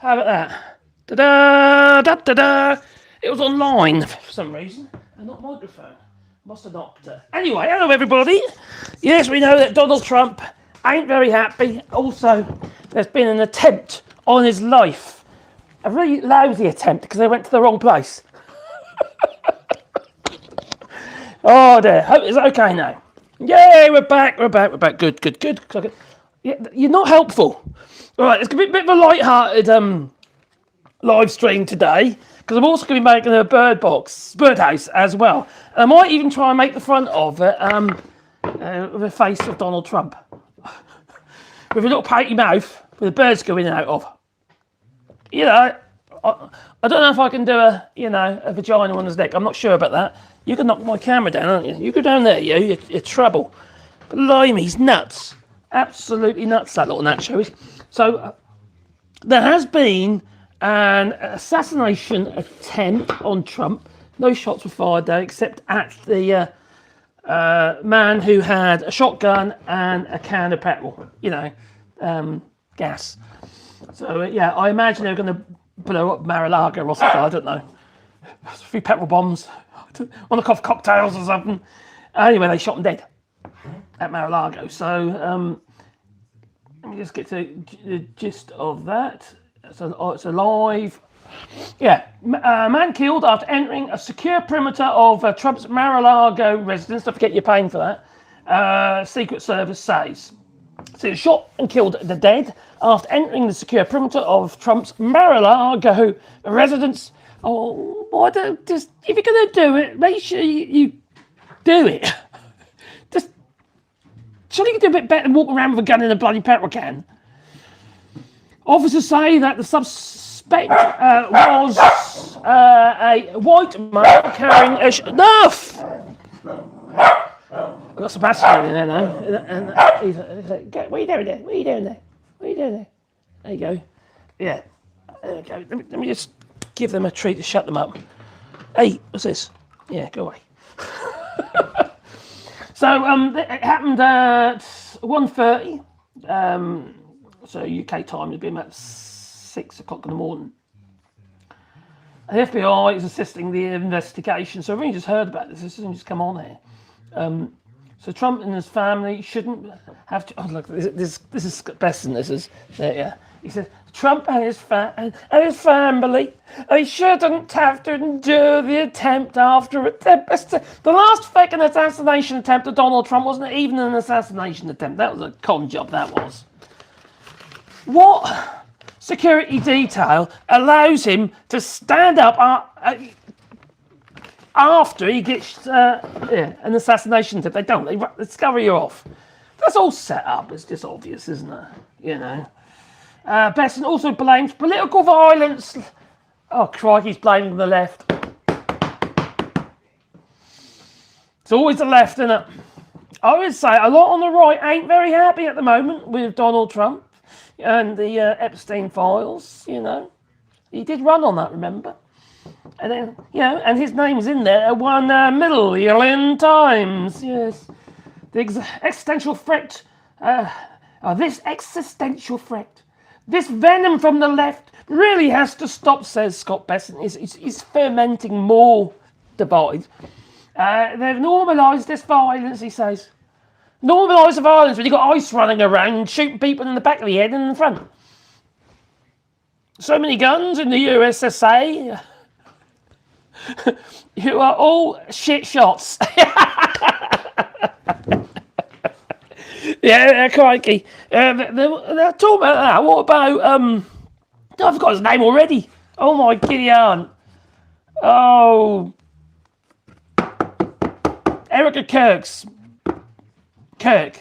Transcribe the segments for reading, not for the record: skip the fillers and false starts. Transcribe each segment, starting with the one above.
How about that? Da-da, da-da-da. It was online for some reason, and not microphone. Must have knocked her. Anyway, hello everybody. Yes, we know that Donald Trump ain't very happy. Also, there's been an attempt on his life. A really lousy attempt because they went to the wrong place. Oh dear. Hope it's okay now. Yay, we're back. Good. Yeah, you're not helpful. All right, it's going to be a bit of a light-hearted live stream today because I'm also going to be making a birdhouse as well. And I might even try and make the front of it with a face of Donald Trump with a little pouty mouth with the birds going in and out of. You know, I don't know if I can do a vagina on his neck. I'm not sure about that. You can knock my camera down, aren't you? You go down there, you're trouble. Blimey, he's nuts. Absolutely nuts, that little nacho. So there has been an assassination attempt on Trump. No shots were fired there, except at the man who had a shotgun and a can of petrol, gas. So, I imagine they're going to blow up Mar-a-Lago or something, I don't know. A few petrol bombs, on the cocktails or something. Anyway, they shot him dead at Mar-a-Lago. So, let me just get to the gist of that. So it's a live. Yeah, man killed after entering a secure perimeter of Trump's Mar-a-Lago residence. Don't forget you're paying for that. Secret Service says. So he shot and killed the dead after entering the secure perimeter of Trump's Mar-a-Lago residence. Oh, why don't just, if you're going to do it, make sure you do it. Just, surely you can do a bit better than walk around with a gun in a bloody petrol can. Officers say that the suspect was a white male carrying a enough! I've got Sebastian in there now. And he's like, what are you doing there? What are you doing there? What are you doing there? There you go. Yeah. There you go. Let me just give them a treat to shut them up. Hey, what's this? Yeah, go away. So it happened at 1:30. So UK time would be about 6 o'clock in the morning. The FBI is assisting the investigation. So I've only just heard about this. This hasn't just come on here. So Trump and his family shouldn't have to. Oh, look, this is best than this is. Yeah. He says Trump and his family, they shouldn't have to endure the attempt after attempt. The last fucking assassination attempt of Donald Trump wasn't even an assassination attempt. That was a con job. That was. What security detail allows him to stand up after he gets an assassination attempt? They don't. They scurry you off. That's all set up. It's just obvious, isn't it? Besson also blames political violence. Oh, crikey, he's blaming the left. It's always the left, isn't it? I would say a lot on the right ain't very happy at the moment with Donald Trump and the Epstein files, He did run on that, remember? And then, and his name's in there 1 million times, yes. The existential threat, this existential threat, this venom from the left really has to stop, says Scott Besson. He's fermenting more divide. They've normalised this violence, he says. Normalise the violence when you've got ice running around, shooting people in the back of the head and in the front. So many guns in the USSA. You are all shit shots. Yeah, crikey. They're talking about that. What about, I forgot his name already. Oh my giddy aunt. Oh. Erica Kirk. Yeah,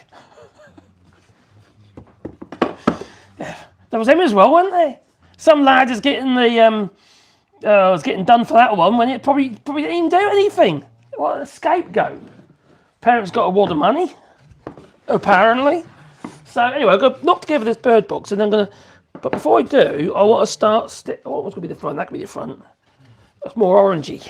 that was him as well, wasn't there? Some lad is getting was getting done for that one when it probably didn't do anything. What a scapegoat. Parents got a wad of money, apparently. So anyway, I've got to knock together this bird box, and then I'm gonna. But before I do, I want to start. What's gonna be the front? That could be the front. That's more orangey.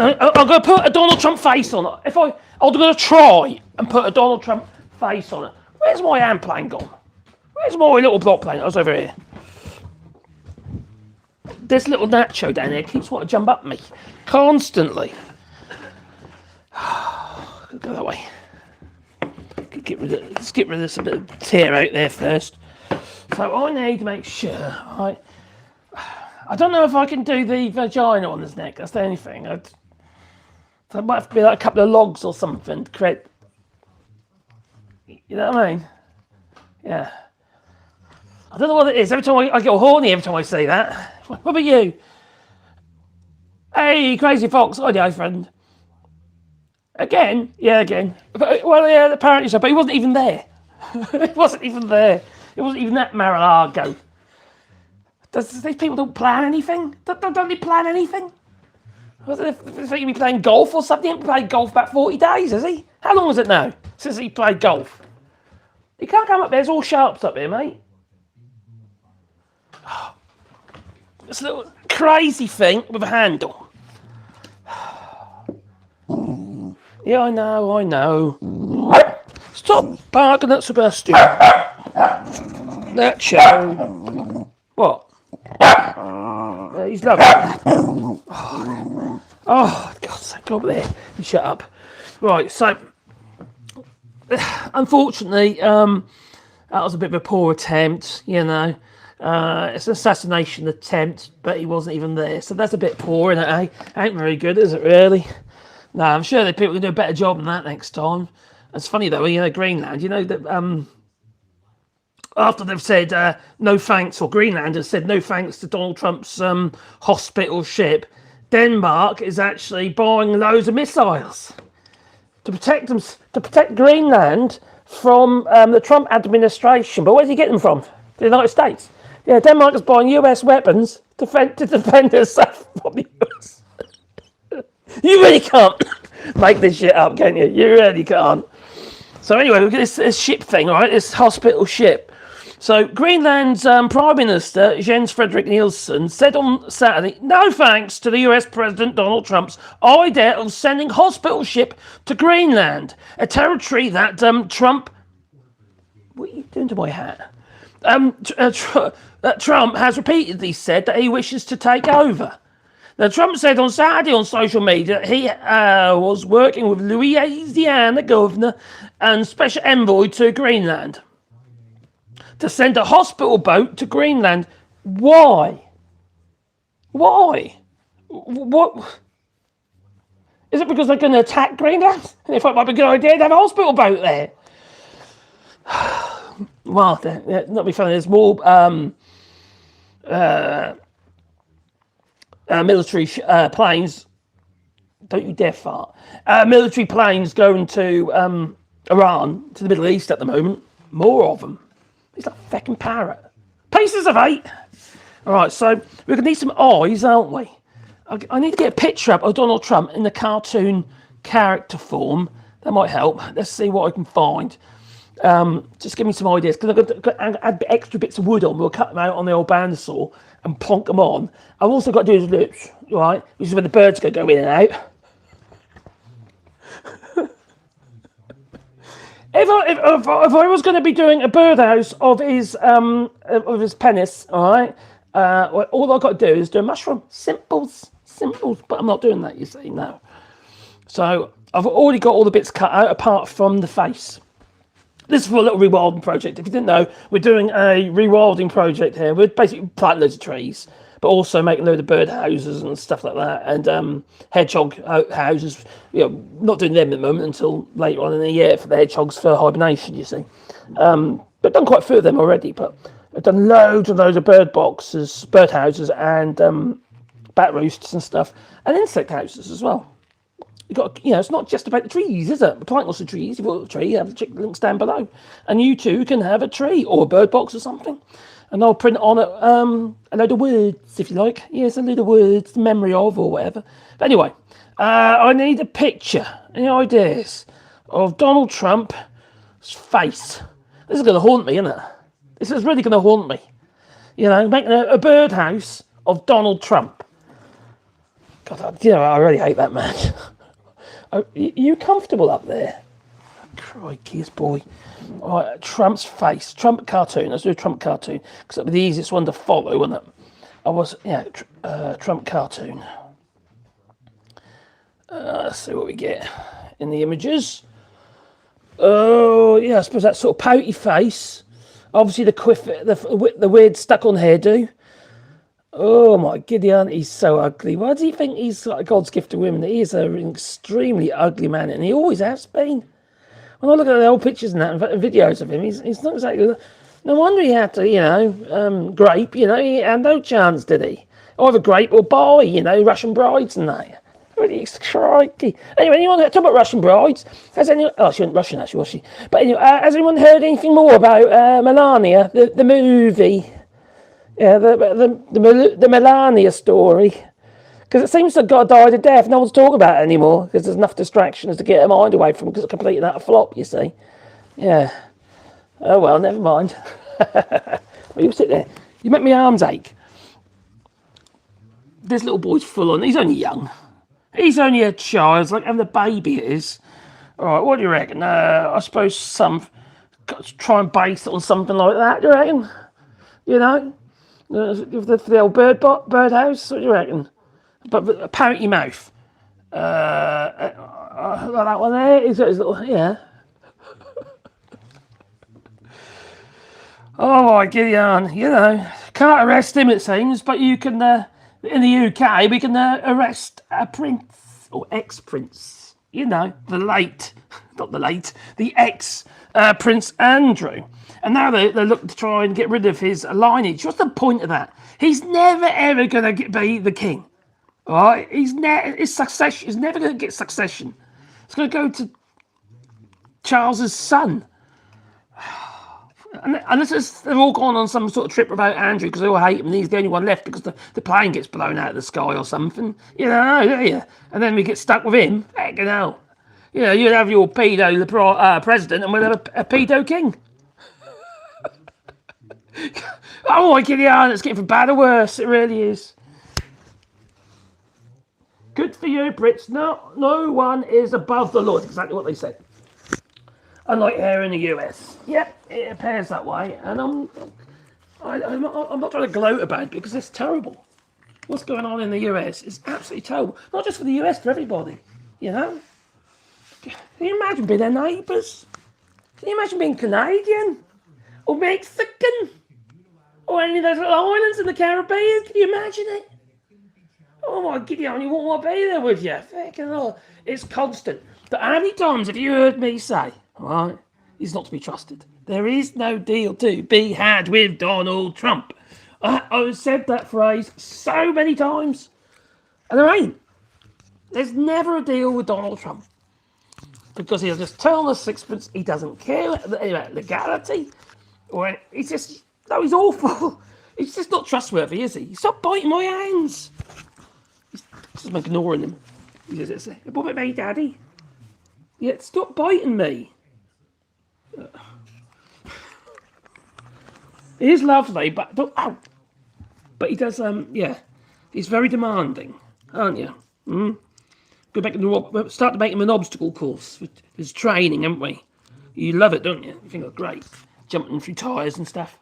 I'm going to put a Donald Trump face on it. I'm going to try and put a Donald Trump face on it. Where's my hand plane gone? Where's my little block plane? I was over here. This little Nacho down there keeps wanting to jump up me constantly. Go that way. Let's get rid of this bit of tear out there first. So I need to make sure I don't know if I can do the vagina on his neck. That's the only thing. So it might have to be like a couple of logs or something to create. You know what I mean? Yeah. I don't know what it is. Every time I get horny every time I say that. What about you? Hey, Crazy Fox. Hi, friend. Again? Yeah, again. But, well, yeah, apparently so. But he wasn't even there. He wasn't even there. It wasn't even at Mar-a-Lago. These people don't plan anything? Don't they plan anything? They think he'll be playing golf or something? He hasn't played golf about 40 days, has he? How long was it now since he played golf? He can't come up there. There's all sharps up here, mate. This little crazy thing with a handle. Yeah, I know. Stop barking at Sebastian. That show. What? He's lovely. Oh, God's sake, go up there and shut up. Right, so, unfortunately, that was a bit of a poor attempt, you know. It's an assassination attempt, but he wasn't even there. So that's a bit poor, isn't it, eh? Ain't very good, is it, really? No, I'm sure that people can do a better job than that next time. It's funny, though, you know, Greenland, you know, that after they've said no thanks, or Greenland has said no thanks to Donald Trump's hospital ship, Denmark is actually buying loads of missiles to protect Greenland from the Trump administration. But where does he get them from? The United States. Yeah, Denmark is buying US weapons to defend itself from the US. You really can't make this shit up, can you? You really can't. So anyway, look at this ship thing, right? This hospital ship. So Greenland's Prime Minister, Jens Frederik Nielsen, said on Saturday, no thanks to the US President Donald Trump's idea of sending hospital ship to Greenland, a territory that Trump... What are you doing to my hat? Trump has repeatedly said that he wishes to take over. Now, Trump said on Saturday on social media that he was working with Louisiana governor and special envoy to Greenland to send a hospital boat to Greenland. Why? What? Is it because they're going to attack Greenland? And they thought it might be a good idea to have a hospital boat there? Well, not be funny. There's more military planes. Don't you dare fart. Military planes going to Iran, to the Middle East at the moment. More of them. He's like a feckin' parrot. Pieces of 8. All right, so we're going to need some eyes, aren't we? I need to get a picture up of Donald Trump in the cartoon character form. That might help. Let's see what I can find. Just give me some ideas, because I've got to add extra bits of wood on. We'll cut them out on the old bandsaw and plonk them on. I've also got to do his lips, right? Which is where the birds go in and out. If I was going to be doing a birdhouse of his penis, all right, all I've got to do is do a mushroom. Simples, but I'm not doing that, you see, no. So I've already got all the bits cut out apart from the face. This is for a little rewilding project. If you didn't know, we're doing a rewilding project here. We're basically planting loads of trees, but also making a load of bird houses and stuff like that, and hedgehog houses. You know, not doing them at the moment until later on in the year for the hedgehogs for hibernation, you see. But done quite a few of them already, but I've done loads of bird boxes, bird houses, and bat roosts and stuff, and insect houses as well. You got, you know, it's not just about the trees, is it? Plant lots of trees. You've got a tree, you have the links down below, and you too can have a tree or a bird box or something. And I'll print on it a load of words, if you like. Yes, a load of words, memory of, or whatever. But anyway, I need a picture. Any ideas of Donald Trump's face? This is going to haunt me, isn't it? This is really going to haunt me. You know, making a birdhouse of Donald Trump. God, you know, I really hate that man. Are you comfortable up there? Crikey, this boy. All right, Trump's face. Trump cartoon. Let's do a Trump cartoon because that'll be the easiest one to follow, wouldn't it? Trump cartoon. Let's see what we get in the images. Oh, yeah, I suppose that sort of pouty face. Obviously, the weird stuck-on hairdo. Oh, my Gideon, he's so ugly. Why does he think he's like God's gift to women? He is an extremely ugly man, and he always has been. When I look at the old pictures and that, and videos of him, he's not exactly... No wonder he had to, grape, he had no chance, did he? Either grape or buy, Russian brides and that. Really crikey. Anyway, anyone talk about Russian brides? Has anyone? Oh, she wasn't Russian actually, was she? But anyway, has anyone heard anything more about Melania, the movie? Yeah, the Melania story. Because it seems to have got died a death. No one's talking about it anymore because there's enough distractions to get her mind away from it because it's completely utter flop. You see? Yeah. Oh well, never mind. Well, you sit there. You make my arms ache. This little boy's full on. He's only young. He's only a child. It's like having a baby it is. All right, what do you reckon? I suppose try and base it on something like that, do you reckon? For the old birdhouse, what do you reckon? But a pouty mouth. Like that one there. He's got his little, yeah. Oh my Gideon, can't arrest him it seems, but you can, in the UK, we can arrest a prince, or ex-prince, the ex-Prince Andrew. And now they look to try and get rid of his lineage. What's the point of that? He's never ever going to be the king. All right? His succession is never going to get succession. It's going to go to Charles's son. Unless they've all gone on some sort of trip about Andrew because they all hate him and he's the only one left because the plane gets blown out of the sky or something. And then we get stuck with him. Heck hell. You'd have your pedo president and we'll have a pedo king. Oh my Gideon, it's getting from bad to worse. It really is. Good for you, Brits. No one is above the law. That's exactly what they said. Unlike here in the US. Yep, it appears that way. And I'm not trying to gloat about it because it's terrible. What's going on in the US is absolutely terrible. Not just for the US, for everybody. Can you imagine being their neighbours? Can you imagine being Canadian? Or Mexican? Or any of those little islands in the Caribbean? Can you imagine it? Oh my Gideon, you won't want to be there with you. Fucking hell. It's constant. But how many times have you heard me say, all right, he's not to be trusted. There is no deal to be had with Donald Trump. I've said that phrase so many times. And there ain't. There's never a deal with Donald Trump. Because he'll just turn on the sixpence. He doesn't care about legality. Or he's awful. He's just not trustworthy, is he? Stop biting my hands. I'm ignoring him. He says, what about me, Daddy? Yeah, stop biting me. He is lovely, but he does. He's very demanding, aren't you? Go back and start to make him an obstacle course with his training, haven't we? You love it, don't you? You think it's great, jumping through tyres and stuff.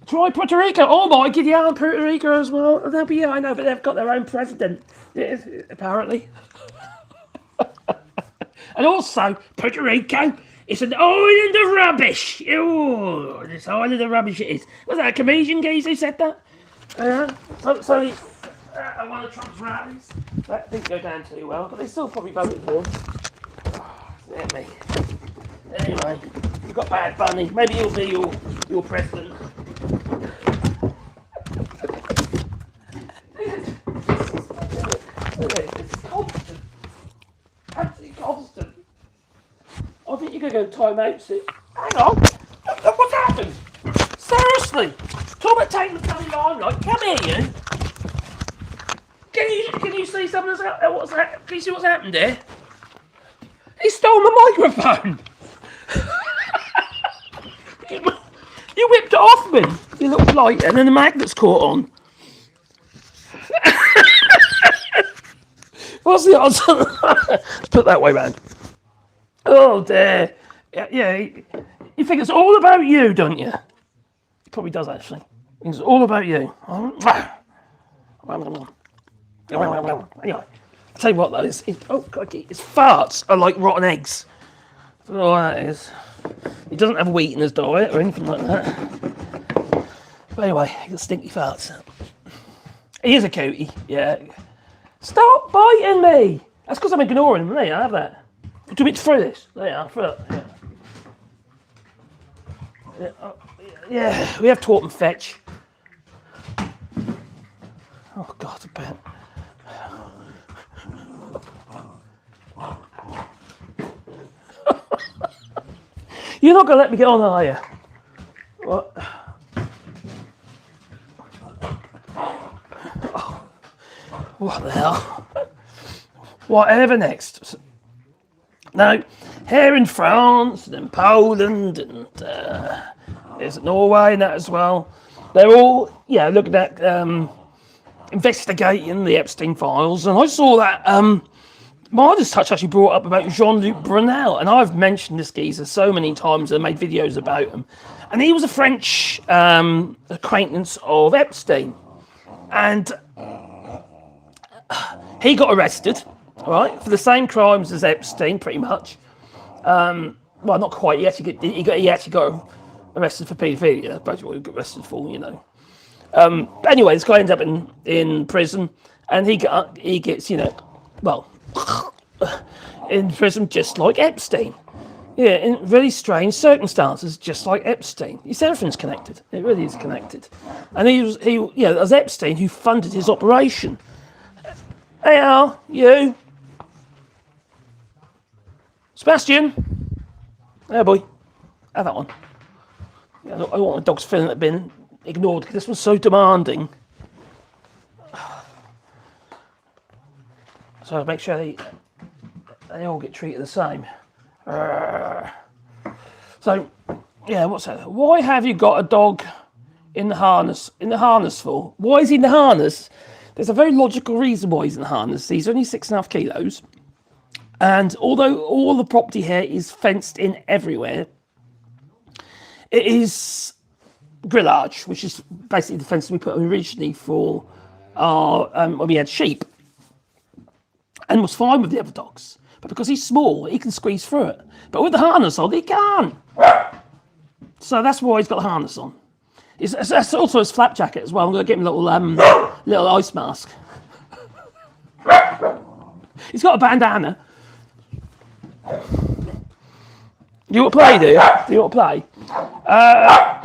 Try Puerto Rico. Oh my Gideon, Puerto Rico as well. I know, but they've got their own president, apparently. And also, Puerto Rico, it's an island of rubbish. Oh, this island of rubbish it is. Was that a comedian geezer who said that? So at one of Trump's rallies. That didn't go down too well, but they still probably voted for him. Let me. Anyway, we've got Bad Bunny. Maybe he'll be your president. It's constant. Absolutely constant. I think you're going to go time out soon. Hang on. What's happened? Seriously. Talk about taking the bloody limelight. Come here, you. Can you see something that's can you see what's happened there? He stole my microphone. You whipped it off me, you little blight, and then the magnet's caught on. What's the odds? Let's put it that way round. Oh dear. Yeah. You think it's all about you, don't you? It probably does actually. It's all about you. Anyway, I'll tell you what though, oh crikey, his farts are like rotten eggs. I don't know what that is. He doesn't have wheat in his diet or anything like that. But anyway, he got stinky farts. He is a cutie, yeah. Stop biting me! That's because I'm ignoring him, there you have that. Do me through this. There you are, through it. Yeah, we have taught him fetch. Oh God, a bit. You're not going to let me get on, are you? What? Oh, what the hell? Whatever next. Now, here in France and in Poland and there's Norway and that as well. They're all, looking at investigating the Epstein files. And I saw that Midas Touch actually brought up about Jean-Luc Brunel, and I've mentioned this geezer so many times and made videos about him. And he was a French acquaintance of Epstein, and he got arrested, right, for the same crimes as Epstein, pretty much. Well, not quite. He actually got arrested for paedophilia. That's what he got arrested for, Anyway, this guy ends up in prison, and he gets, in prison just like Epstein. Yeah, in really strange circumstances, just like Epstein. Everything's connected. It really is connected. And it was Epstein who funded his operation. Hey, Al, you. Sebastian. There, boy. Have that one. I don't want my dog's feeling that been ignored because this one's so demanding. So make sure they all get treated the same. So, what's that? Why have you got a dog in the harness for? Why is he in the harness? There's a very logical reason why he's in the harness. He's only 6.5 kilos. And although all the property here is fenced in everywhere, it is grillage, which is basically the fence we put originally for our when we had sheep, and was fine with the other dogs. But because he's small, he can squeeze through it. But with the harness on, he can't. So that's why he's got the harness on. That's also his flap jacket as well. I'm going to get him a little ice mask. He's got a bandana. You want to play, do you? Do you want to play?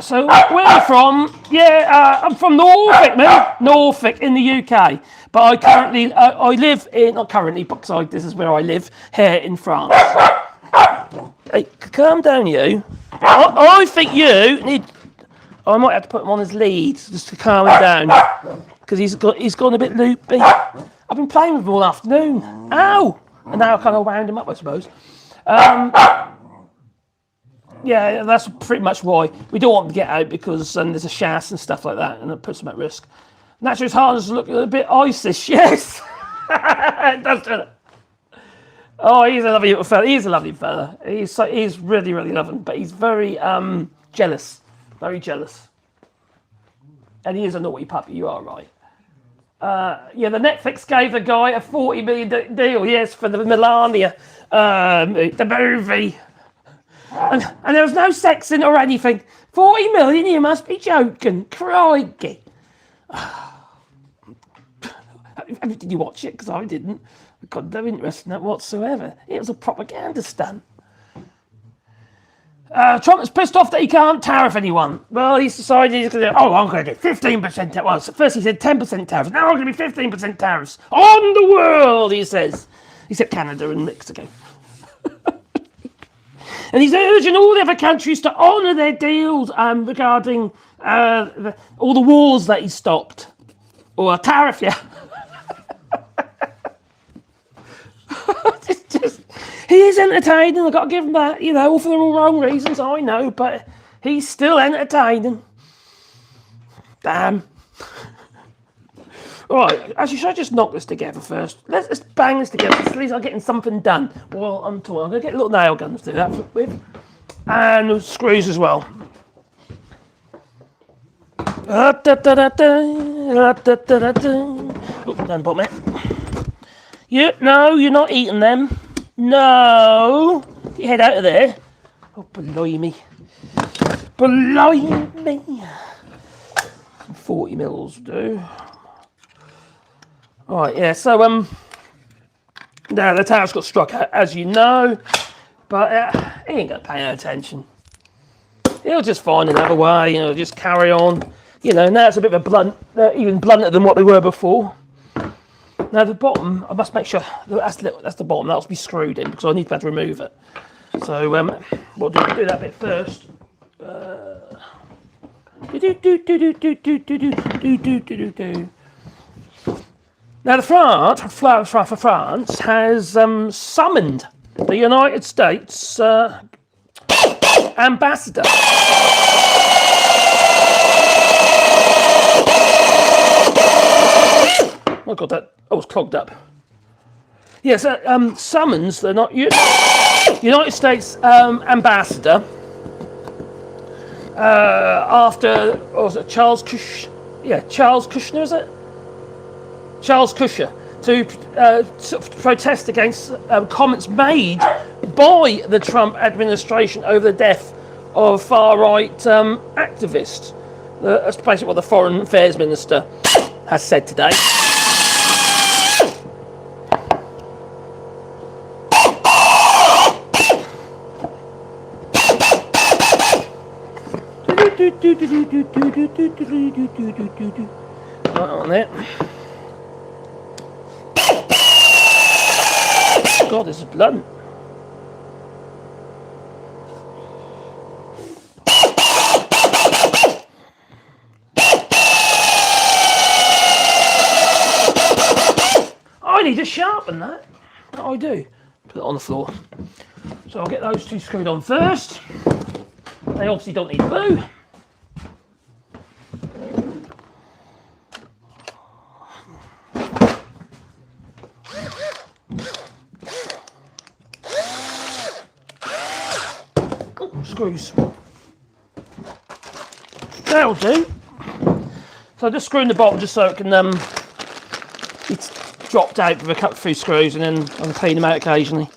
So where are you from? I'm from Norfolk, man. Norfolk in the UK. But I currently, I live in, not currently, but this is where I live, here in France. Hey, calm down, you. I think you need, I might have to put him on his lead just to calm him down. Because he's gone a bit loopy. I've been playing with him all afternoon. Ow! And now I kind of wound him up, I suppose. Yeah, that's pretty much why. We don't want him to get out because there's a chasse and stuff like that, and it puts him at risk. Naturally, his harness is looking a bit icy, yes. It does, doesn't it? Oh, he's a lovely little fella. He's a lovely fella. He's really, really loving, but he's very jealous. Very jealous. And he is a naughty puppy, you are right. The Netflix gave the guy a $40 million deal, yes, for the Melania, the movie. And there was no sex in it or anything. 40 million, you must be joking. Crikey. Did you watch it? Because I didn't. I got no interest in that whatsoever. It was a propaganda stunt. Trump is pissed off that he can't tariff anyone. Well, he's decided he's going to do, I'm going to do 15% tariffs. Well, first he said 10% tariffs. Now I'm going to be 15% tariffs on the world, he says. Except Canada and Mexico. And he's urging all the other countries to honour their deals regarding all the wars that he stopped. Or tariff, yeah. He is entertaining, I've got to give him that, for the wrong reasons, I know, but he's still entertaining. Damn. Right, actually, should I just knock this together first? Let's bang this together. So at least I'm getting something done while I'm talking. I'm going to get little nail guns to do that with. And screws as well. Oh, down the bottom it. No, you're not eating them. No. Get your head out of there. Oh, blimey. Blimey. 40 mils do. Right, yeah, so, now the tower's got struck out, as you know, but he ain't going to pay no attention. He'll just find another way, just carry on. Now it's a bit of a blunt, even blunter than what they were before. Now the bottom, I must make sure, that's the bottom, that'll be screwed in, because I need to be able to remove it. So, we'll do that bit first. Now the for France has summoned the United States ambassador. Oh god, that was clogged up. Yes, summons the United States ambassador after, what was it, Charles Kushner, is it? Charles Kushner, to protest against comments made by the Trump administration over the death of far-right activists. That's basically what the Foreign Affairs Minister has said today. Right on there. God, this is blunt. I need to sharpen that. What do I do? Put it on the floor. So I'll get those two screwed on first. They obviously don't need glue. Screws. That'll do. So just screw in the bottom just so it can it's dropped out with a couple of few screws, and then I'll clean them out occasionally.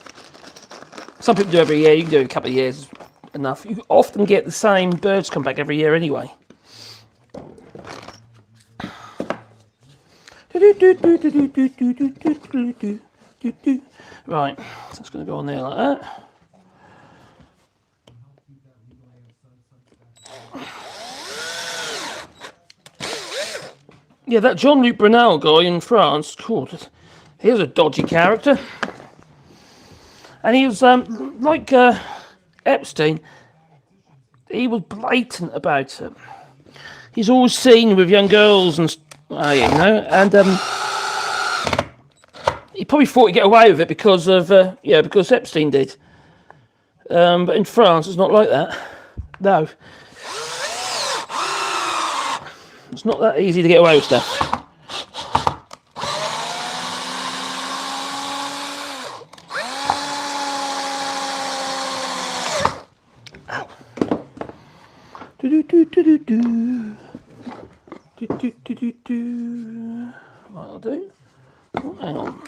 Some people do every year. You can do it a couple of years enough. You often get the same birds come back every year anyway. Right, so it's going to go on there like that. Yeah, that Jean-Luc Brunel guy in France, God, he was a dodgy character. And he was, like Epstein, he was blatant about it. He's always seen with young girls and, and he probably thought he'd get away with it because of, because Epstein did. But in France, it's not like that. No. It's not that easy to get away with stuff. Ow. Right, I'll do. Oh, hang on.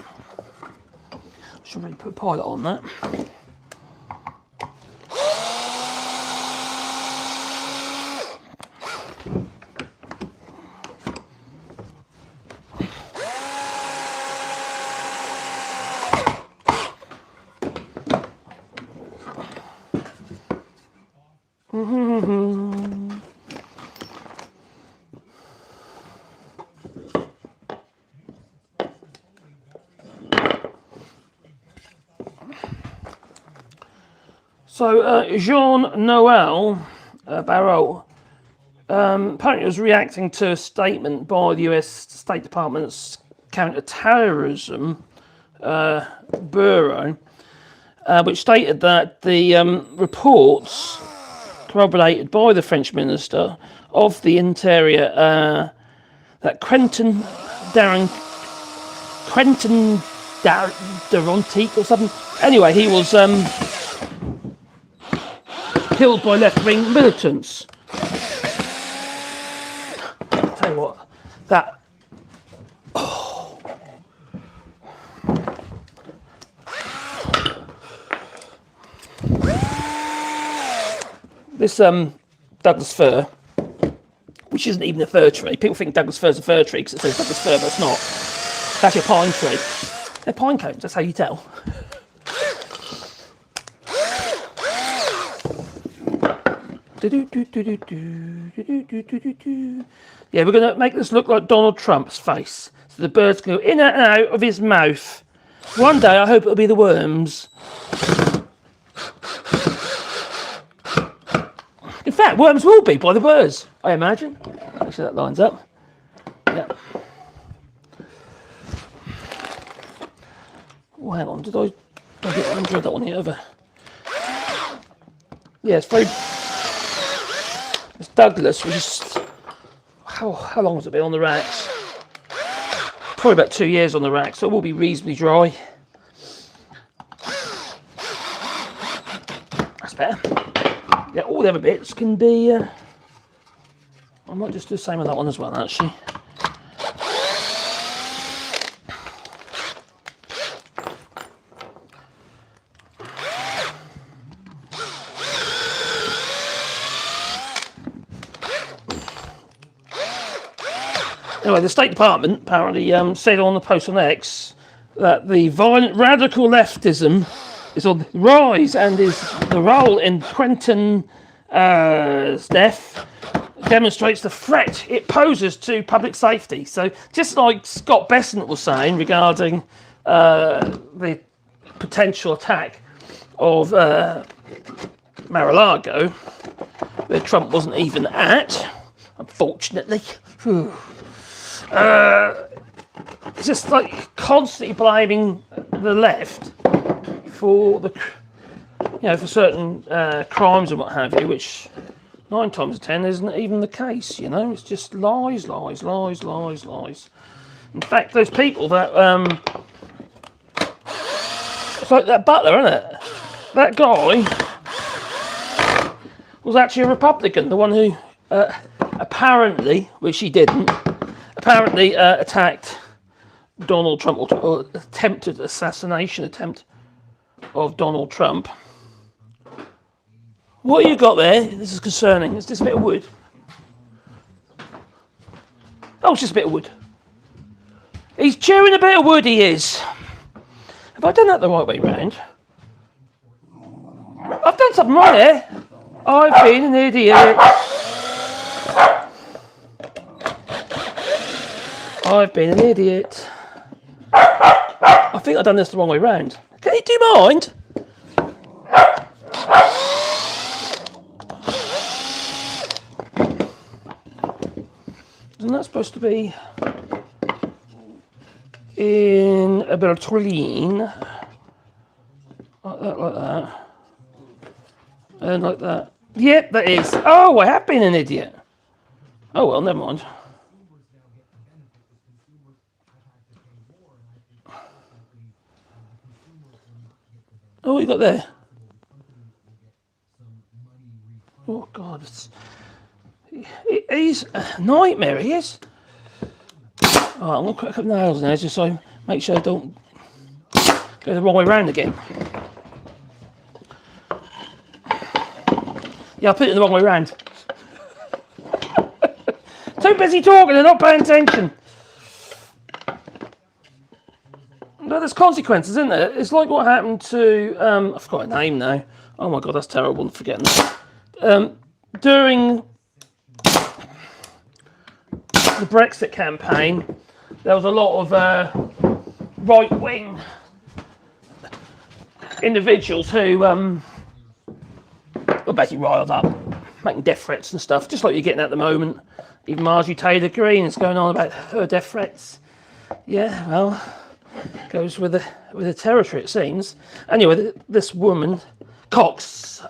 Should really put a pilot on that. So Jean-Noël Barrot apparently was reacting to a statement by the US State Department's counter-terrorism bureau, which stated that the reports corroborated by the French Minister of the Interior that Quentin Darren Quentin Durantique or something. Anyway, he was killed by left-wing militants. I'll tell you what, that. Oh. This Douglas fir, which isn't even a fir tree. People think Douglas fir is a fir tree because it says Douglas fir, but it's not. It's actually a pine tree. They're pine cones, that's how you tell. Yeah, we're going to make this look like Donald Trump's face. So the birds go in and out of his mouth. One day I hope it'll be the worms. In fact, worms will be by the birds, I imagine. Actually, that lines up. Yeah. Oh, hang on, did I get that one the other? Yeah, it's very. It's Douglas, which is. How long has it been on the racks? Probably about 2 years on the rack, so it will be reasonably dry. That's better. Yeah, all the other bits can be. I might just do the same with that one as well, actually. Anyway, the State Department apparently said on the post on X that the violent radical leftism is on the rise and is the role in Quentin's death demonstrates the threat it poses to public safety. So just like Scott Bessent was saying regarding the potential attack of Mar-a-Lago, where Trump wasn't even at, unfortunately. It's just like constantly blaming the left for the, for certain crimes and what have you, which 9 times out of 10 isn't even the case. It's just lies. In fact, those people that it's like that butler, isn't it? That guy was actually a Republican, the one who apparently, which he didn't. Apparently attacked Donald Trump, or attempted assassination attempt of Donald Trump. What you got there? This is concerning. It's just a bit of wood. Oh, it's just a bit of wood. He's chewing a bit of wood, he is. Have I done that the right way round? I've done something wrong here. I've been an idiot. I've been an idiot. I think I've done this the wrong way round. Can you do mind? Isn't that supposed to be in a bit of tureen? Like that. And like that. Yep, that is. Oh, I have been an idiot. Oh well, never mind. Oh, what you got there? Oh God, he's a nightmare. He is. Oh, I'm gonna crack up nails now, just so I make sure I don't go the wrong way round again. Yeah, I put it the wrong way round. Too busy talking and not paying attention. No, there's consequences, isn't there? It's like what happened to I forgot her name now. Oh my God, that's terrible. I'm forgetting that. During the Brexit campaign, there was a lot of right-wing individuals who were basically riled up, making death threats and stuff, just like you're getting at the moment. Even Marjorie Taylor Greene is going on about her death threats. Yeah, well, goes with the territory, it seems. Anyway, this woman, Cox,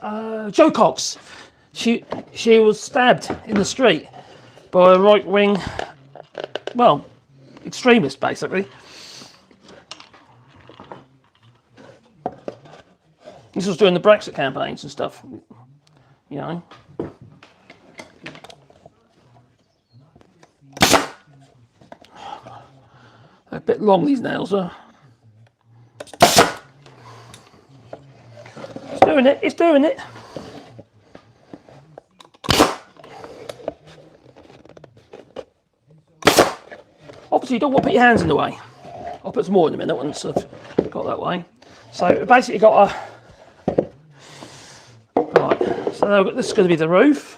Jo Cox, she was stabbed in the street by a right-wing, well, extremists, basically. This was during the Brexit campaigns and stuff, you know. A bit long, these nails are. It's doing it, it's doing it. Obviously, you don't want to put your hands in the way. I'll put some more in a minute once I've got that way. So, basically, got a. Right, so this is going to be the roof.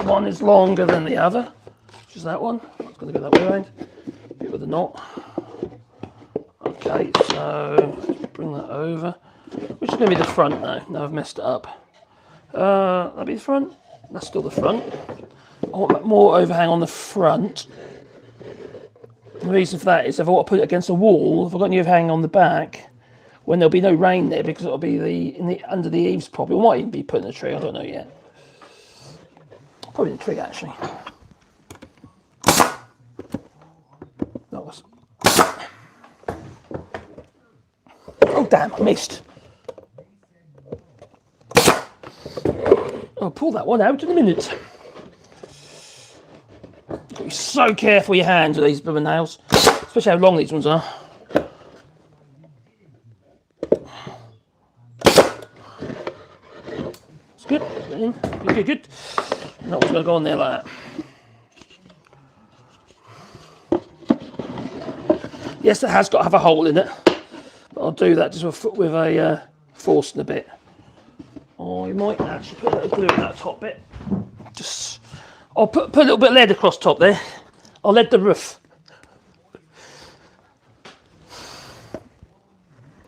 One is longer than the other, which is that one. It's going to go that way around. Bit with the knot. Okay, so bring that over. Which is going to be the front now? No, I've messed it up. That'll be the front. That's still the front. I want more overhang on the front. The reason for that is if I want to put it against a wall, if I've got any overhang on the back, when there'll be no rain there because it'll be under the eaves probably. It might even be put in a tree, I don't know yet. Probably in a tree actually. That was. Oh damn, I missed. I'll pull that one out in a minute. You've got to be so careful with your hands with these rubber nails, especially how long these ones are. It's good. Good, good. And that one's going to go on there like that. Yes, it has got to have a hole in it. But I'll do that just with a forcing a bit. Or you might actually put a little glue in that top bit. Just, I'll put a little bit of lead across top there. I'll lead the roof.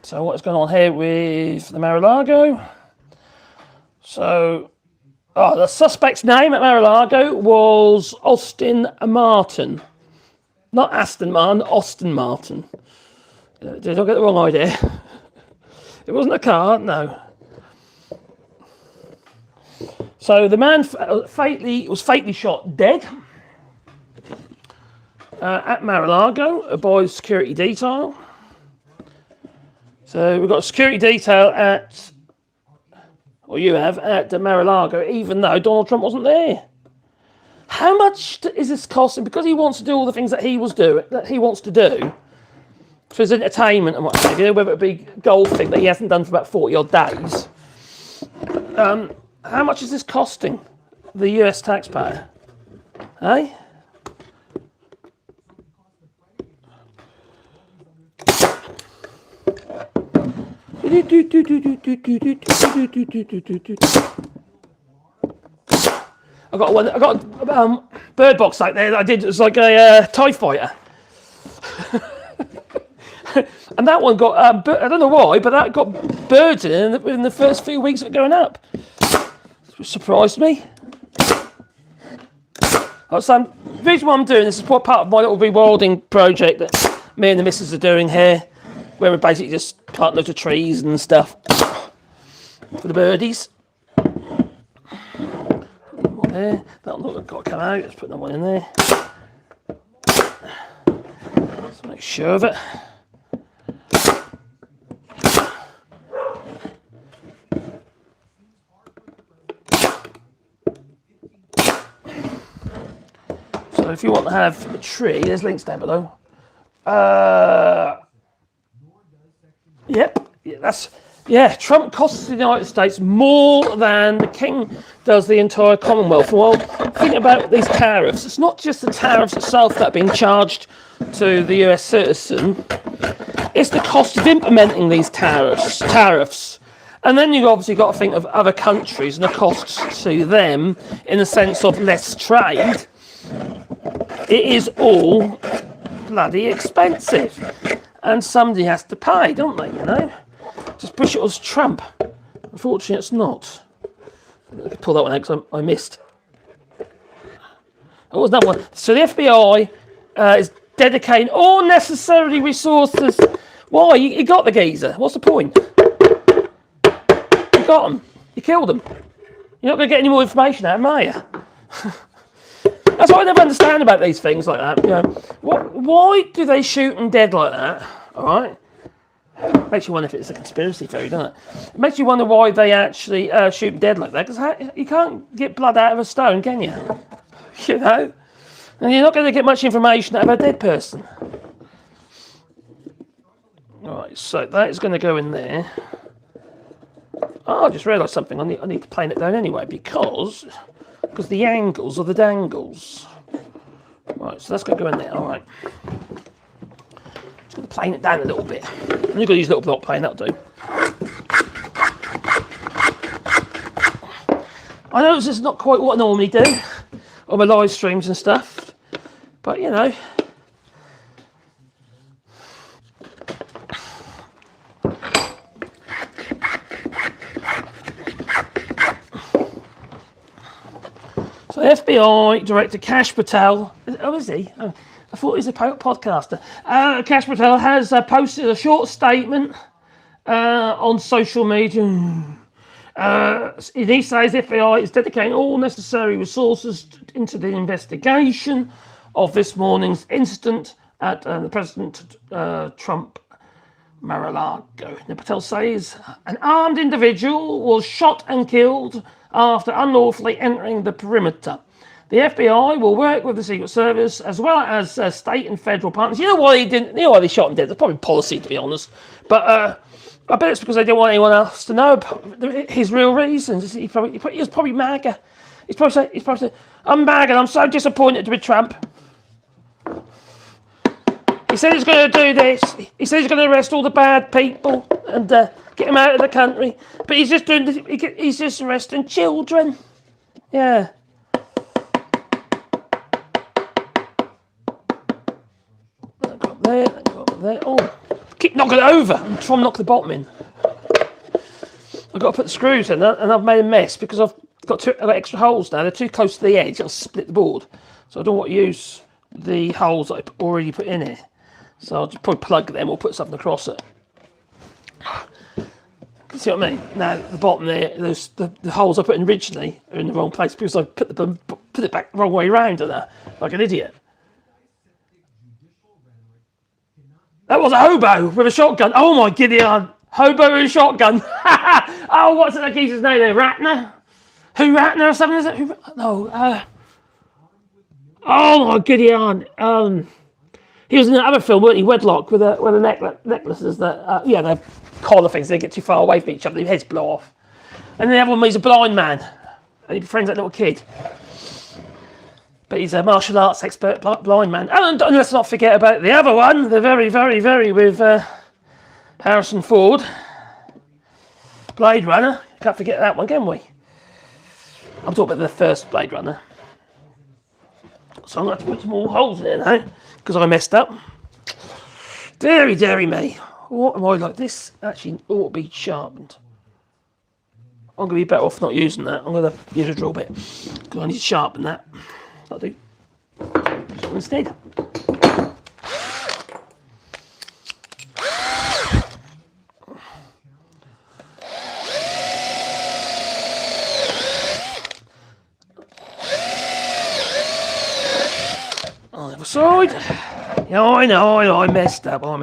So what's going on here with the Mar-a-Lago? So, the suspect's name at Mar-a-Lago was Austin Martin. Not Aston Martin, Austin Martin. Did I get the wrong idea? It wasn't a car, no. So the man was fatally shot dead at Mar-a-Lago by security detail. So we've got a security detail at Mar-a-Lago, even though Donald Trump wasn't there. How much is this costing? Because he wants to do all the things that he wants to do for his entertainment and what have you, whether it be golfing that he hasn't done for about 40 odd days. How much is this costing the US taxpayer? Eh? I got a bird box like there that I did. It was like a TIE fighter. And that one got, I don't know why, but that got birds in it in the first few weeks of it going up. Which surprised me. So the reason why I'm doing this is part of my little rewilding project that me and the missus are doing here, where we're basically just planting loads of trees and stuff for the birdies. One there. That'll not got to come out. Let's put another one in there. Let's make sure of it. So if you want to have a tree, there's links down below. Trump costs the United States more than the King does the entire Commonwealth. Well, think about these tariffs. It's not just the tariffs itself that are being charged to the US citizen. It's the cost of implementing these tariffs. And then you've obviously got to think of other countries and the costs to them in the sense of less trade. It is all bloody expensive. And somebody has to pay, don't they, you know? Just push it as Trump. Unfortunately, it's not. I could pull that one out because I missed. What was that one? So the FBI is dedicating all necessary resources. Why? You got the geezer. What's the point? You got him. You killed him. You're not going to get any more information out of him, are you? That's what I never understand about these things like that. You know, why do they shoot them dead like that? All right. Makes you wonder if it's a conspiracy theory, doesn't it? It makes you wonder why they actually shoot them dead like that. Because you can't get blood out of a stone, can you? You know, and you're not going to get much information out of a dead person. All right, so that is going to go in there. Oh, I just realised something. I need to plane it down anyway because the angles are the dangles. Right, so that's going to go in there. All right. Just going to plane it down a little bit. You've got to use a little block plane. That'll do. I know this is not quite what I normally do on my live streams and stuff, but you know. So FBI Director Kash Patel, oh is he? Oh, I thought he was a podcaster. Kash Patel has posted a short statement on social media. He says FBI is dedicating all necessary resources into the investigation of this morning's incident at the President Trump Mar-a-Lago. Patel says an armed individual was shot and killed after unlawfully entering the perimeter. The FBI will work with the Secret Service as well as state and federal partners. You know why he didn't? You know why they shot him dead? It's probably policy, to be honest. But I bet it's because they didn't want anyone else to know his real reasons. He was probably MAGA. He's probably saying, I'm MAGA and I'm so disappointed with Trump. He said he's going to do this. He said he's going to arrest all the bad people and get them out of the country. But he's just doing this. He's just arresting children. Yeah. There. Oh, keep knocking it over. I'm trying to knock the bottom in. I've got to put the screws in, and I've made a mess because I've got extra holes now. They're too close to the edge. I'll split the board, so I don't want to use the holes that I already put in it. So I'll just probably plug them or put something across it. See what I mean? Now the bottom there, the holes I put in originally are in the wrong place because I put it back the wrong way around, like an idiot. That was a hobo with a shotgun. Oh my Gideon. Hobo with a shotgun. Oh, what's that geezer's name there? Ratner? Who Ratner or something? Is it? Who? No. Oh my Gideon. He was in another film, weren't he? Wedlock with the necklaces that, the collar things. They get too far away from each other. Their heads blow off. And then the other one, he's a blind man. And he befriends that little kid. But he's a martial arts expert blind man. And let's not forget about the other one, the very, very, very with Harrison Ford. Blade Runner. Can't forget that one, can we? I'm talking about the first Blade Runner. So I'm going to have to put some more holes in there now, because I messed up. Very dairy me. What am I like? This actually ought to be sharpened. I'm going to be better off not using that. I'm going to use a drill bit, because I need to sharpen that. That'll do. So instead. On the other side. Yeah, I know, I messed up. A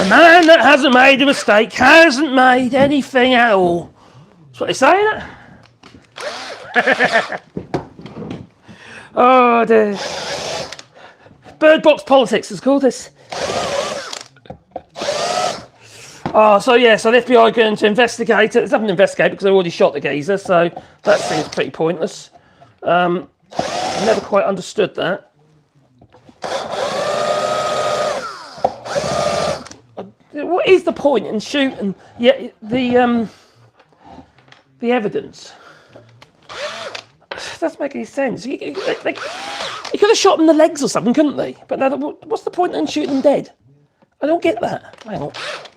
man that hasn't made a mistake hasn't made anything at all. That's what they say, isn't it? Oh dear. Bird box politics is called this. So the FBI are going to investigate it. There's nothing to investigate because they already shot the geezer, so that seems pretty pointless. I never quite understood that. What is the point in shooting the evidence? It doesn't make any sense. You could have shot them in the legs or something, couldn't they? But now, what's the point in shooting them dead? I don't get that. Hang on.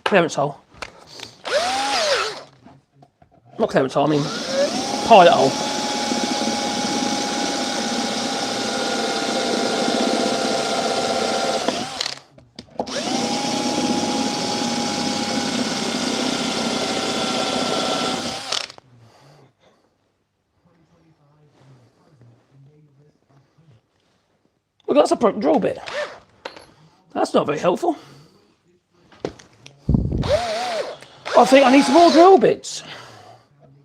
Clearance hole. Not clearance hole, I mean pilot hole. Look, that's a broken drill bit. That's not very helpful. I think I need some more drill bits.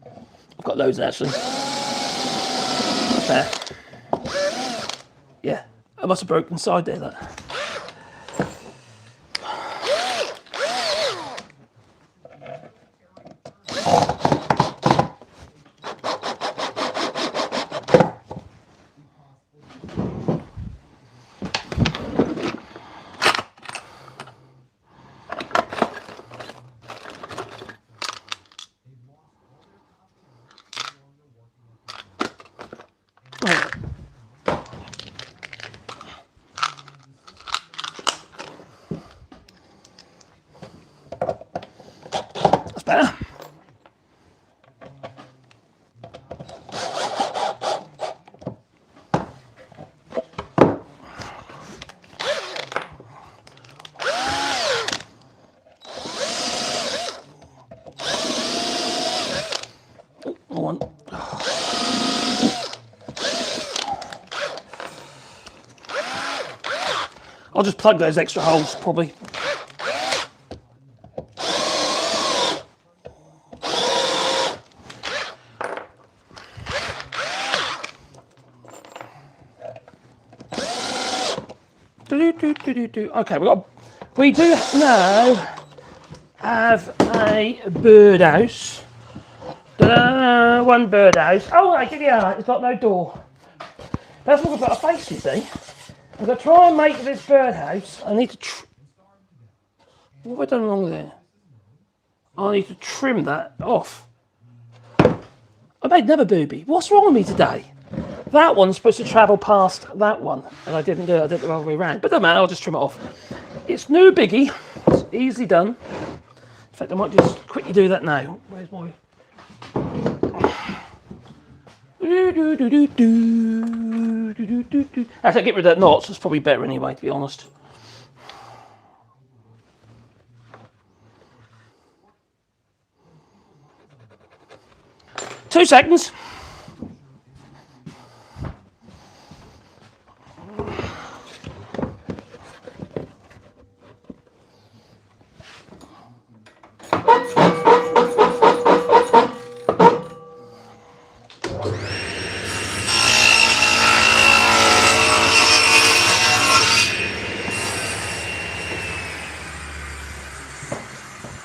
I've got loads actually. There. Yeah, I must have broken inside there. That. That's better. I'll just plug those extra holes, probably. Okay, we do now have a birdhouse. One birdhouse. Oh, yeah, it's got no door. That's what I've got a face, you see. I'm going to try and make this birdhouse. I need to... What have I done wrong there? I need to trim that off. I made another booby. What's wrong with me today? That one's supposed to travel past that one, and I didn't do it. I did it the other way around. But no matter, I'll just trim it off. It's no biggie. It's easily done. In fact, I might just quickly do that now. Where's my... Actually, get rid of that knot. It's probably better anyway, to be honest. Two seconds.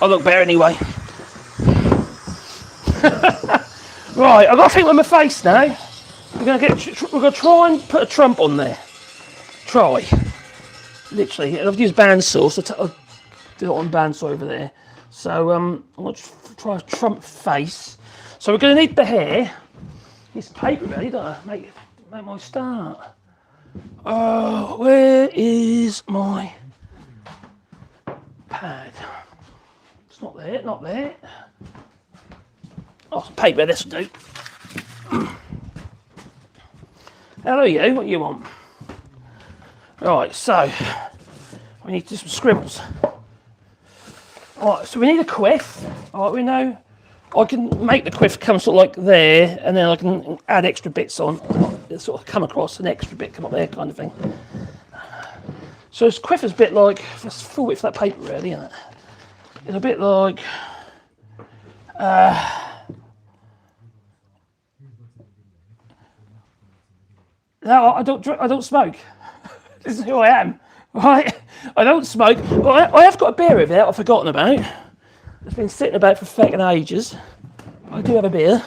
I look better anyway. Right, I've got to think with my face now. We're going to try and put a trump on there. Try. Literally. I've used bandsaw, so I'll do it on bandsaw over there. So I'm going to try a trump face. So we're going to need the hair. It's paper ready, don't I? Make my start. Oh, where is my pad? It's not there, not there. Oh, some paper, this will do. Hello you, what do you want? Right, so we need to do some scribbles. Alright, so we need a quiff. Alright, we know I can make the quiff come sort of like there, and then I can add extra bits on. It'll sort of come across an extra bit, come up there kind of thing. So this quiff is a bit like, that's full width for that paper really, isn't it? It's a bit like no, I don't smoke. This is who I am, right? I don't smoke. Well, I have got a beer over there I've forgotten about. It's been sitting about for fucking ages. I do have a beer.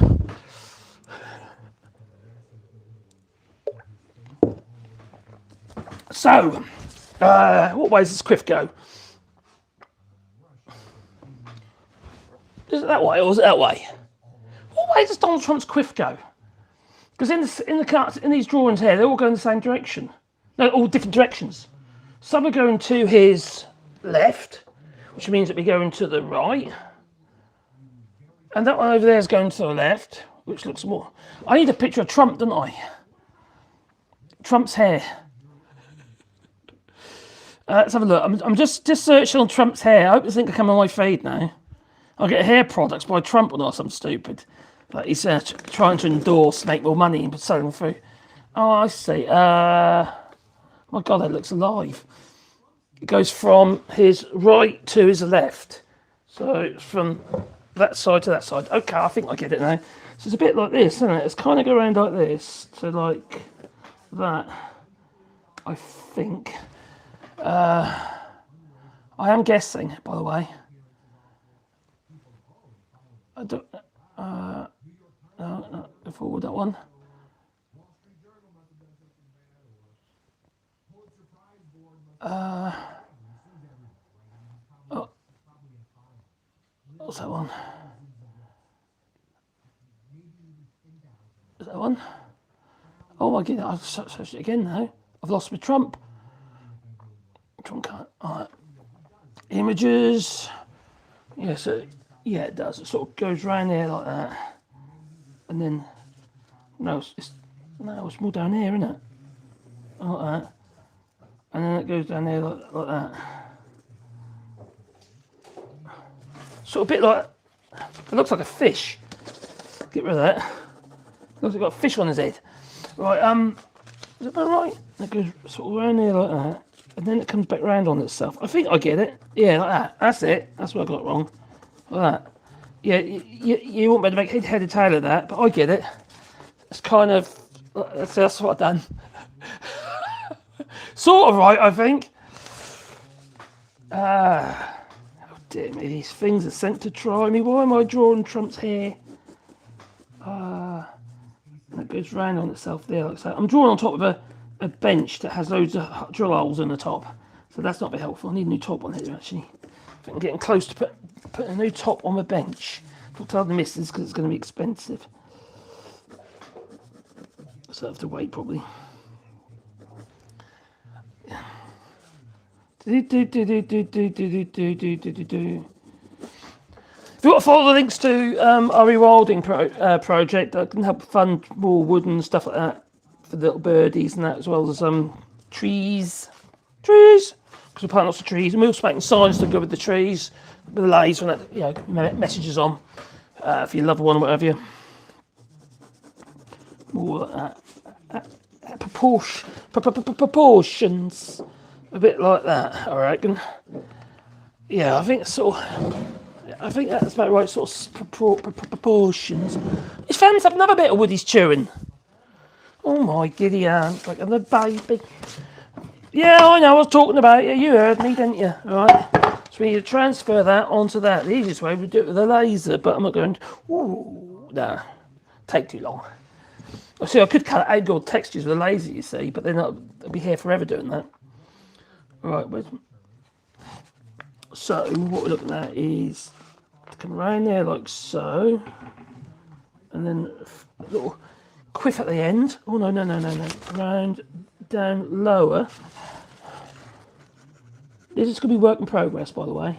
So, what way does this quiff go? Is it that way or is it that way? What way does Donald Trump's quiff go? Because in these drawings here, they're all going the same direction. No, all different directions. Some are going to his left, which means that we're going to the right. And that one over there is going to the left, which looks more... I need a picture of Trump, don't I? Trump's hair. Let's have a look. I'm just searching on Trump's hair. I hope this thing can come on my feed now. I'll get hair products by Trump or not, something stupid. But he's trying to endorse, make more money and sell them through. Oh, I see. My God, that looks alive. It goes from his right to his left. So it's from that side to that side. Okay, I think I get it now. So it's a bit like this, isn't it? It's kind of go around like this to like that. I think. I am guessing, by the way. I don't. No, go forward that one. Oh, what's that one? Is that one? Oh my goodness, I've searched it again now. I've lost my Trump. Trump card. Alright. Images. Yeah, so yeah, it does. It sort of goes round there like that. And then no, it's more down here, isn't it? Like that. And then it goes down there like that. Sort of a bit like, it looks like a fish. Get rid of that. Looks like got a fish on his head. Right, is that right? It goes sort of around there like that. And then it comes back round on itself. I think I get it. Yeah, like that. That's it. That's what I got wrong. Like that. Yeah, you won't be able to make head or tail of that, but I get it. It's kind of, that's what I've done. Sort of right, I think. Oh dear me, these things are sent to try me. Why am I drawing Trump's hair? That goes round on itself there like so. I'm drawing on top of a bench that has loads of drill holes in the top. So that's not very helpful. I need a new top on here actually. I think I'm getting close to putting a new top on my bench. Don't tell the missus because it's going to be expensive. So I have to wait probably. If you want to follow the links to our rewilding project, that can help fund more wood and stuff like that for the little birdies and that, as well as trees, because we're planting lots of trees, and we're also making signs to go with the trees, with the laser and that, you know, messages on for your loved one or whatever. More like that. Proportions. A bit like that, I reckon. Yeah, I think sort of. I think that's about right, sort of proportions. His fans have another bit of Woody's chewing. Oh my giddy aunt, like the baby. Yeah, I know. I was talking about it. You heard me, didn't you? All right. So we need to transfer that onto that. The easiest way we do it with a laser, but I'm not going. Ooh, nah, take too long. See, I could cut out gold textures with a laser, you see, but then I'll be here forever doing that. Right, so what we're looking at is come around there like so, and then a little quiff at the end. Oh no, round down lower. This is going to be work in progress, by the way.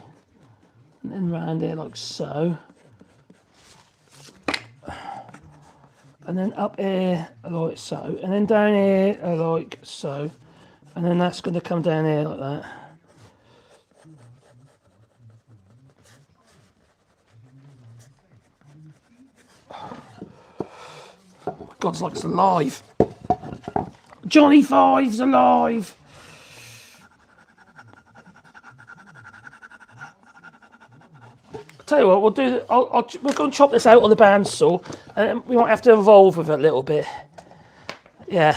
And then round there like so, and then up here like so, and then down here like so. And then that's going to come down here like that. Oh my God, it's like it's alive. Johnny Five's alive. I'll tell you what, we'll do. We're going to chop this out on the bandsaw, and we might have to evolve with it a little bit. Yeah.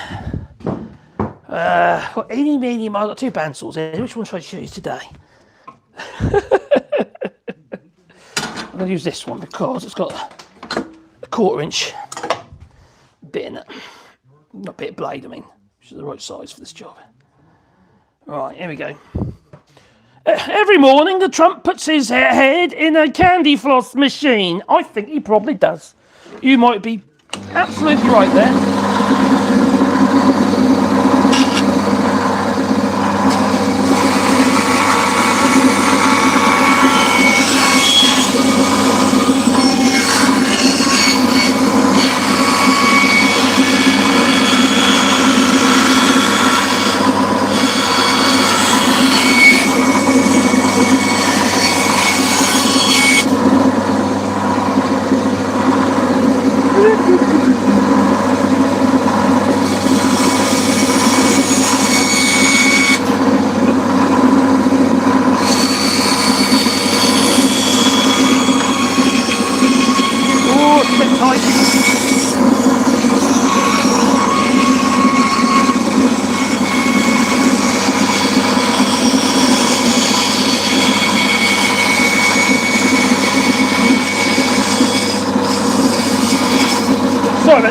Got any, meeny, I've got two bandsaws here. Which one should I choose today? I'm going to use this one because it's got a 1/4 inch bit in it. Not bit of blade, I mean, which is the right size for this job. Right, here we go. Every morning the Trump puts his head in a candy floss machine. I think he probably does. You might be absolutely right there.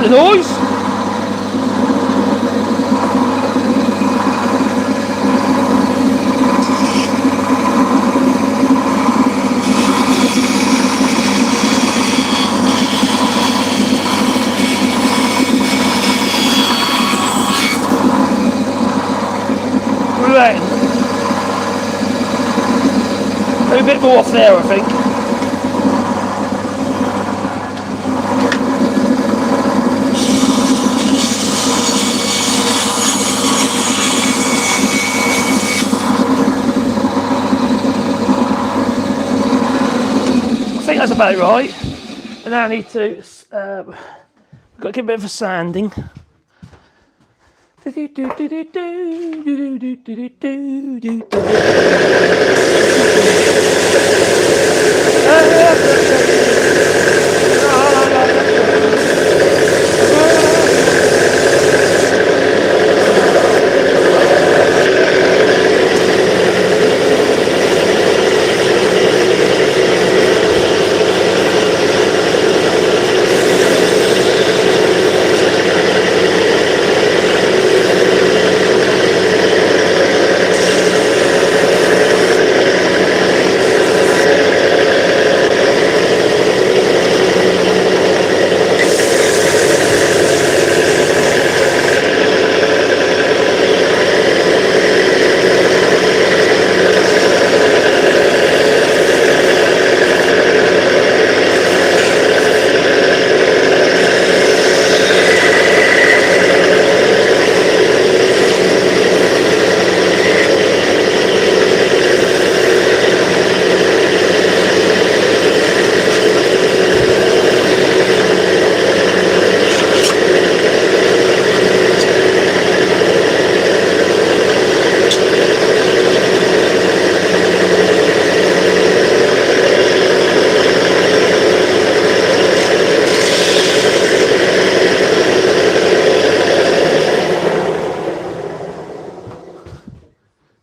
the noise. Right. A bit more off there, I think. I think that's about right. And now I need to got to give a bit of a sanding.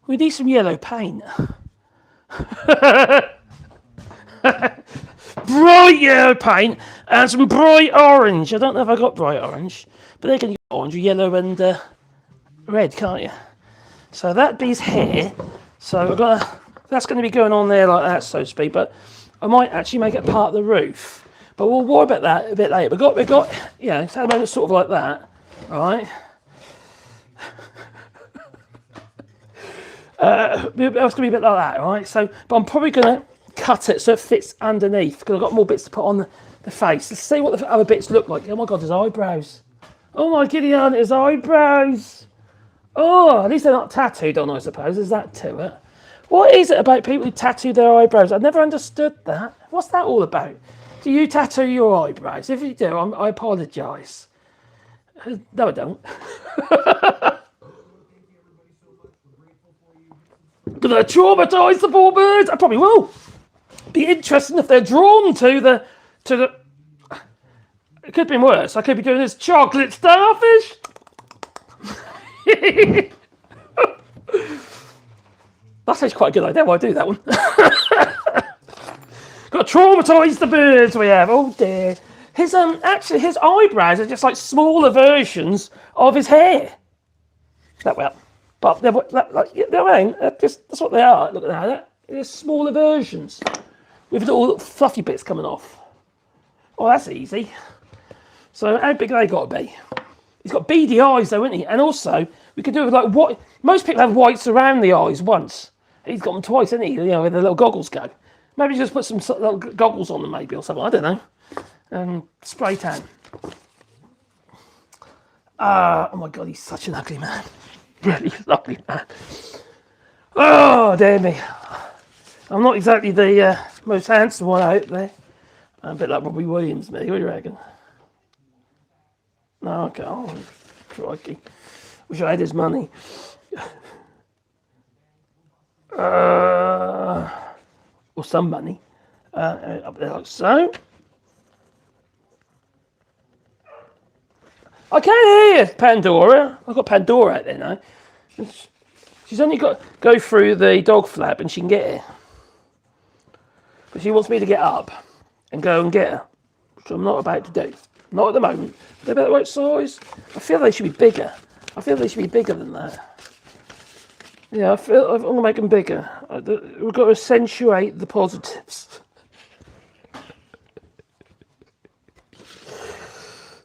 We need some yellow paint. Bright yellow paint and some bright orange. I don't know if I got bright orange, but they can get orange, yellow, and red, can't you? So that be his hair. So that's going to be going on there like that, so to speak. But I might actually make it part of the roof. But we'll worry about that a bit later. We've got yeah, it's sort of like that, right? It's going to be a bit like that, right? So, but I'm probably going to cut it so it fits underneath because I've got more bits to put on the face. Let's see what the other bits look like. Oh my God, his eyebrows. Oh my Gideon, his eyebrows. Oh, at least they're not tattooed on, I suppose. There's that to it. What is it about people who tattoo their eyebrows? I've never understood that. What's that all about? Do you tattoo your eyebrows? If you do, I apologise. No, I don't. Gonna traumatise the poor birds. I probably will. Be interesting if they're drawn to the. It could be worse. I could be doing this chocolate starfish. That sounds quite a good idea. Why do that one? Got to traumatise the birds. We have. Oh dear. His actually his eyebrows are just like smaller versions of his hair. That well. But they're that's what they are. Look at that. They're smaller versions with little fluffy bits coming off. Oh, that's easy. So how big are they got to be? He's got beady eyes though, isn't he? And also we could do it with like what most people have whites around the eyes once. He's got them twice, isn't he? You know, where the little goggles go. Maybe just put some little goggles on them, maybe or something. I don't know. Spray tan. Oh my God, he's such an ugly man. Really lovely man. Oh, dear me. I'm not exactly the most handsome one out there. I'm a bit like Robbie Williams, me. What do you reckon? No, okay. Oh, crikey. Wish I had his money. Or some money. Up there like so. I can't hear Pandora. I've got Pandora out there now. She's only got to go through the dog flap and she can get here. But she wants me to get up and go and get her, which I'm not about to do. Not at the moment. They're about the right size. I feel they should be bigger. I feel they should be bigger than that. Yeah, I feel I'm going to make them bigger. We've got to accentuate the positives.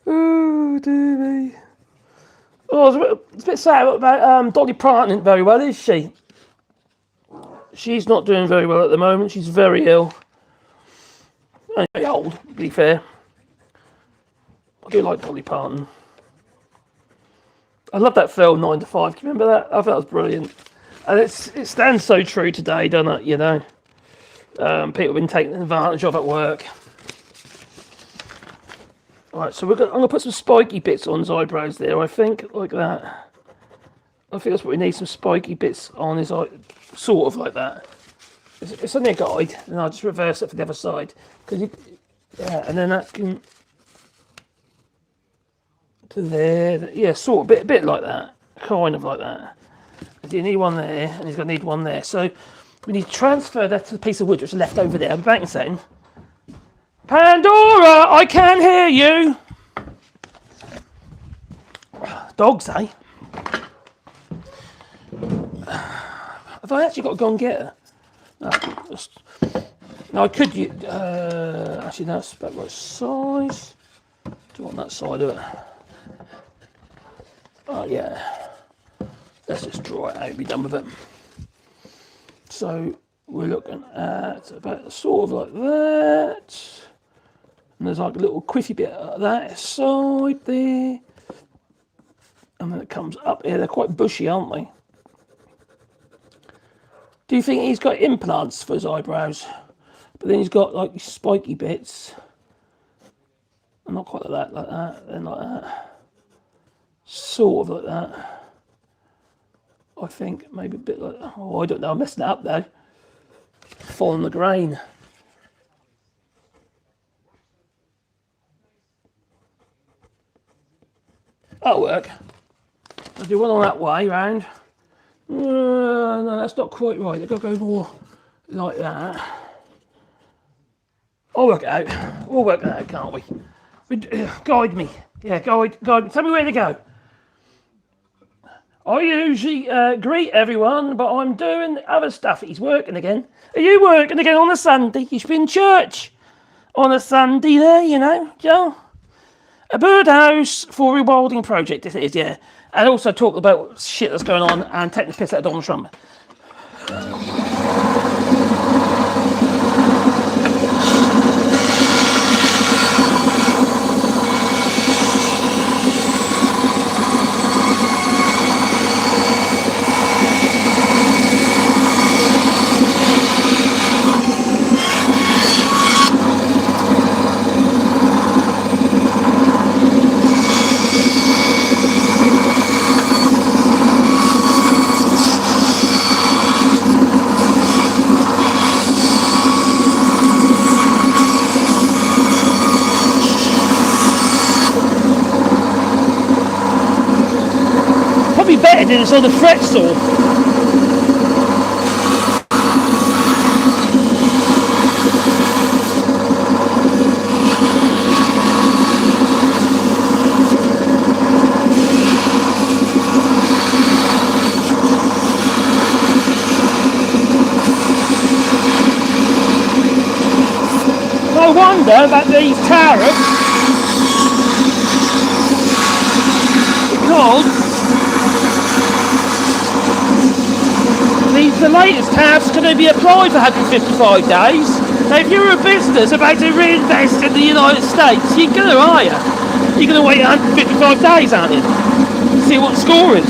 Oh, dear me. Oh, it's a bit sad about Dolly Parton isn't very well, is she? She's not doing very well at the moment. She's very ill. Very old, to be fair. I do like Dolly Parton. I love that film 9 to 5. Can you remember that? I thought that was brilliant. And it stands so true today, doesn't it? You know, people have been taken advantage of at work. All right, so I'm going to put some spiky bits on his eyebrows there. I think like that. I think that's what we need. Some spiky bits on his eye, sort of like that. It's only a guide, and I'll just reverse it for the other side because yeah, and then that can to there. Yeah, sort of a bit like that, kind of like that. You need one there, and he's going to need one there. So we need to transfer that to the piece of wood which is left over there. I'll be back in a second. Pandora, I can hear you. Dogs, eh? Have I actually got to go and get her? No, I could. Actually, that's about right size. Do you want that side of it? Oh yeah. Let's just draw it out and be done with it. So we're looking at about sort of like that. And there's like a little quiffy bit of that side there. And then it comes up here. They're quite bushy, aren't they? Do you think he's got implants for his eyebrows? But then he's got like these spiky bits. And not quite like that, then like that. Sort of like that. I think maybe a bit like, oh, I don't know, I'm messing it up though. Following the grain. That'll work. I'll do one on that way round. No, that's not quite right. They've got to go more like that. I'll work it out. We'll work it out, can't we? Guide me. Yeah, guide me. Tell me where to go. I usually greet everyone, but I'm doing other stuff. He's working again. Are you working again on a Sunday? You should be in church on a Sunday there, you know, Joe. A birdhouse for a rewilding project, it is, yeah. And also talk about shit that's going on and take the piss out of Donald Trump. Better than it's on the fret saw. No wonder about these tariffs, because the latest tariffs are going to be applied for 155 days. Now, if you're a business about to reinvest in the United States, you're going to hire. You're going to wait 155 days, aren't you? See what the score is.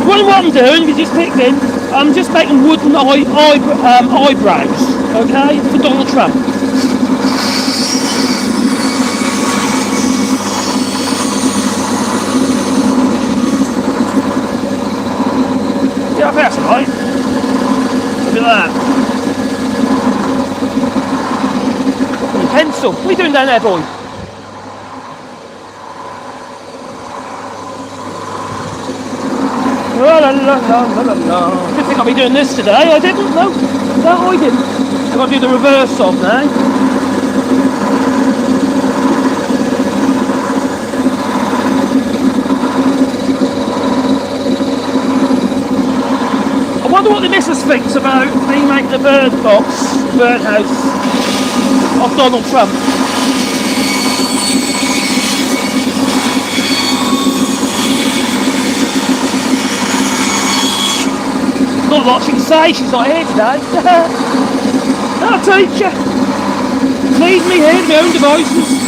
What I'm doing, if you just picked in, I'm just making wooden eyebrows, okay, for Donald Trump. Yeah, that's right. Look at that. Pencil. What are you doing down there, boy? La, la, la, la, la, la. Didn't think I'd be doing this today. I didn't. No, I didn't. I've got to do the reverse of now. I wonder what the missus thinks about me making the birdhouse of Donald Trump. Not a lot she can say, she's not here today. I'll teach you. Leave me here to my own devices.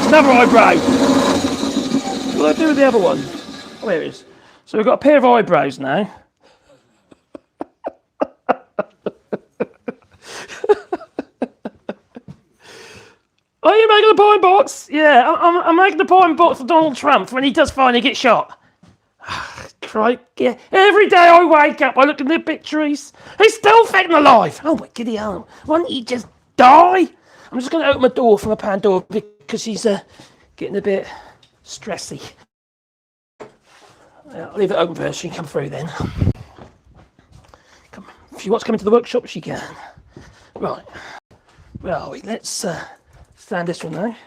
Another eyebrow. What do I do with the other one? Oh, here it is. So we've got a pair of eyebrows now. Are you making a pine box? Yeah, I'm making a pine box for Donald Trump when he does finally get shot. Crikey. Yeah. Every day I wake up, I look at the obituaries. He's still fucking alive. Oh my giddy hell. Why don't you just die? I'm just going to open my door from a Pandora because she's getting a bit stressy. I'll leave it open first. She can come through then. Come. If she wants to come into the workshop, she can. Right. Where are we? Let's stand this one now.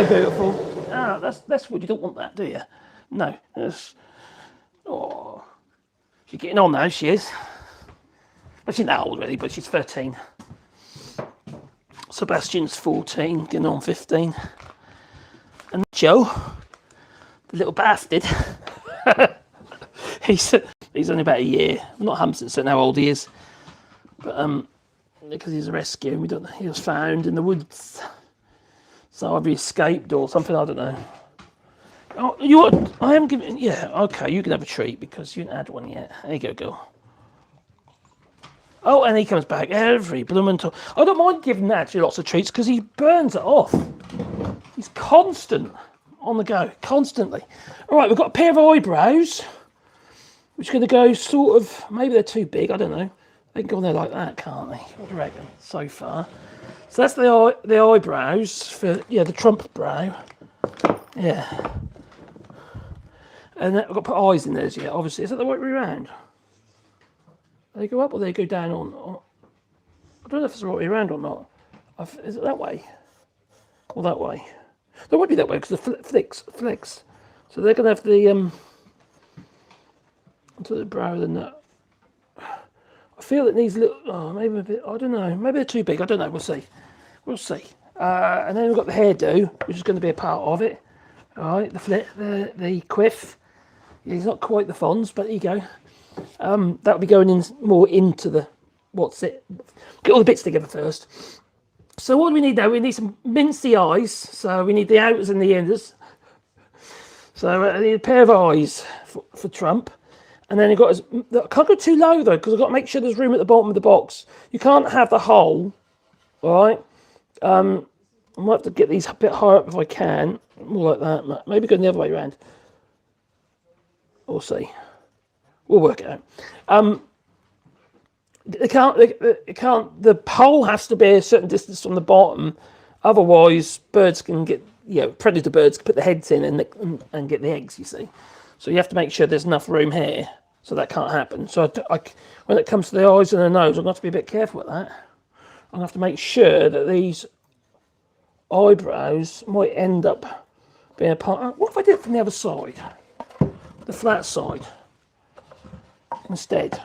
Beautiful. That's what you don't want that, do you? No. Oh, she's getting on now. She is. Well, she's not old really, but she's 13. Sebastian's 14, getting on 15, and Joe, the little bastard, he's only about a year. I'm not 100% certain how old he is, but because he's a rescue, and we don't know. He was found in the woods. So either he escaped or something, I don't know. Oh, I am giving, yeah, okay, you can have a treat because you haven't had one yet. There you go, girl. Oh, and he comes back every blooming time. I don't mind giving him actually lots of treats because he burns it off. He's constant on the go, constantly. All right, we've got a pair of eyebrows, which are going to go sort of, maybe they're too big, I don't know. They can go on there like that, can't they? What do you reckon, so far? So that's the eyebrows for, yeah, the Trump brow. Yeah. And then I've got to put eyes in there, yeah, obviously. Is that the right way around? They go up or they go down on I don't know if it's the right way around or not. Is it that way? Or that way? They won't be that way because the flicks. So they're going to have the onto the brow and that. I feel it needs a little, oh, maybe a bit, I don't know, maybe they're too big, I don't know, we'll see. We'll see. And then we've got the hairdo, which is going to be a part of it. All right, the quiff. He's not quite the Fonz, but there you go. That'll be going in more into the, get all the bits together first. So what do we need now? We need some mincy eyes. So we need the outers and the inners. So I need a pair of eyes for Trump. And then you've got, I can't go too low though, because I've got to make sure there's room at the bottom of the box. You can't have the hole, all right? I might have to get these a bit higher up if I can. More like that. Maybe go the other way around. We'll see. We'll work it out. The pole has to be a certain distance from the bottom. Otherwise, birds can get, predator birds can put their heads in and get the eggs, you see. So you have to make sure there's enough room here. So that can't happen. So when it comes to the eyes and the nose, I'm going to have to be a bit careful with that. I'm going to have to make sure that these eyebrows might end up being a part. What if I did it from the other side? The flat side. Instead.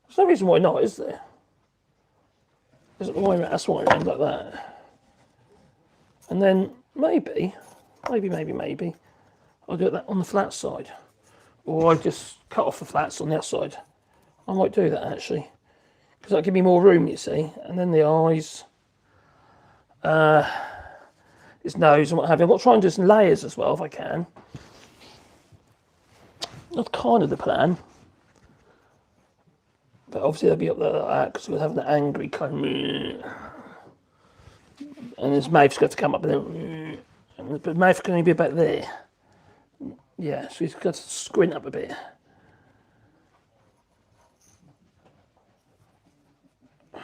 There's no reason why not, is there? That's why I end like that. And then maybe, I'll do that on the flat side. Or I just cut off the flats on the outside. I might do that actually. Because that'll give me more room, you see. And then the eyes, his nose and what have you. I'm going to try and do some layers as well if I can. That's kind of the plan. But obviously they'll be up there like that because we'll have the angry kind of... And his mouth's got to come up there. And the mouth can only be about there. Yeah, so he's got to squint up a bit. I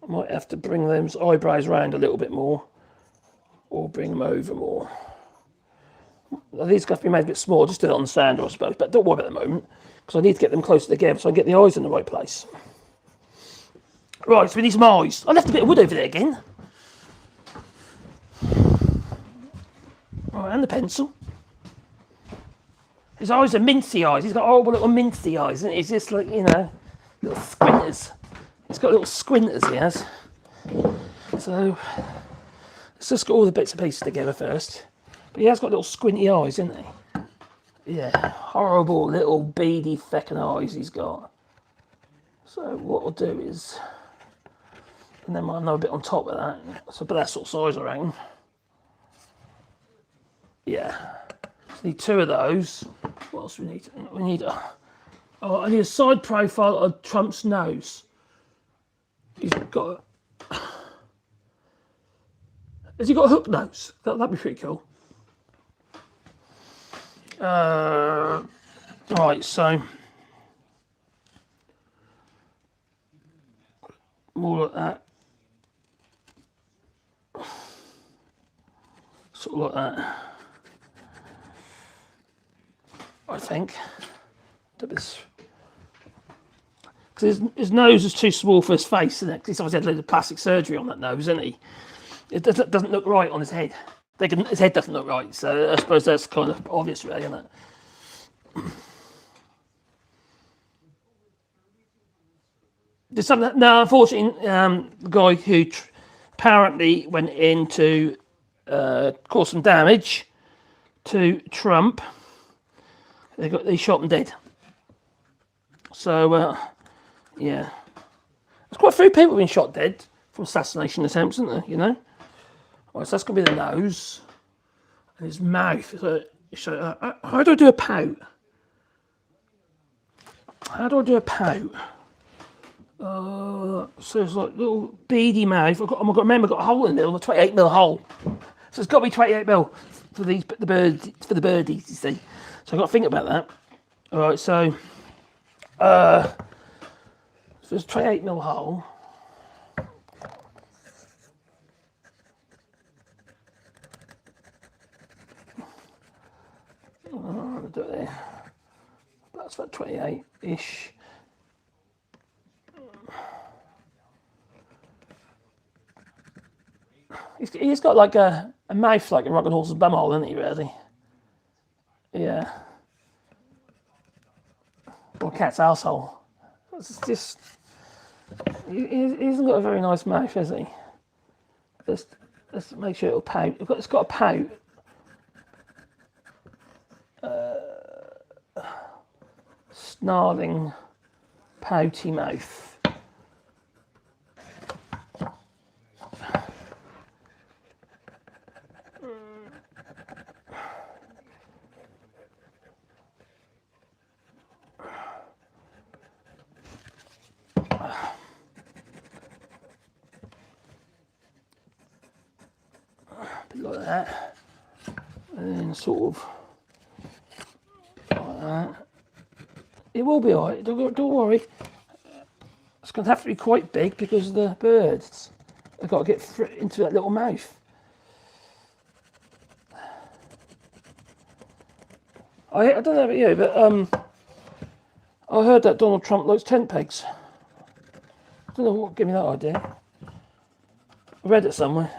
might have to bring those eyebrows round a little bit more. Or bring them over more. These have to be made a bit small, just do it on the sander, I suppose. But don't worry about the moment, because I need to get them closer together so I can get the eyes in the right place. Right, so we need some eyes. I left a bit of wood over there again. Right, and the pencil. His eyes are mincy eyes. He's got horrible little mincy eyes, isn't he? He's just like, little squinters. He's got little squinters, he has. So, let's just get all the bits and pieces together first. But he has got little squinty eyes, isn't he? Yeah, horrible little beady feckin' eyes he's got. So what I'll do is, and then I'll know a bit on top of that. So, but that sort of size, I reckon. Yeah. Need two of those. What else do we need? We need I need a side profile of Trump's nose. He's got has he got a hook nose? That'd be pretty cool. Right, so more like that. Sort of like that. I think. Because his nose is too small for his face, isn't it? Because he's obviously had a load of plastic surgery on that nose, isn't he? It doesn't look right on his head. His head doesn't look right, so I suppose that's kind of obvious, really, isn't it? There's something. No, unfortunately, the guy who apparently went in to cause some damage to Trump, they shot him dead. So, yeah, there's quite a few people being shot dead from assassination attempts, isn't there? Right, so that's going to be the nose and his mouth. So how do I do a pout? How do I do a pout? So it's like little beady mouth. I've got to remember, I've got a hole in the middle, a 28mm hole. So it's got to be 28mm for the birdies, you see. So I've got to think about that. All right, so it's a 28mm hole. I'll do it there. That's about 28-ish. He's got like a mouth like a rocking horse's bumhole, isn't he, really? Yeah. or a cat's arsehole. It's just, he hasn't got a very nice mouth, has he? Let's make sure it'll pout. It's got a pout. Snarling, pouty mouth. A bit like that, and then sort of like that. It will be alright, don't worry. It's going to have to be quite big because of the birds. They've got to get into that little mouth. I don't know about you, but I heard that Donald Trump likes tent pegs. I don't know what gave me that idea. I read it somewhere.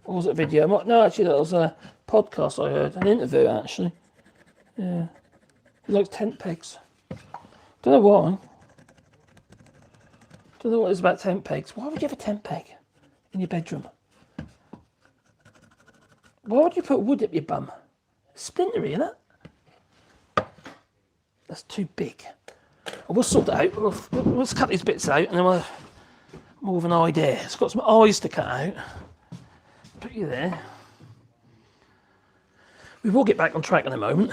Or was it a video? No, actually, that was a podcast I heard. An interview, actually. Yeah. He likes tent pegs. Don't know why. Don't know what it is about tent pegs. Why would you have a tent peg in your bedroom? Why would you put wood up your bum? Splintery, isn't it? That's too big. We'll sort that out. Let's cut these bits out and then we'll have more of an idea. It's got some eyes to cut out. Put you there. We will get back on track in a moment.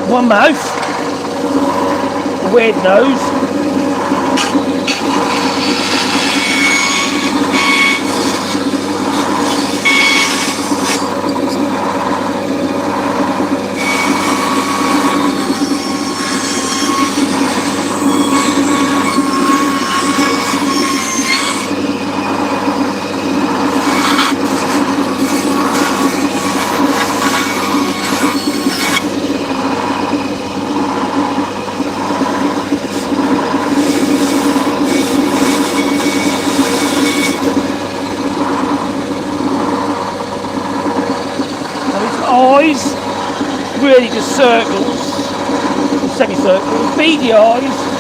One mouth, a weird nose. Eyes, really just circles, semicircles, beady eyes.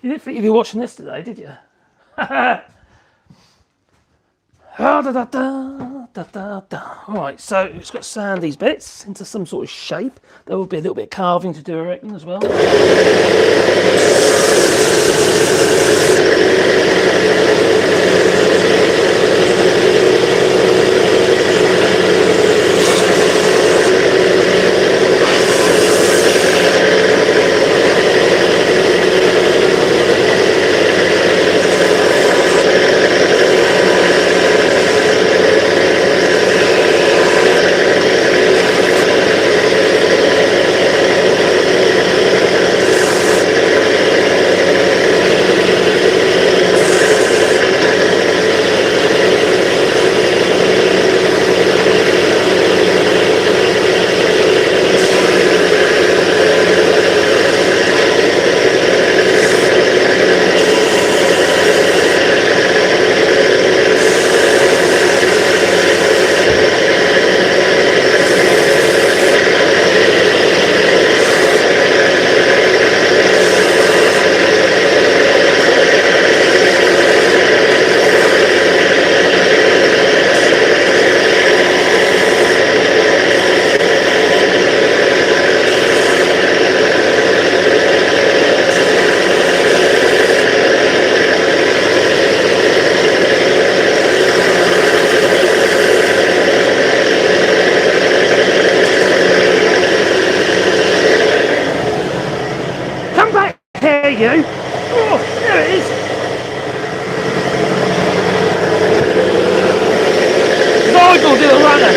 You didn't think you'd be watching this today, did you? Alright, so it's got to sand these bits into some sort of shape. There will be a little bit of carving to do, I reckon, as well. go. Oh, there it is. Nigel did a runner.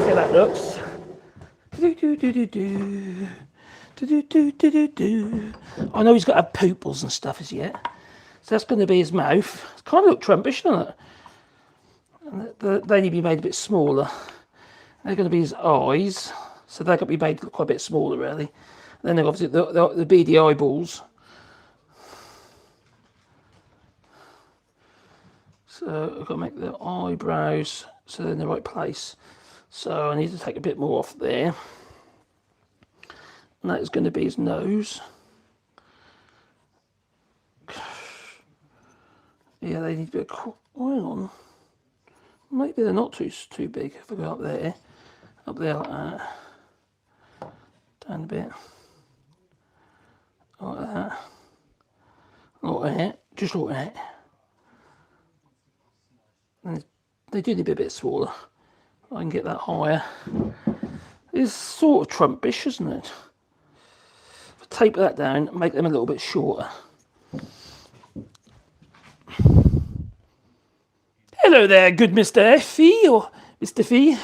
See how that looks. I know he's got to have pupils and stuff as yet. So that's going to be his mouth. It's kind of look Trumpish, doesn't it? They need to be made a bit smaller. They're going to be his eyes. So they're going to be made quite a bit smaller, really. And then they've obviously the beady eyeballs. So I've got to make the eyebrows so they're in the right place. So I need to take a bit more off there. And that is going to be his nose. Yeah, they need a bit of... Oh, hang on. Maybe they're not too big. If I go up there like that. Down a bit. Like that. Like that. Just like that. And they do need to be a bit smaller. I can get that higher. It's sort of Trumpish, isn't it? If I taper that down, make them a little bit shorter. Hello there, good Mr. Effie, or Mr. Fee.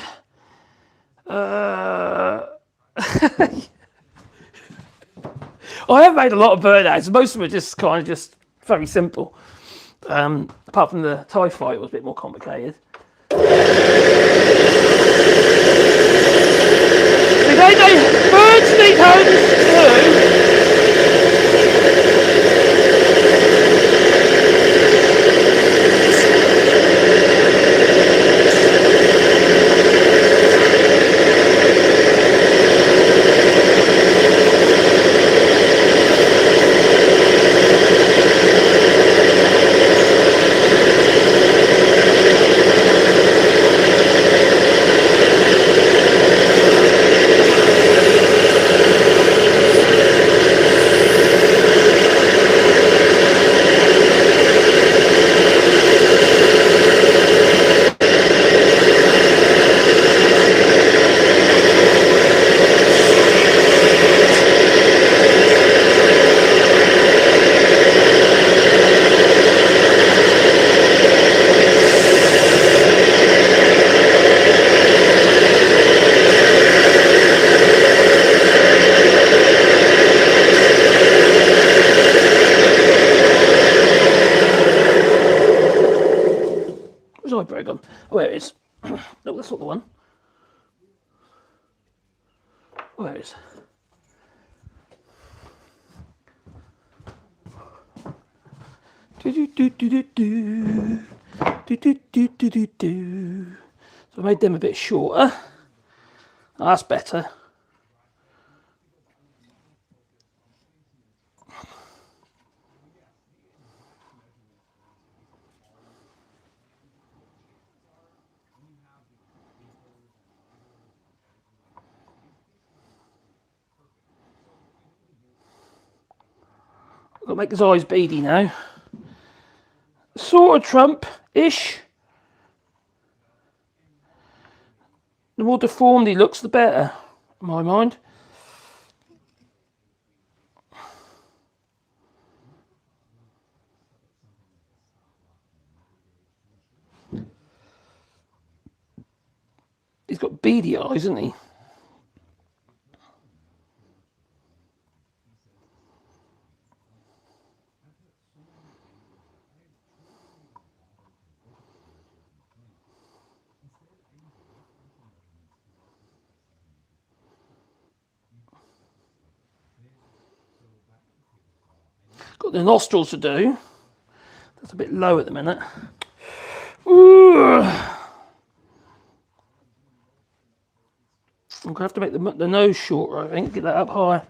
I have made a lot of Birdhouse. Most of them are just kind of just very simple. Apart from the TIE fight, it was a bit more complicated. Birds need homes too. Where is? No, that's not the one. Where is? So I made them a bit shorter. Oh, that's better. I've got to make his eyes beady now. Sort of Trump-ish. The more deformed he looks, the better, in my mind. He's got beady eyes, hasn't he? Got the nostrils to do. That's a bit low at the minute. Ooh. I'm going to have to make the nose shorter, I think. Get that up higher.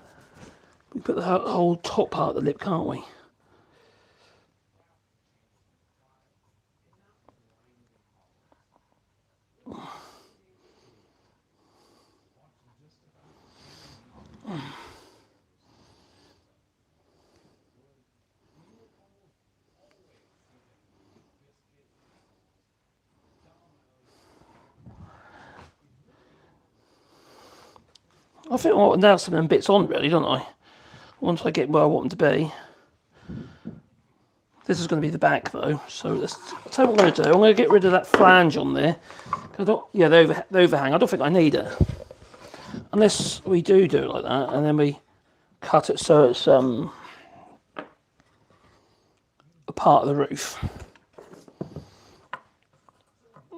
We put the whole top part of the lip, can't we? I think I want to nail some of them bits on, really, don't I? Once I get where I want them to be. This is going to be the back, though. So let's I'll tell you what I'm going to do. I'm going to get rid of that flange on there. The overhang. I don't think I need it. Unless we do it like that, and then we cut it so it's a part of the roof.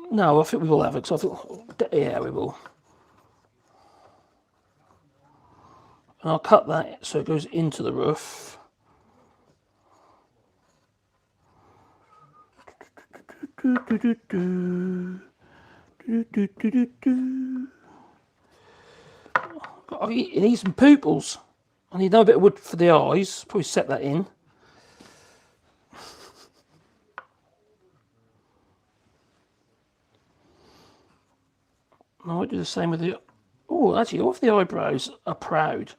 No, I think we will have it. Cause I think, yeah, we will. And I'll cut that so it goes into the roof. I need some pupils. I need a bit of wood for the eyes. Probably set that in. I might do the same with the... Oh, actually, all of the eyebrows are proud.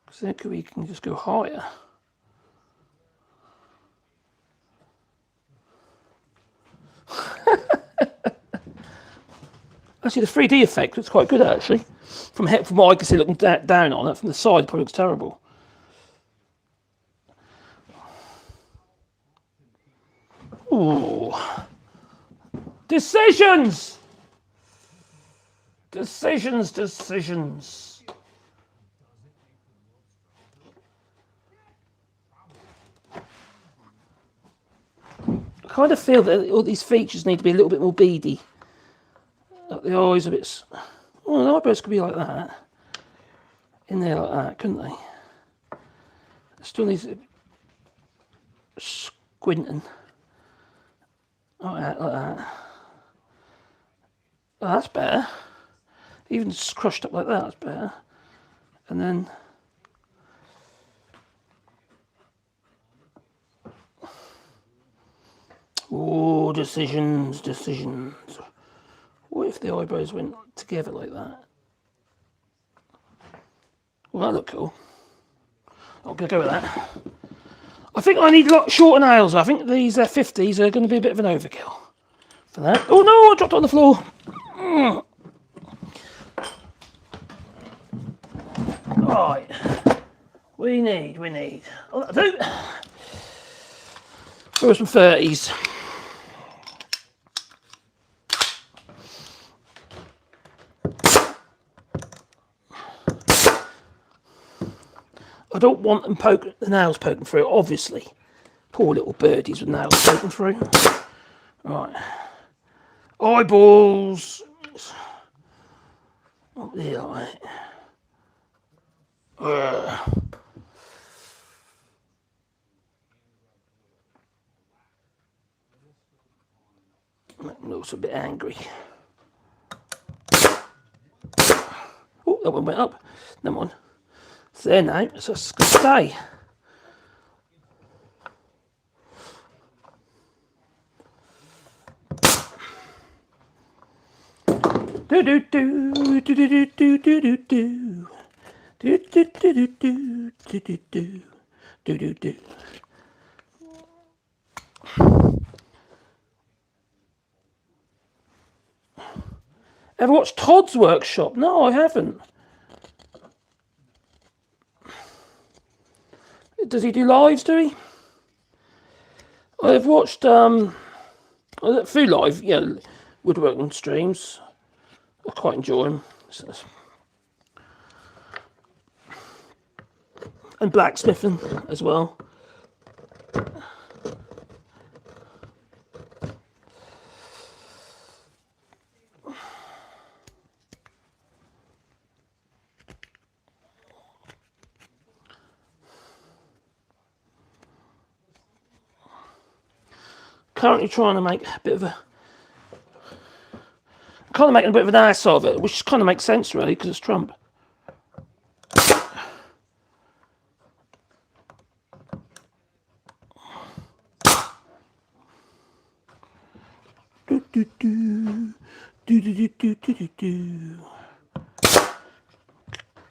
Because then we can just go higher. Actually, the 3D effect looks quite good, actually. From what I can see looking down on it, from the side, it probably looks terrible. Ooh. Decisions! Decisions. I kind of feel that all these features need to be a little bit more beady. Like the eyes a bit... Oh, the eyebrows could be like that. In there like that, couldn't they? Still needs squinting. Like that, like that. Oh, that's better. Even just crushed up like that, that's better. And then... Oh, decisions. What if the eyebrows went together like that? Well, that look cool. I'm going to go with that. I think I need a lot shorter nails. I think these 50s are going to be a bit of an overkill for that. Oh no, I dropped it on the floor. Right. We need. Oh, that'll do. There were some 30s. I don't want them the nails poking through, obviously. Poor little birdies with nails poking through. Right. Eyeballs. Up there, like that. Looks a bit angry. Oh, that one went up. Never mind. It's there now, so it's going to stay. Ever watched Todd's Workshop? No, I haven't. Does he do lives, do he? I've watched a few live, woodworking streams. I quite enjoy them. And blacksmithing as well. Currently trying to make a bit of a... kind of making a bit of an ass of it, which kind of makes sense really, because it's Trump.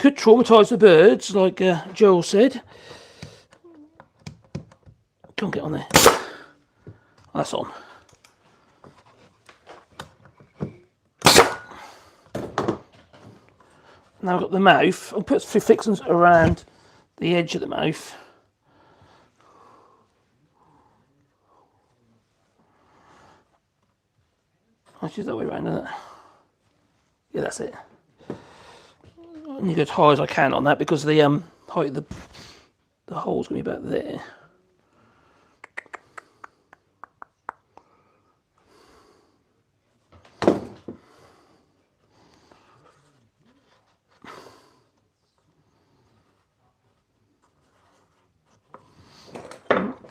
could traumatise the birds, like Joel said. Can't get on there. Oh, that's on. Now I've got the mouth. I'll put a few fixings around the edge of the mouth. Actually, that way around, isn't it? Yeah, that's it. I need to go as high as I can on that because the height of the hole's going to be about there.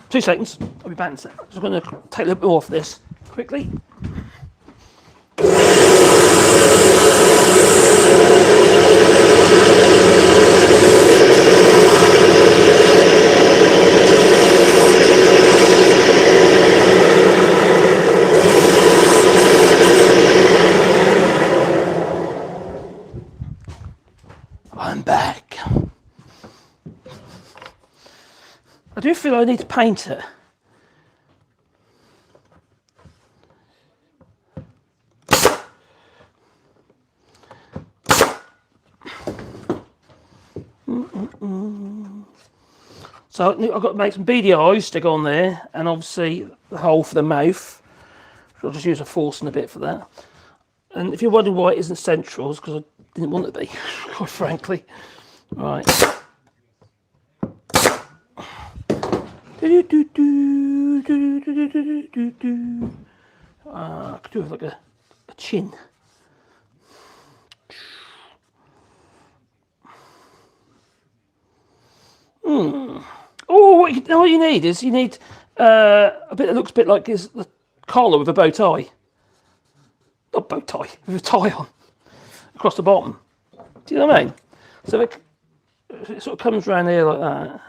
Two seconds, I'll be back in a second. I'm just going to take a little bit more off this quickly. I'm back. I do feel I need to paint it. So I've got to make some beady eyes to go on there, and obviously the hole for the mouth. So I'll just use a forcing a bit for that. And if you're wondering why it isn't central, it's because I didn't want it to be, quite frankly. Right. I could do it like a chin. Oh, what you need is a bit that looks a bit like the collar with a bow tie. Not bow tie, with a tie on across the bottom. Do you know what I mean? So it sort of comes around here like that,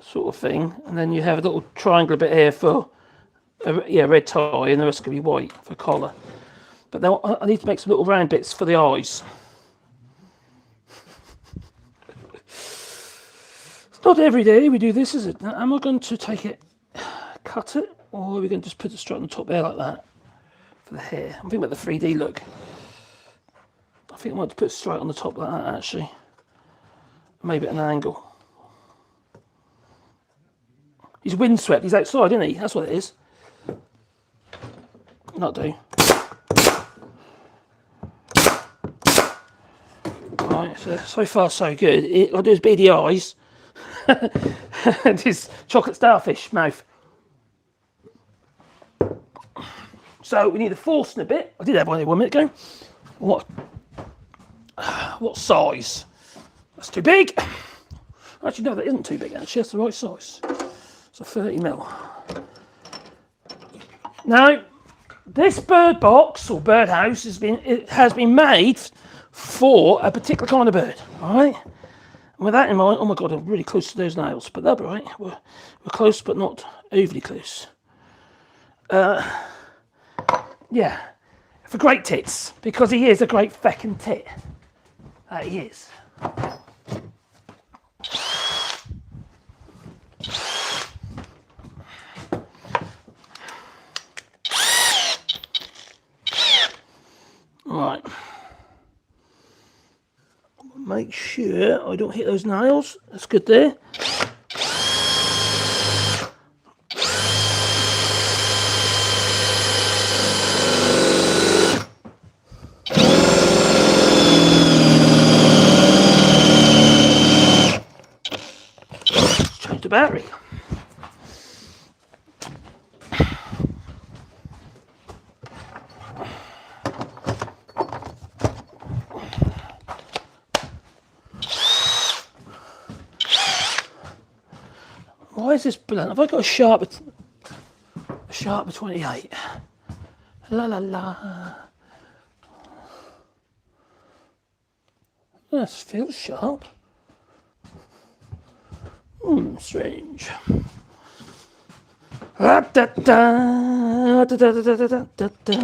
sort of thing, and then you have a little triangle bit here for a red tie, and the rest can be white for collar. But now I need to make some little round bits for the eyes. It's not every day we do this, is it? Now, am I going to take it, cut it, or are we going to just put it straight on the top there like that for the hair? I'm thinking about the 3D look. I think I might put it straight on the top like that, actually. Maybe at an angle. He's windswept, he's outside, isn't he? That's what it is. Not do. Right, so far so good. I'll do his beady eyes. And his chocolate starfish mouth. So we need a forcing a bit. I did have one there 1 minute ago. What size? That's too big. Actually, no, that isn't too big. Actually, that's the right size. So 30mm. Now, this bird box or birdhouse has been made for a particular kind of bird. All right. And with that in mind, oh my God, I'm really close to those nails, but they'll be right. We're close, but not overly close. Yeah, for great tits, because he is a great feckin' tit. He is. Right. Make sure I don't hit those nails. That's good there. Change the battery. Why is this blunt? Have I got a sharp 28? La la la. That feels sharp. Strange. Da, da, da, da, da, da, da, da, da.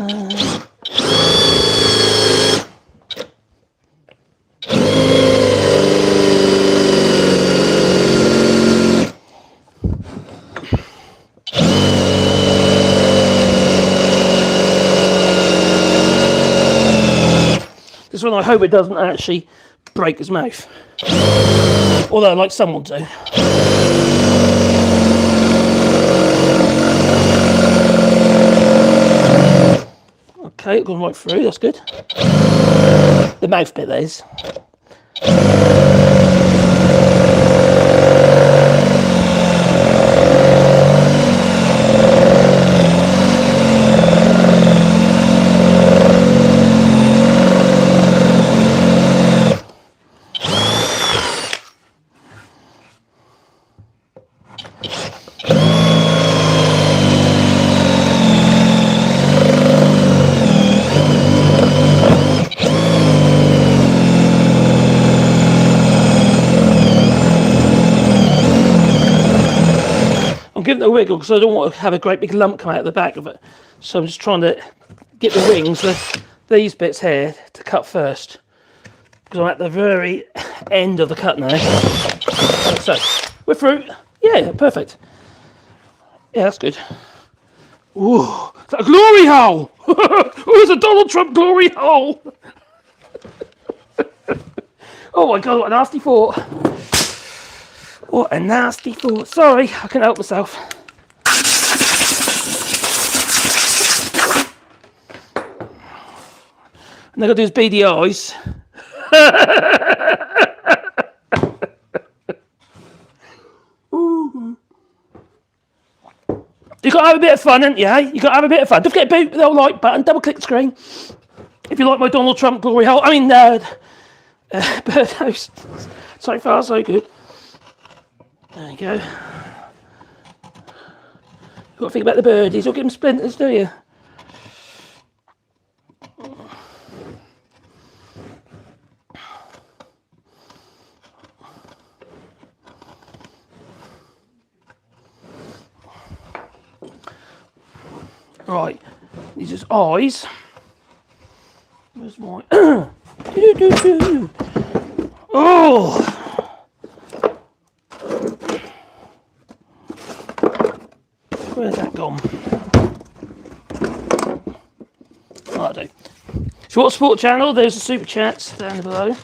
This one I hope it doesn't actually break his mouth. Although, like someone do. Okay, it's gone right through, that's good. The mouth bit, that is. Give it a wiggle because I don't want to have a great big lump come out the back of it. So I'm just trying to get the wings, these bits here, to cut first. Because I'm at the very end of the cut now. So, we're through. Yeah, perfect. Yeah, that's good. Ooh, is that a glory hole? Oh, it's a Donald Trump glory hole. Oh my God, what a nasty thought. What a nasty thought. Sorry, I couldn't help myself. And I've got to do his beady eyes. You've got to have a bit of fun, haven't you? You've got to have a bit of fun. Don't forget about the old like button, double click the screen. If you like my Donald Trump glory hole. I mean, Birdhouse. So far, so good. There you go. You've got to think about the birdies. You'll give them splinters, do you? Right. These are eyes. Where's my... Oh! Where's that gone? Oh, I do. If you want to support the channel, there's the super chats down below.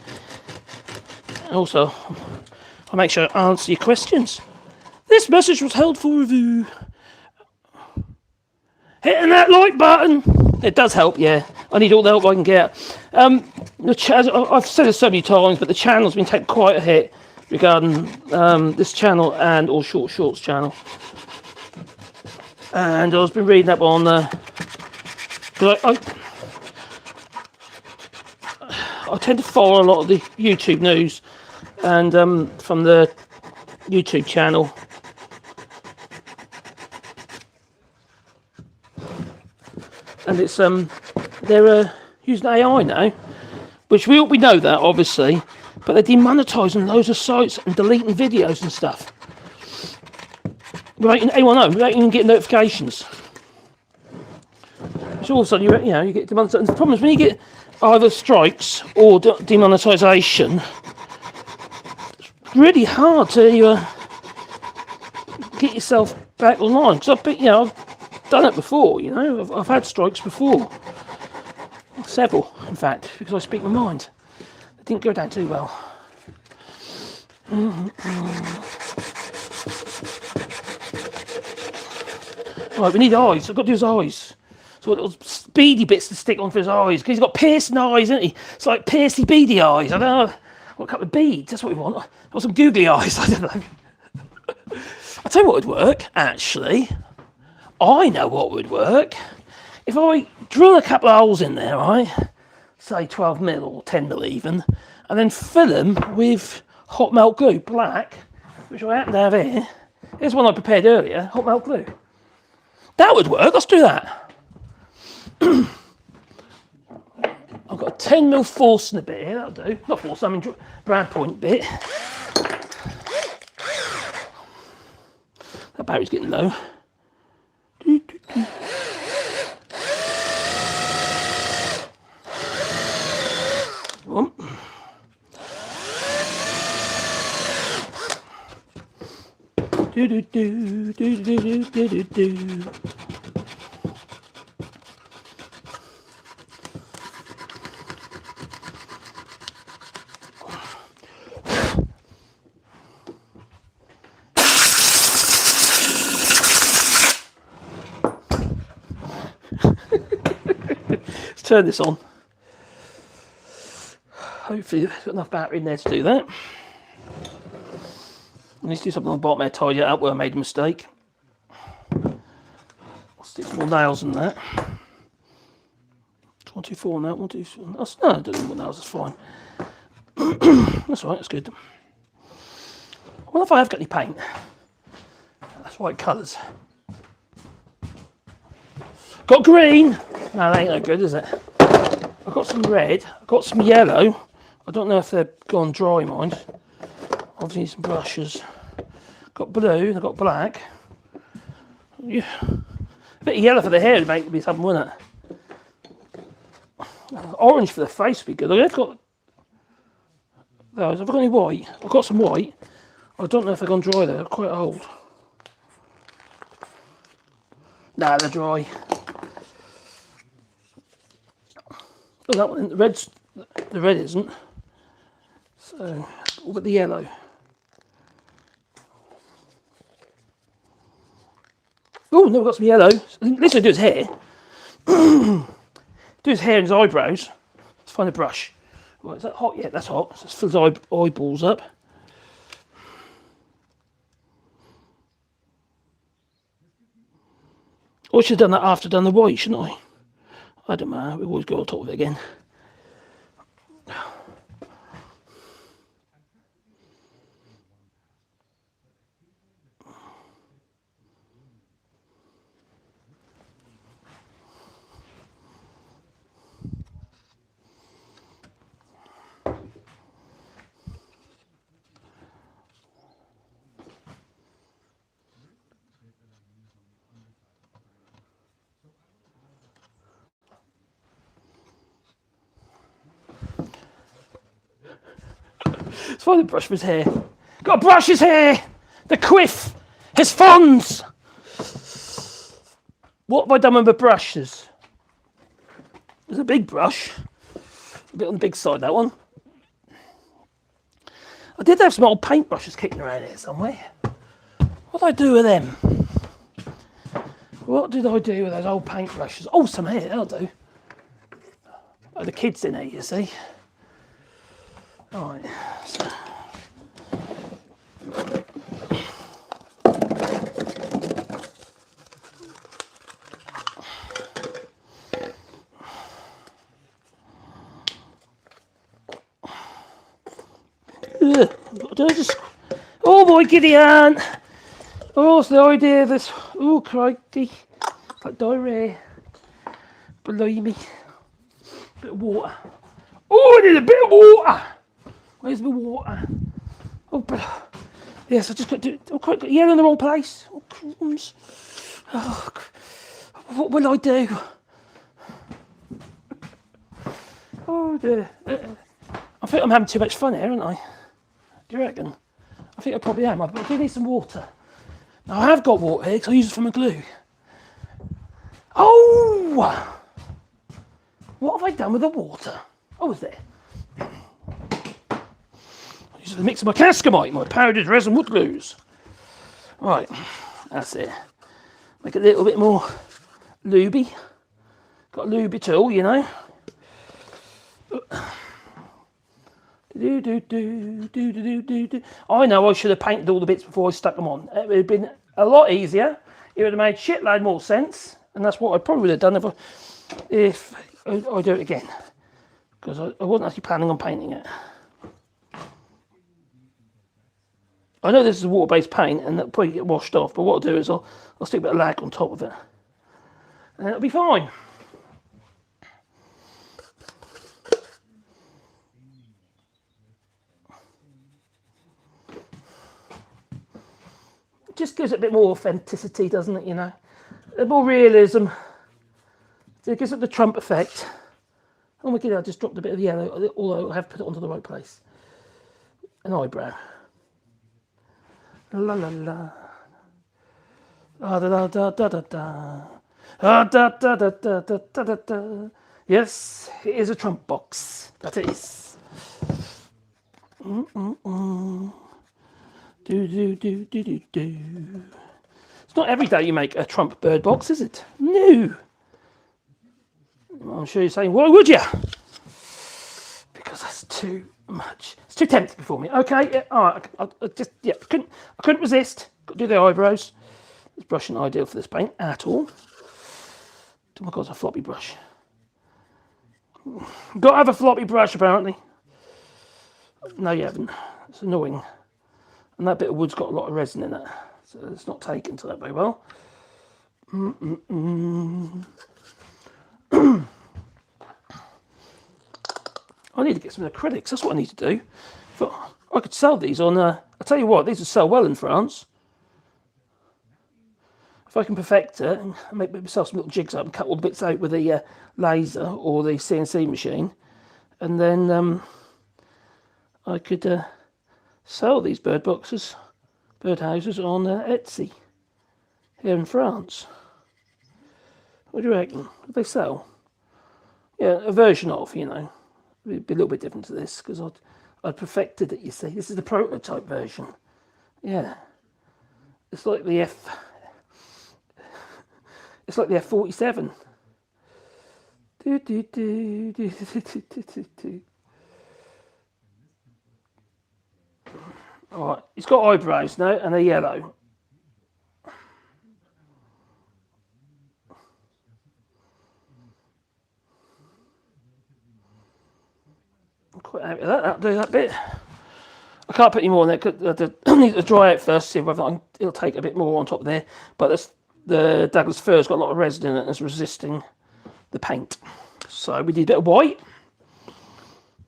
And also, I'll make sure I answer your questions. This message was held for review. Hitting that like button. It does help, yeah. I need all the help I can get. I've said it so many times, but the channel's been taking quite a hit regarding this channel and AllShorts channel. And I've been reading up on I tend to follow a lot of the YouTube news and from the YouTube channel. And it's they're using AI now, which we know that obviously, but they're demonetising loads of sites and deleting videos and stuff. Without anyone know, without even getting notifications. So all of a sudden you get demonetised. And the problem is when you get either strikes or demonetisation, it's really hard to get yourself back online. Because I've done it before, I've had strikes before. Several, in fact, because I speak my mind. It didn't go down too well. Right, we need eyes. I've got to do his eyes. So little beady bits to stick on for his eyes, because he's got piercing eyes, isn't he? It's like piercy beady eyes. I don't know. What, a couple of beads? That's what we want. Or some googly eyes. I don't know. I'll tell you what would work, actually. I know what would work. If I drill a couple of holes in there, right? Say 12 mil or 10 mil even, and then fill them with hot melt glue, black, which I happen to have here. Here's one I prepared earlier, hot melt glue. That would work. Let's do that. I've got a 10 mil force in a bit here. That'll do. Not force, I mean brad point bit. That battery's getting low. One. Do do do do do do do do. turn this on. Hopefully there's got enough battery in there to do that. I need to do something on the bottom there, tidy it up where I made a mistake. I'll stick some more nails in that. 124 now, 124. No, I don't need more nails, that's fine. That's right, that's good. I wonder if I have got any paint. That's white colours. Got green. No, that ain't no good, is it? I've got some red. I've got some yellow. I don't know if they're gone dry, mind. I'll need some brushes. Got blue and I've got black. Yeah. A bit of yellow for the hair would make me something, wouldn't it? Orange for the face would be good. I've got those. Have I got any white? I've got some white. I don't know if they're gone dry though. They're quite old. Nah, they're dry. Oh, that one, the red isn't. So, what about the yellow? Oh, no, we've got some yellow. At least I do his hair. Do his hair and his eyebrows. Let's find a brush. Right, is that hot? Yeah, that's hot. So let's fill his eyeballs up. I should have done that after I've done the white, shouldn't I don't know. We always go on top of it again. Let's find a brush for his hair. Got to brush his hair! The quiff! His fonds! What have I done with the brushes? There's a big brush. A bit on the big side, that one. I did have some old paint brushes kicking around here somewhere. What did I do with them? What did I do with those old paint brushes? Oh, some here, that'll do. Oh, the kids in here, you see. Alright, so. Oh boy, Gideon! Oh, it's the idea of this. Oh, crikey. Like diarrhea. Blimey. Bit of water. Oh, I need a bit of water! Where's the water? Oh, but yes, I just got to do. Oh, quite yellow in the wrong place. Oh, crumbs. Oh, what will I do? Oh dear. I think I'm having too much fun here, aren't I? Do you reckon? I think I probably am. I do need some water. Now I have got water here because I use it for my glue. Oh! What have I done with the water? Oh, is there? I use it to mix my cascamite, my powdered resin wood glues. Right, that's it. Make it a little bit more lubey. Got a lubey tool, you know. I know I should have painted all the bits before I stuck them on. It would have been a lot easier. It would have made shitload more sense, and that's what I probably would have done if I do it again, because I wasn't actually planning on painting it. I know this is a water-based paint, and that'll probably get washed off. But what I'll do is I'll stick a bit of lac on top of it, and it'll be fine. It just gives it a bit more authenticity, doesn't it? You know, a bit more realism. It gives it the Trump effect. Oh my god! I just dropped a bit of yellow, although I have put it onto the right place. An eyebrow. La la la. Ah da da da da da. Ah da da da da da da da. Yes, it is a Trump box. That is. Do do do do do do. It's not every day you make a Trump bird box, is it? No. I'm sure you're saying, why would you? Because that's too much. It's too tempting for me. Okay, yeah, all right. I just, yeah, I couldn't resist. Got to do the eyebrows. This brush isn't ideal for this paint at all. Oh my God, it's a floppy brush. Got to have a floppy brush, apparently. No, you haven't. It's annoying. And that bit of wood's got a lot of resin in it, so it's not taken to that very well. I need to get some acrylics. That's what I need to do. I could sell these on. I'll tell you what, these would sell well in France. If I can perfect it and make myself some little jigs up and cut all the bits out with a laser or the CNC machine, and then I could sell these birdhouses on Etsy here in France. What do you reckon? Would they sell? Yeah, a version of, you know. It'd be a little bit different to this because I'd perfected it, you see. This is the prototype version. Yeah. It's like the F-47. Alright, it's got eyebrows now and a yellow. I'm quite happy with that. That'll do that bit. I can't put any more on there. I need to dry out first, see whether it'll take a bit more on top of there. But the Douglas fir's got a lot of resin in it and it's resisting the paint. So we did a bit of white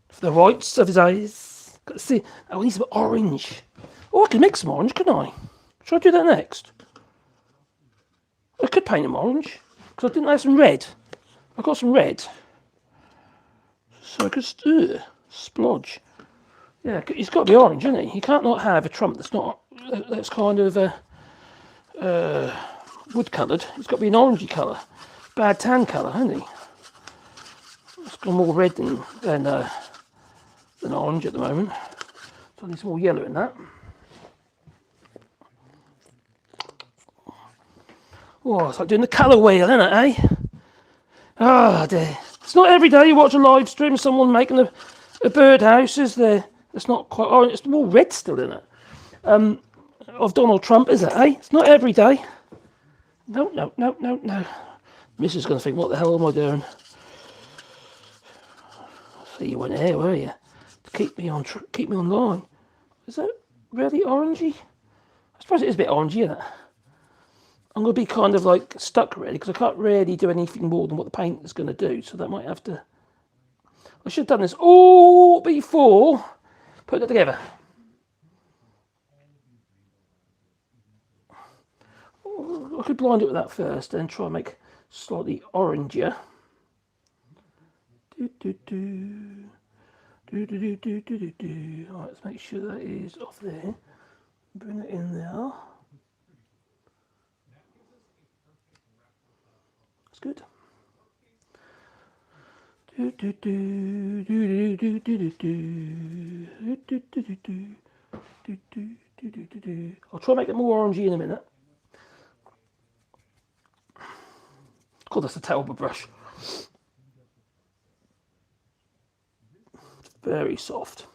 for the whites of his eyes. Got to see. Oh, we need some orange. Oh, I could mix some orange, couldn't I? Should I do that next? I could paint them orange because I didn't have some red. I've got some red, so I could splodge. Yeah, he's got to be orange, isn't he? You can't not have a trump that's kind of wood coloured. It's got to be an orangey colour, bad tan colour, hasn't he? It's got more red than orange at the moment. So I need some more yellow in that. Oh, it's like doing the colour wheel, isn't it, eh? Oh dear. It's not every day you watch a live stream of someone making a birdhouse, is there? It's not quite orange. It's more red still in it. Of Donald Trump, is it, eh? It's not every day. No. Mrs. is going to think, what the hell am I doing? So you went here, were you? To keep me online. Is that really orangey? I suppose it is a bit orangey, isn't it? I'm going to be kind of like stuck really because I can't really do anything more than what the paint is going to do. So that might have to... I should have done this all before putting it together. I could blind it with that first and try and make slightly oranger. Alright, let's make sure that is off there. Bring it in there. That's good. I'll try and make it more orangey in a minute. God, that's a terrible brush. It's very soft.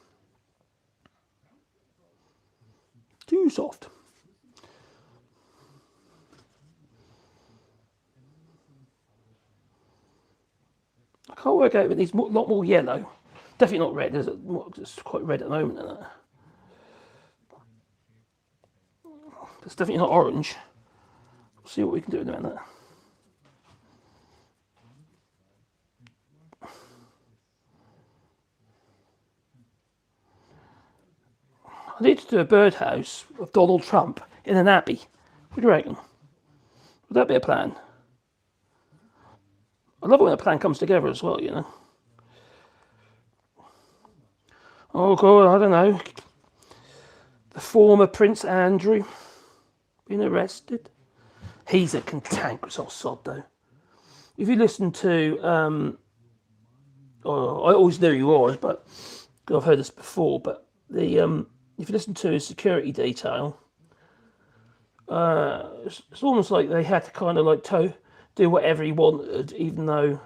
Too soft. I can't work out if it needs a lot more yellow. Definitely not red, is it? It's quite red at the moment, isn't it? It's definitely not orange. We'll see what we can do in a minute. I need to do a birdhouse of Donald Trump in an abbey. What do you reckon? Would that be a plan? I love it when a plan comes together as well, you know. Oh God, I don't know. The former Prince Andrew being arrested. He's a cantankerous old sod, though. If you listen to, I always knew he was, but I've heard this before. But if you listen to his security detail, it's almost like they had to kind of like do whatever he wanted, even though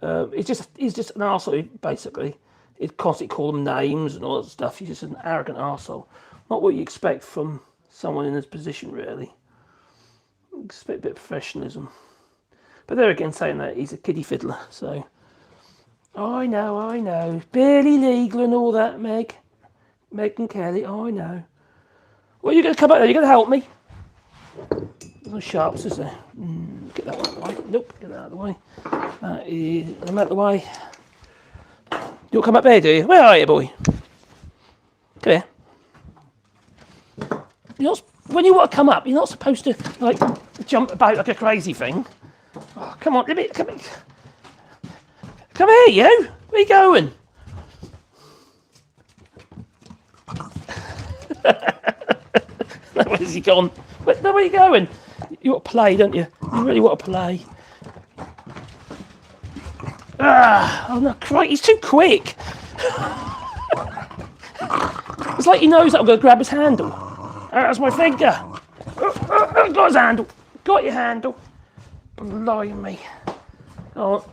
He's just an arsehole, basically. He'd constantly call them names and all that stuff. He's just an arrogant arsehole. Not what you expect from someone in his position, really. You expect a bit of professionalism. But there again, saying that, he's a kiddie fiddler, so... I know. Barely legal and all that, Meg and Kelly, I know. Well, you're going to come out there, you're going to help me. There's no sharps, is there? Get that one out of the way. Nope, get that out of the way. That is, I'm out of the way. You'll come up there, do you? Where are you, boy? Come here. When you want to come up, you're not supposed to, like, jump about like a crazy thing. Oh, come on, come here. Come here, you. Where are you going? Where's he gone? Where are you going? You want to play, don't you? You really want to play. Oh no, Christ, he's too quick. It's like he knows that I'm going to grab his handle. That's my finger. Got his handle. Got your handle. Blimey. Oh,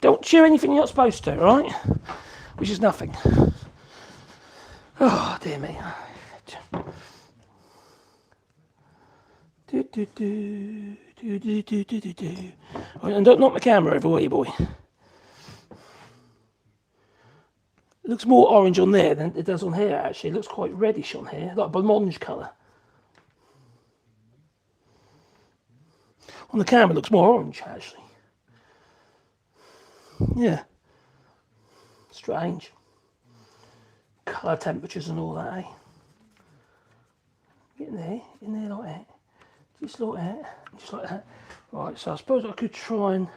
don't chew anything you're not supposed to, right? Which is nothing. Oh, dear me. Right, and don't knock my camera over, will you, boy? It looks more orange on there than it does on here, actually. It looks quite reddish on here, like a blancmange colour. On the camera, it looks more orange, actually. Yeah. Strange. Colour temperatures and all that, eh? Get in there like that. Just like that. Right, so I suppose I could try and...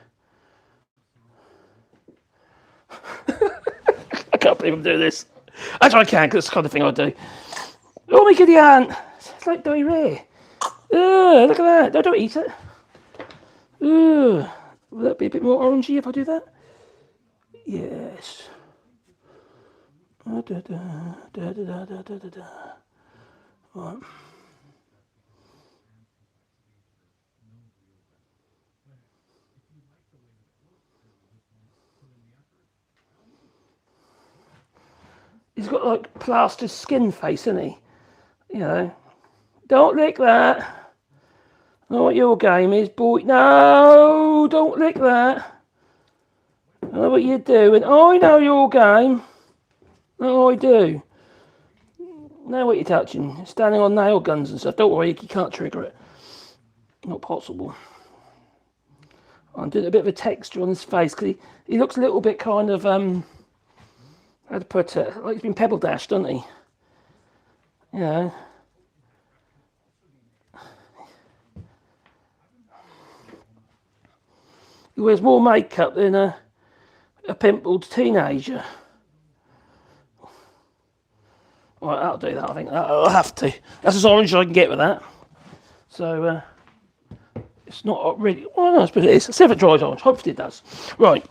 I can't believe I'm doing this. Actually, I can, because it's the kind of thing I do. Oh, my goody aunt. It's like diarrhea. Look at that. No, don't eat it. Will that be a bit more orangey if I do that? Yes. Right. He's got like plaster skin face, isn't he? You know. Don't lick that. I know what your game is, boy. No, don't lick that. I know what you're doing. I know your game. No, I do. Know what you're touching. Standing on nail guns and stuff. Don't worry, you can't trigger it. Not possible. I'm doing a bit of a texture on his face because he looks a little bit kind of how to put it, like he's been pebble dashed, doesn't he? You know. He wears more makeup than a pimpled teenager. Right, that'll do that, I think. I'll have to. That's as orange as I can get with that. So, it's not really... Well, no, I suppose it is. Let's see if it dries orange. Hopefully it does. Right.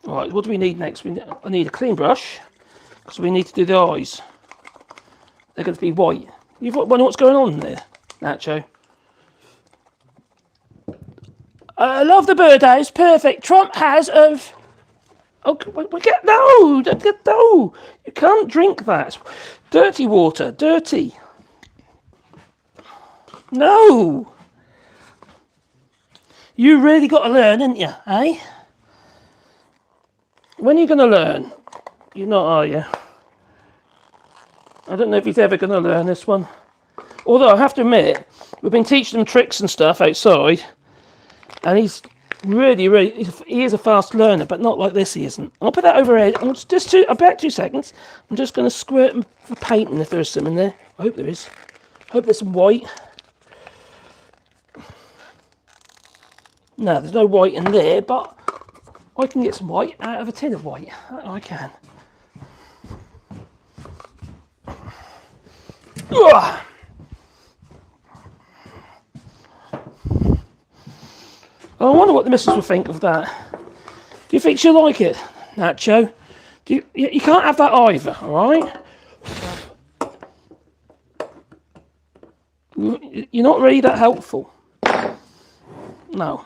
Right, what do we need next? I need a clean brush, because we need to do the eyes. They're going to be white. You wonder what's going on there, Nacho? I love the Birdhouse. Perfect. Trump has of... Oh, no! You can't drink that. Dirty water. Dirty. No! You really got to learn, haven't you, eh? When are you going to learn? You're not, are you? I don't know if he's ever going to learn this one. Although, I have to admit, we've been teaching him tricks and stuff outside. And he's really, he is a fast learner, but not like this he isn't. I'll put that overhead. About 2 seconds. I'm just going to squirt him for painting if there's some in there. I hope there is. I hope there's some white. No, there's no white in there, but I can get some white out of a tin of white. I can. Ugh. I wonder what the missus will think of that. Do you think she'll like it, Nacho? You can't have that either, all right? You're not really that helpful. No.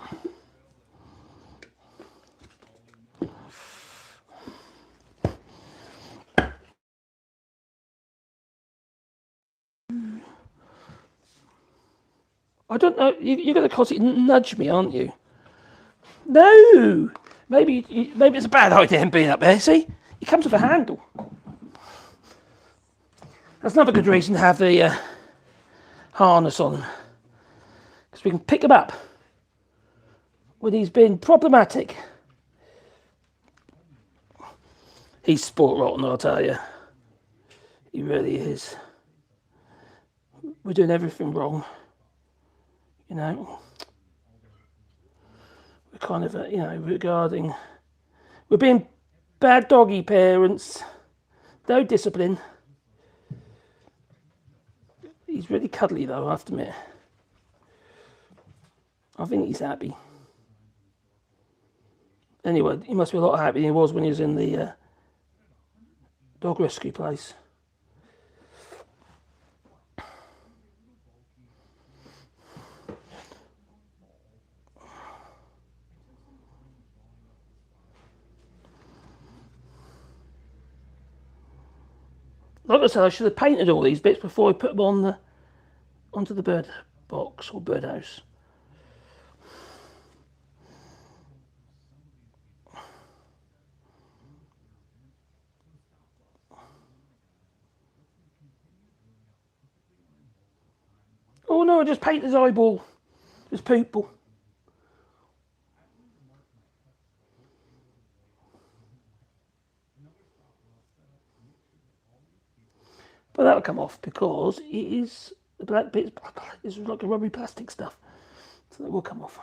I don't know. You're going to constantly nudge me, aren't you? No. Maybe it's a bad idea him being up there. See, he comes with a handle. That's another good reason to have the harness on, because we can pick him up when he's been problematic. He's sport rotten, I'll tell you. He really is. We're doing everything wrong. You know, we're kind of, regarding, we're being bad doggy parents, no discipline. He's really cuddly though, I have to admit. I think he's happy. Anyway, he must be a lot happier than he was when he was in the dog rescue place. Like I said, I should have painted all these bits before I put them on onto the bird box or birdhouse. Oh no, I just painted his eyeball. His pupil. But that'll come off because it is, the black bit is like a rubbery plastic stuff. So that will come off.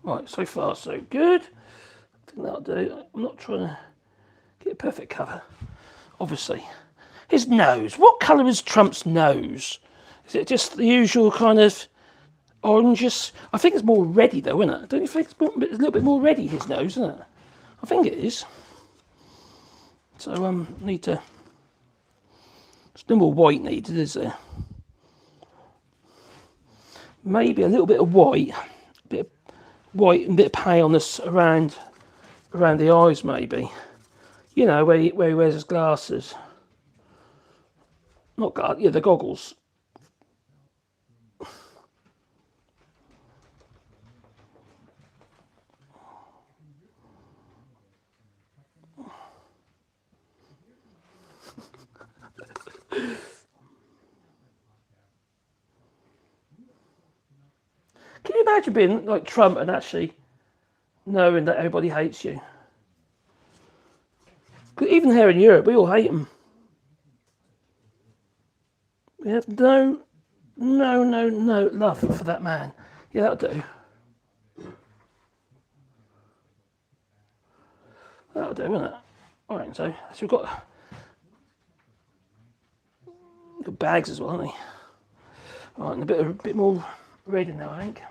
Right, so far so good. I think that'll do. I'm not trying to get a perfect cover, obviously. His nose. What colour is Trump's nose? Is it just the usual kind of oranges? I think it's more reddy though, isn't it? Don't you think it's a little bit more reddy, his nose, isn't it? I think it is. So need to. There's no more white needed, is there? Maybe a little bit of white, a bit of white and a bit of paleness around the eyes, maybe. You know, where he wears his glasses. Not glasses, yeah, the goggles. Can you imagine being like Trump and actually knowing that everybody hates you? 'Cause even here in Europe, we all hate him. We have no love for that man. Yeah, that'll do. That'll do, won't it? All right, so we've got bags as well, haven't we? All right, and a bit more red in there, I think.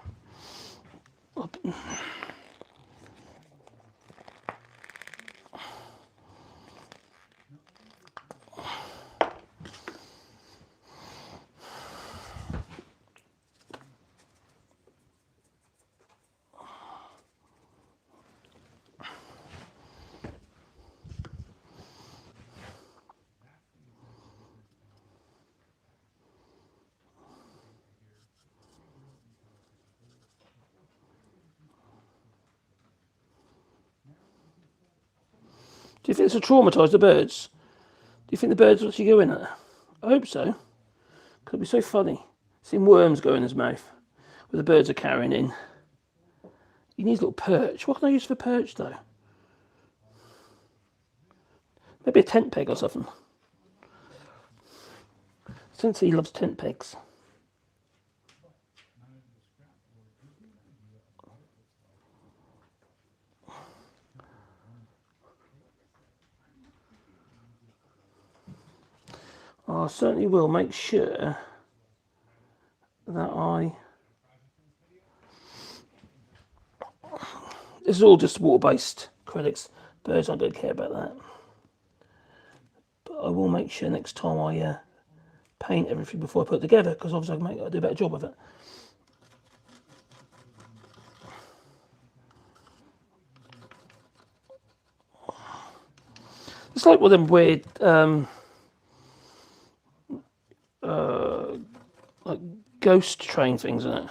Do you think this will traumatise the birds? Do you think the birds will actually go in it? I hope so. Could be so funny. Seeing worms go in his mouth, where the birds are carrying in. He needs a little perch. What can I use for perch though? Maybe a tent peg or something. Since he loves tent pegs. I certainly will make sure that this is all just water-based acrylics. Birds aren't going to care about that. I will make sure next time I paint everything before I put it together, because obviously I'll do a better job of it. It's like one of them weird, like ghost train things, isn't it?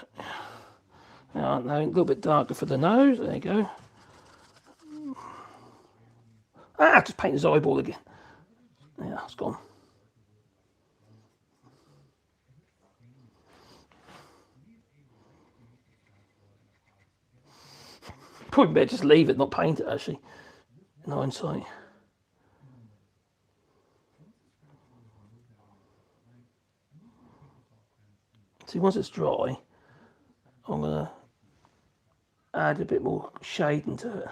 Now, a little bit darker for the nose. There you go. Just paint his eyeball again. Yeah, it's gone. Probably better just leave it, not paint it, actually, in hindsight. See, once it's dry, I'm going to add a bit more shade into it.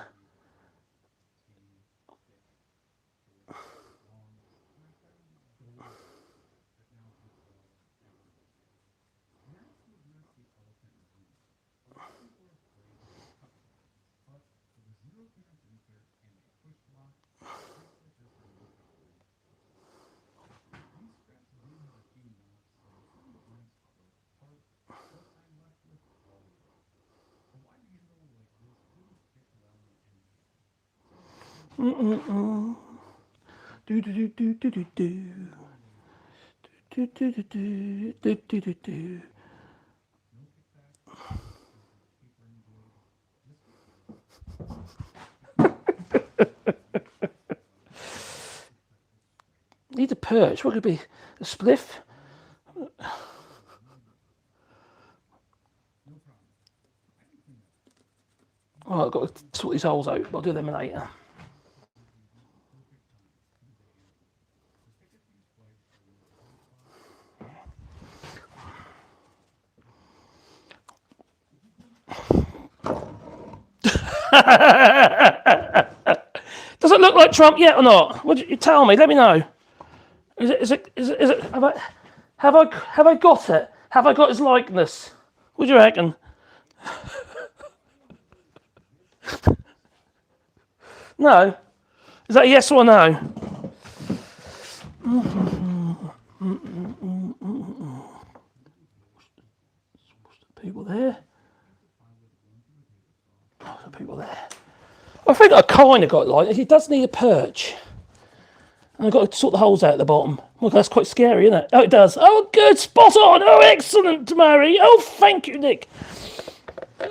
Need a perch. What could it be? A spliff? Oh, I've got to sort these holes out, but I'll do them later. Does it look like Trump yet or not? What you tell me? Let me know. Is it? Have I got it? Have I got his likeness? What do you reckon? No. Is that a yes or no? People there. Oh, there are people there. I think I kind of got it like it. It does need a perch. And I've got to sort the holes out at the bottom. Well, that's quite scary, isn't it? Oh, it does. Oh, good. Spot on. Oh, excellent, Mary. Oh, thank you, Nick.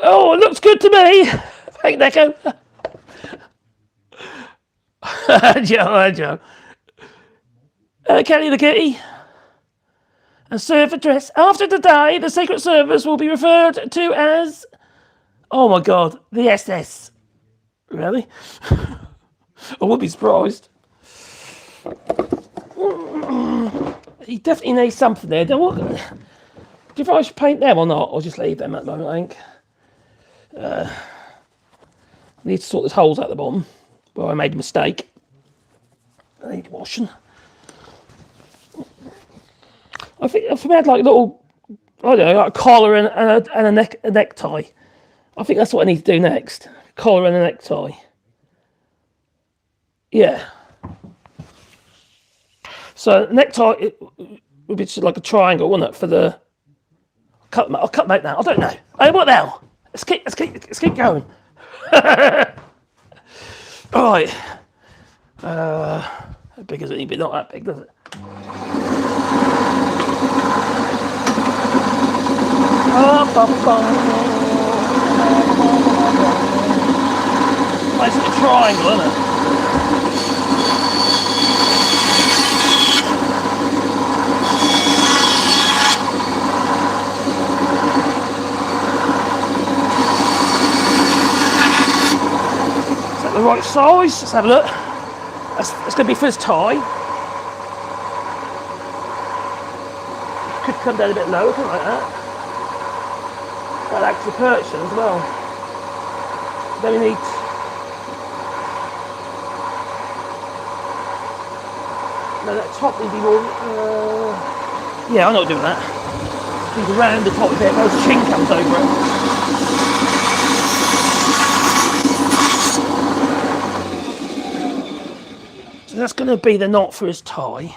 Oh, it looks good to me. Thank Nico. Joe. Kelly the kitty. A serve address. After today, the Secret Service will be referred to as... Oh, my God. The SS. Really? I would be surprised. He definitely needs something there. Do you think I should paint them or not? Or just leave them at the moment, I think. I need to sort these holes out the bottom where I made a mistake. I need washing. I think if I had like little, I don't know, like a collar and a necktie. I think that's what I need to do next. Collar and a necktie. Yeah. So necktie it would be just like a triangle, wouldn't it? For the I'll cut them out now. I don't know. Hey, what now? Let's keep going. All right. How big is it? But not that big, does it? It's a triangle, isn't it? Is that the right size? Let's have a look. That's going to be for his tie. Could come down a bit lower, something like that. That actually perch as well. Then we need... No, that top needs to be more... Yeah, I know what to do with that. Need to round the top a bit, else chin comes over it. that's going to be the knot for his tie.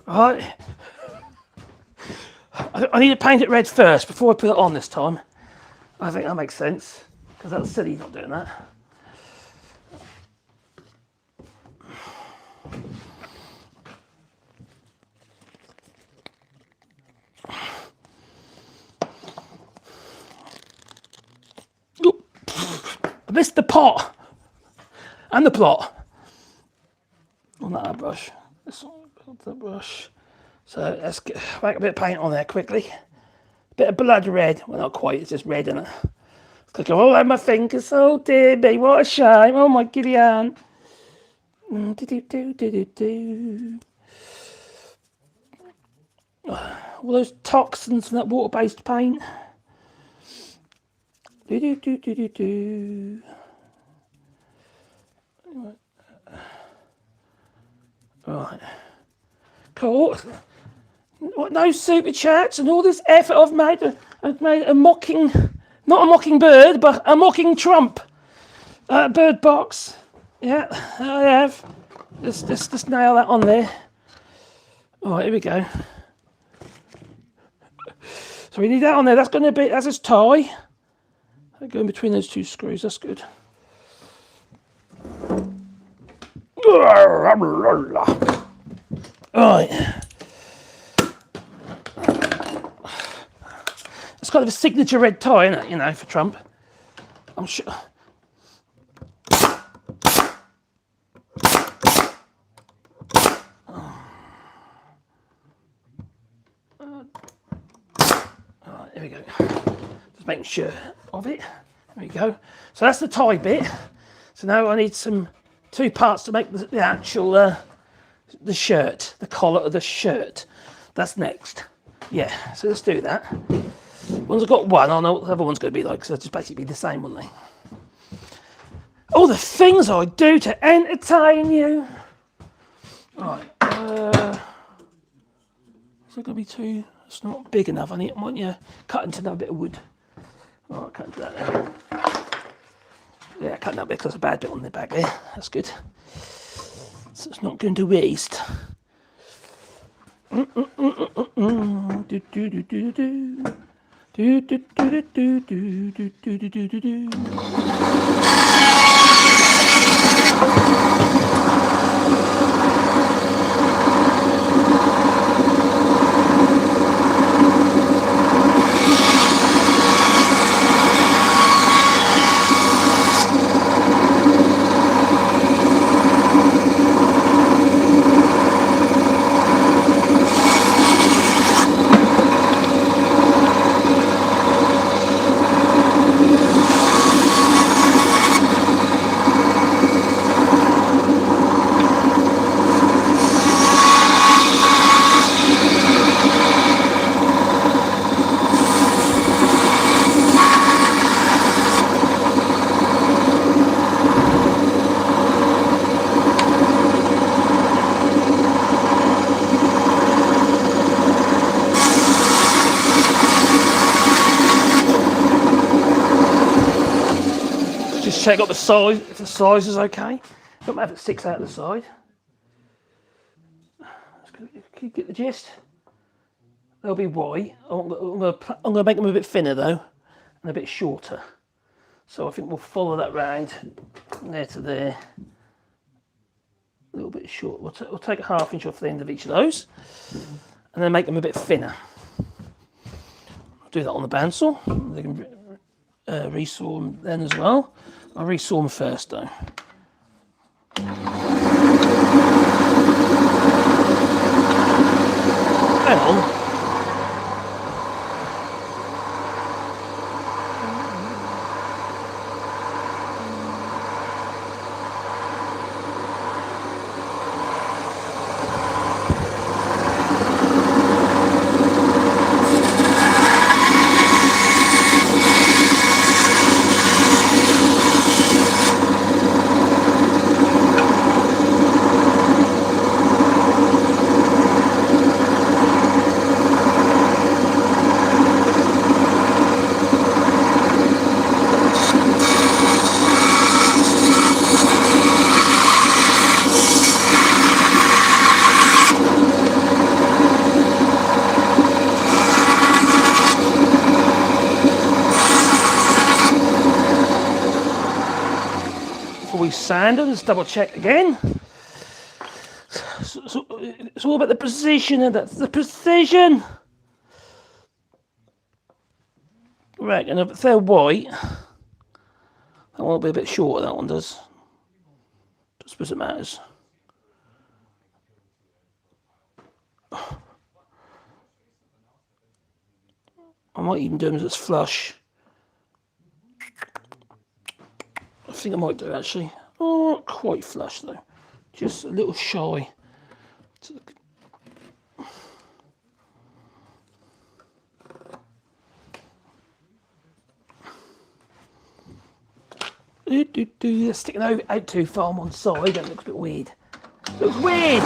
Right. I need to paint it red first before I put it on this time. I think that makes sense, because that's silly not doing that. Oop. I missed the pot and the plot on that brush. This one, the brush. So let's get back a bit of paint on there quickly. A bit of blood red. Well, not quite. It's just red in it. It's going all over my fingers. Oh dear me, what a shame. Oh my Gideon. All those toxins from that water-based paint. Right. Cool. No super chats and all this effort I've made a mocking, not a mocking bird, but a mocking Trump bird box. Yeah, I have. Just nail that on there. All right, here we go. So we need that on there. That's going to be, that's his tie. I go in between those two screws. That's good. All right. It's kind of a signature red tie, isn't it? You know, for Trump. I'm sure. Alright, here we go. Just making sure of it. There we go. So that's the tie bit. So now I need two parts to make the actual the shirt, the collar of the shirt. That's next. Yeah, so let's do that. Once I've got one, I know what the other one's going to be like, so they'll just basically be the same, won't they? All the things I do to entertain you. Right. Is it going to be too? It's not big enough. I want you cut into another bit of wood. All right, cut into that there. Yeah, cut that bit because there's a bad bit on the back there. That's good. So it's not going to waste. Check out the size, if the size is okay. Don't matter if it sticks out the side. Can you get the gist? They'll be white. I'm going to make them a bit thinner though, and a bit shorter. So I think we'll follow that round from there to there. A little bit short. We'll take a ½ inch off the end of each of those, and then make them a bit thinner. I'll do that on the bandsaw. They can resaw them then as well. I'll resaw them first though. Hang on. nice sander. Let's double check again. So it's all about the precision, and that's the precision. Right, and if they're white, that one will be a bit shorter, that one does. I suppose it matters. I might even do them as it's flush. I think I might do actually. Oh, not quite flush though. Just a little shy. They're sticking out too far on one side. That looks a bit weird. Looks weird.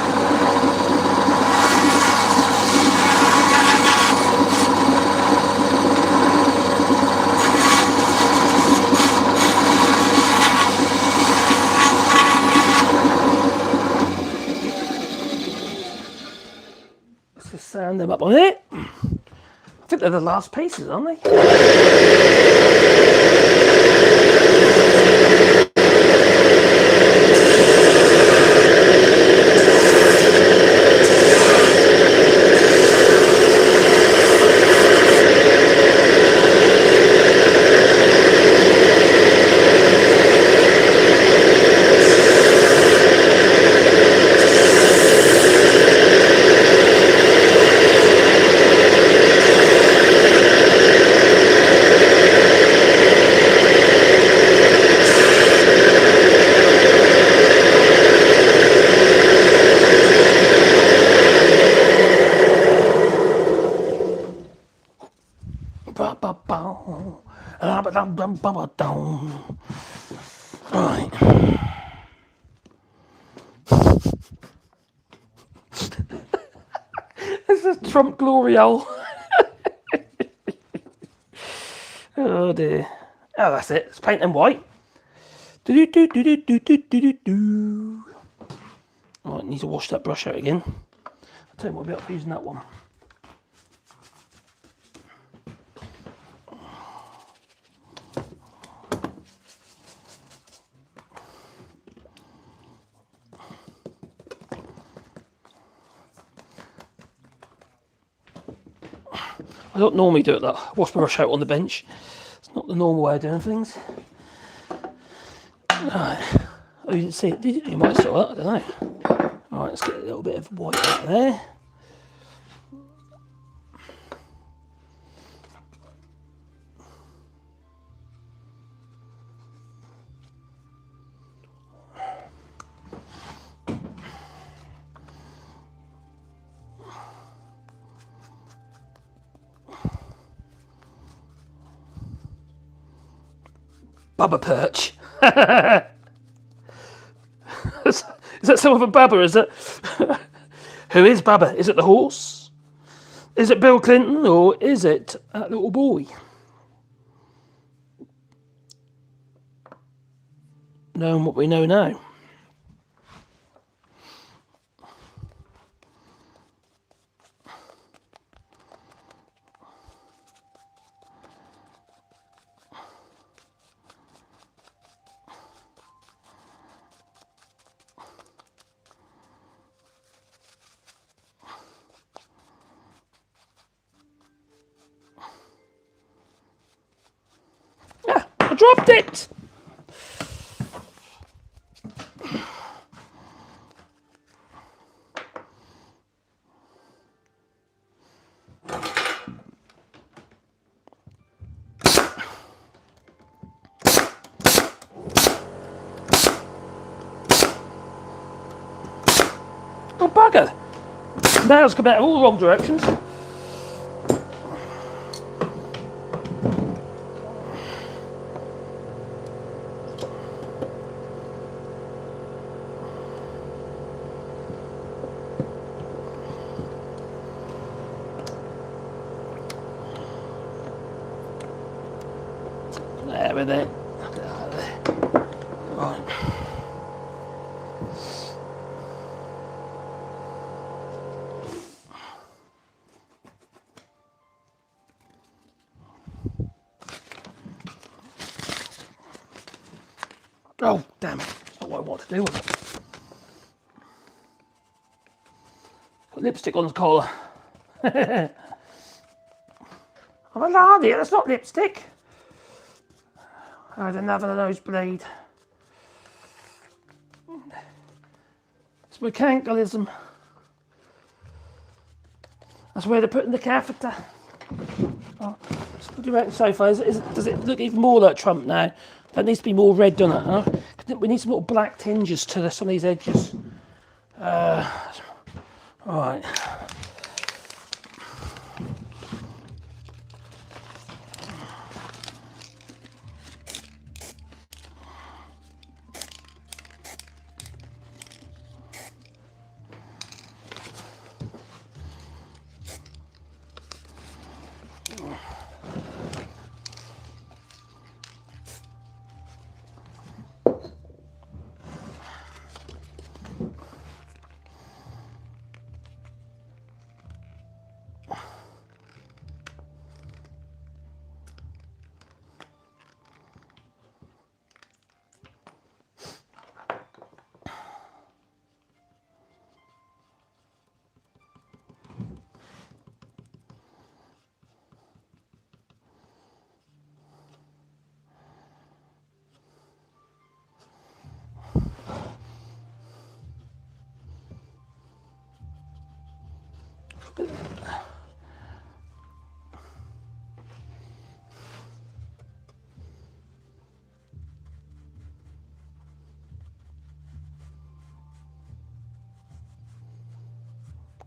Let's just sand them up on it. I think they're the last pieces, aren't they? Right. This is Trump glory hole. Oh dear. Oh, that's it. Let's paint them white. Right, need to wash that brush out again. I'll tell you what, I'll be up for using that one. I don't normally do it that. Wash my brush out on the bench. It's not the normal way of doing things. Right. Oh, you didn't see it, did you? You might have saw that, I don't know. Alright, let's get a little bit of white out there. Bubba perch. Is that some of a Bubba, is it? Who is Bubba? Is it the horse? Is it Bill Clinton, or is it that little boy? Knowing what we know now. Ah, I dropped it! Oh, bugger! Nails come out of all the wrong directions. There with it. Right. Oh, damn it. quite what to do with it. Got lipstick on the collar. I'm a laddie, that's not lipstick. I had another nosebleed. It's mechanicalism. That's where they're putting the catheter. Oh, what do you reckon so far? Does it look even more like Trump now? That needs to be more red, doesn't it? Huh? We need some little black tinges to some of these edges. Right.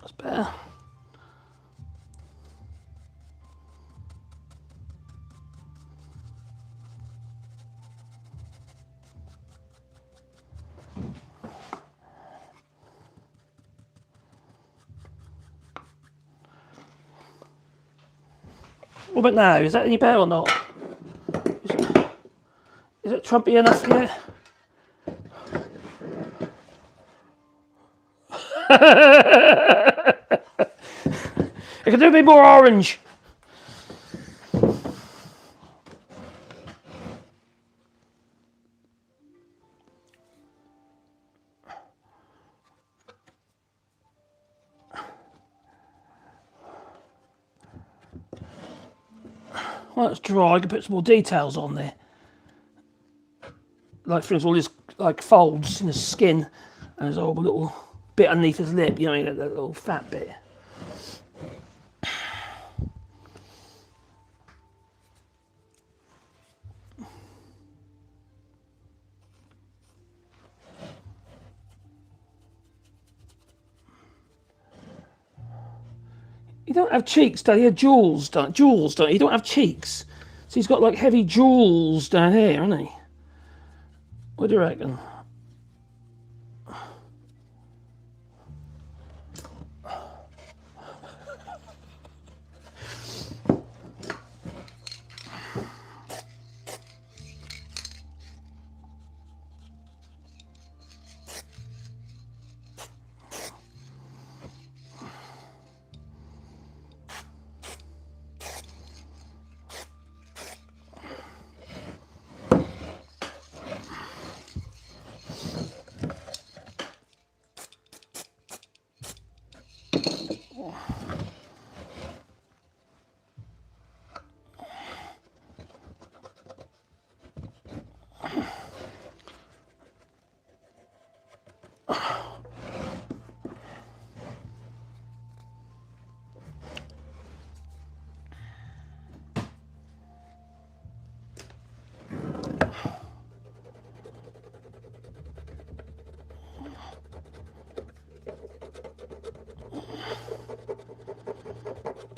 That's better. What about now? Is that any better or not? Is it Trumpy enough yet? It could do a bit more orange. Well, it's dry. I can put some more details on there. Like, for instance, all these like folds in his skin, and there's a little bit underneath his lip. You know, that little fat bit. You don't have cheeks, don't you? Jewels, don't you? You don't have cheeks. So he's got like heavy jewels down here, hasn't he? What do you reckon?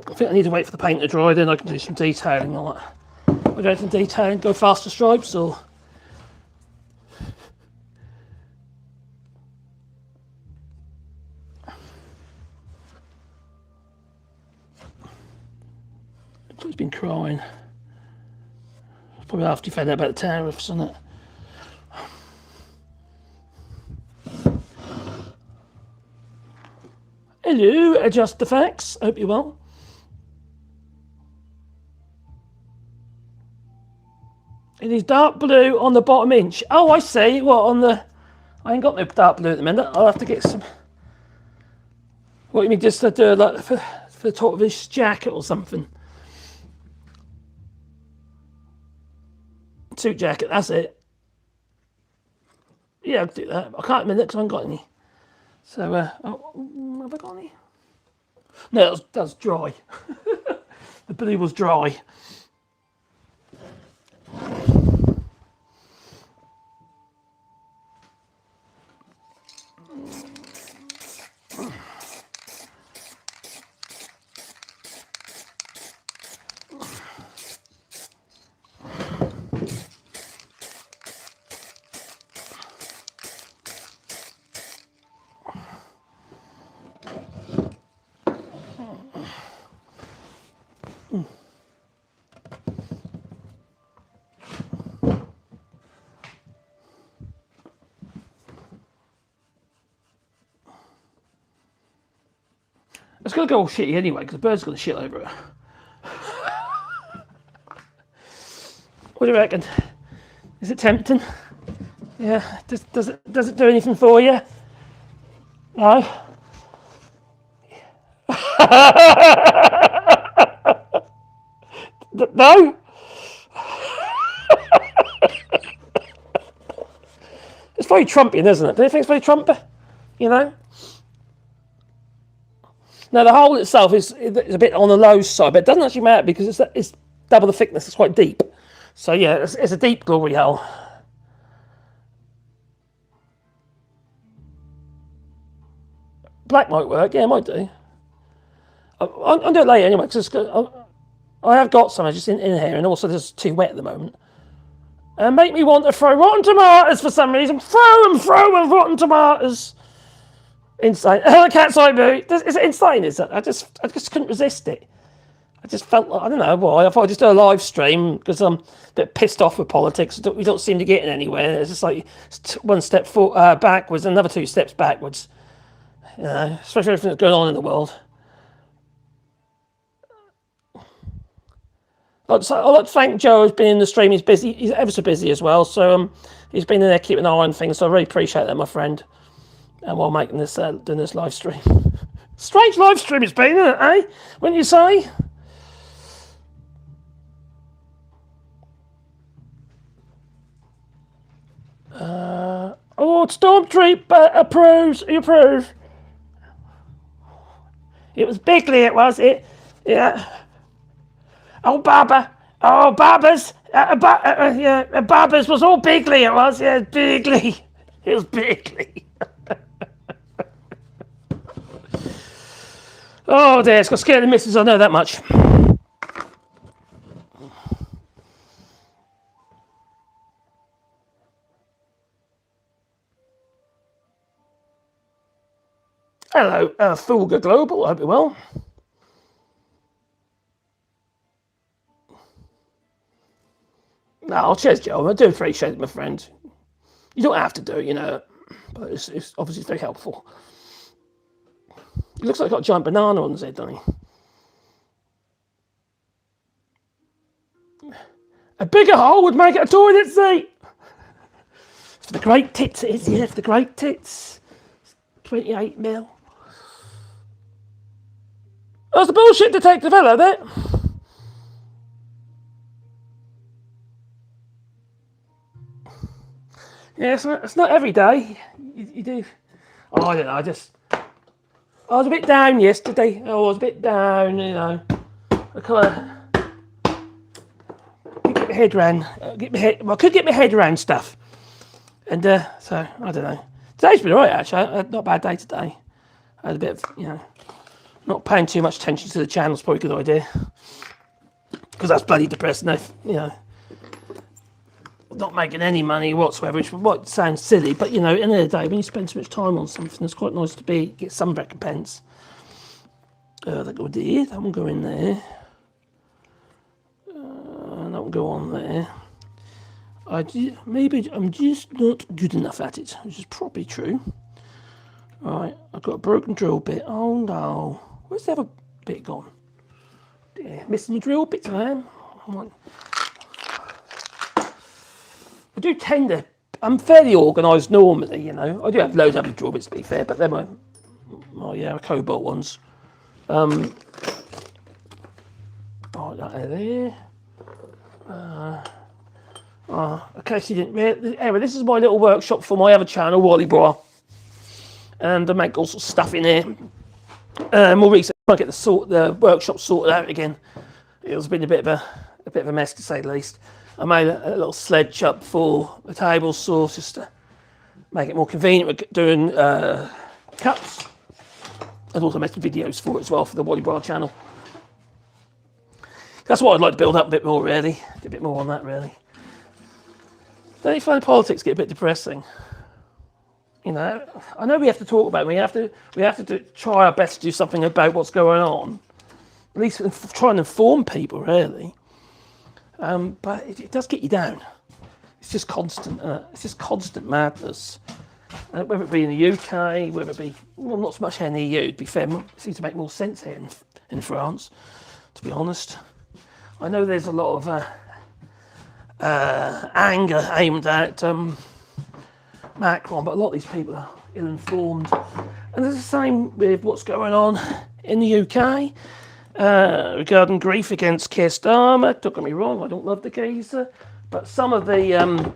I think I need to wait for the paint to dry, then I can do some detailing on it. I'll go some detailing, go faster stripes, or... He's been crying. Probably after he found out about the tariffs, isn't it? Hello, Adjust the Facts. Hope you're well. It is dark blue on the bottom inch. Oh, I see. What, on the... I ain't got no dark blue at the minute. I'll have to get some. What do you mean, just to do like for the top of his jacket or something? Suit jacket, that's it. Yeah, I'll do that. I can't admit it because I haven't got any. So, have I got any? No, that was dry. The blue was dry. It's going to go all shitty anyway because the bird's going to shit over it. What do you reckon? Is it tempting? Yeah. Does it do anything for you? No. No. It's very Trumpian, isn't it? Do you think it's very Trumpy? You know. Now the hole itself is a bit on the low side, but it doesn't actually matter because it's double the thickness. It's quite deep. So yeah, it's a deep glory hole. Black might work. Yeah, it might do. I'll do it later anyway because I have got some just in here, and also there's too wet at the moment. And make me want to throw rotten tomatoes for some reason. Throw them rotten tomatoes. Insane. Cat's eye boo. Is it insane? Is it? I just couldn't resist it. I just felt like, I don't know why. I thought I'd just do a live stream because I'm a bit pissed off with politics. We don't seem to get anywhere. It's just like one step backwards, another 2 steps backwards. You know, especially everything that's going on in the world. I'd like to thank Joe who's been in the stream. He's busy. He's ever so busy as well. So he's been in there keeping an eye on things. So I really appreciate that, my friend. And while making this, doing this live stream. Strange live stream it's been, isn't it, eh? Wouldn't you say? Stormtree approves. You approve. It was Bigley, it was. Yeah. Oh, Baba. Oh, Baba's. Yeah, Baba's was all Bigley, it was. Yeah, Bigley. It was Bigley. Oh dear, it's got scared the missus, I know that much. Hello, Fulga Global, I hope you're well. No, cheers, Joe. I do appreciate it, my friend. You don't have to do it, you know, but it's obviously very helpful. He looks like he's got a giant banana on his head, doesn't he? A bigger hole would make it a toilet seat. For the great tits, it is, yeah, for the great tits. 28 mil. That's the bullshit detective, hello there. Yeah, it's not every day. You do. Oh, I don't know, I was a bit down yesterday. I was a bit down, you know. I kind of get my head around. I could get my head around stuff. And so, I don't know. Today's been alright, actually. Not a bad day today. I had a bit of, you know, not paying too much attention to the channel's probably a good idea. Because that's bloody depressing, you know. Not making any money whatsoever, which might sound silly, but you know, at the end of the day, when you spend so much time on something, it's quite nice to get some recompense. That go there, that one go in there, that one go on there. Maybe I'm just not good enough at it, which is probably true. Right, I've got a broken drill bit. Oh no, where's the other bit gone? Yeah, missing the drill bits, I am. I do tend to I'm fairly organised normally, you know. I do have loads of other drawbits to be fair, but they're my Cobalt ones. Oh, that there. Okay, so you didn't. Anyway, this is my little workshop for my other channel, Wally Bra, and I make all sorts of stuff in here. More recently, I get the workshop sorted out again. It's been a bit of a mess to say the least. I made a little sledge up for the table saw just to make it more convenient with doing cuts. I've also made some videos for it as well for the Wally Bra channel. That's what I'd like to build up a bit more, really. Do a bit more on that, really. Don't you find politics get a bit depressing? You know, I know we have to talk about it. We have to try our best to do something about what's going on. At least try and inform people, really. But it does get you down. It's just constant. It's just constant madness. Whether it be in the UK, whether it be not so much here in the EU. To be fair, it seems to make more sense here in France. To be honest, I know there's a lot of anger aimed at Macron, but a lot of these people are ill-informed. And it's the same with what's going on in the UK regarding grief against Keir Starmer. Don't get me wrong, I don't love the geezer, but some of the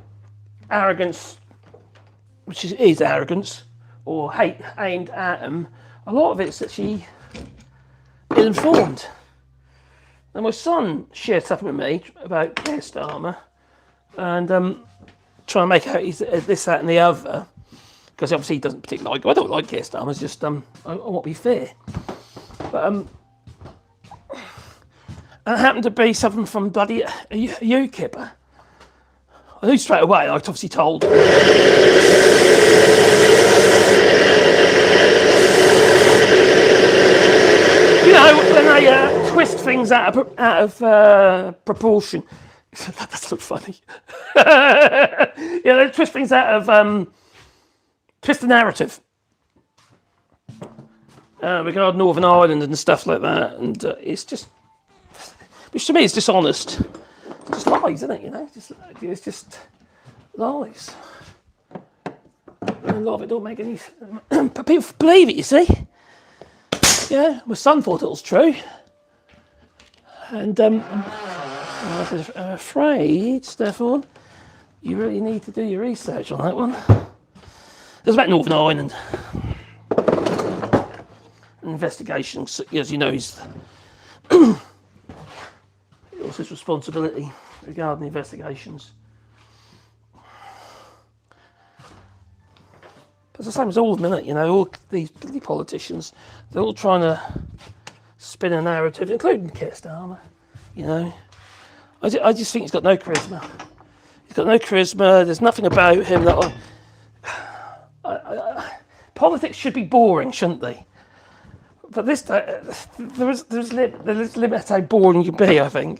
arrogance, which is arrogance or hate aimed at him, a lot of it's actually ill-informed. And my son shared something with me about Keir Starmer and trying to make out he's this, that and the other, because obviously he doesn't particularly like, I don't like Keir Starmer, it's just I want to be fair. But it happened to be something from bloody UKIP. I knew straight away, I obviously told him. You know, when they twist things out of proportion. That's not funny. Yeah, they twist things out of twist the narrative regarding Northern Ireland and stuff like that, and it's just, which to me is dishonest. It's just lies, isn't it? You know, it's just lies. And a lot of it don't make any. But people believe it. You see. Yeah, my son thought it was true, and I'm afraid, Stefan, you really need to do your research on that one. It was about Northern Ireland. An investigation, as you know, it was his responsibility regarding the investigations. But it's the same as all of them, isn't it? You know, all these politicians, they're all trying to spin a narrative, including Keir Starmer. You know, I just think he's got no charisma. He's got no charisma. There's nothing about him that politics should be boring, shouldn't they? But this, there's limit how boring you can be, I think.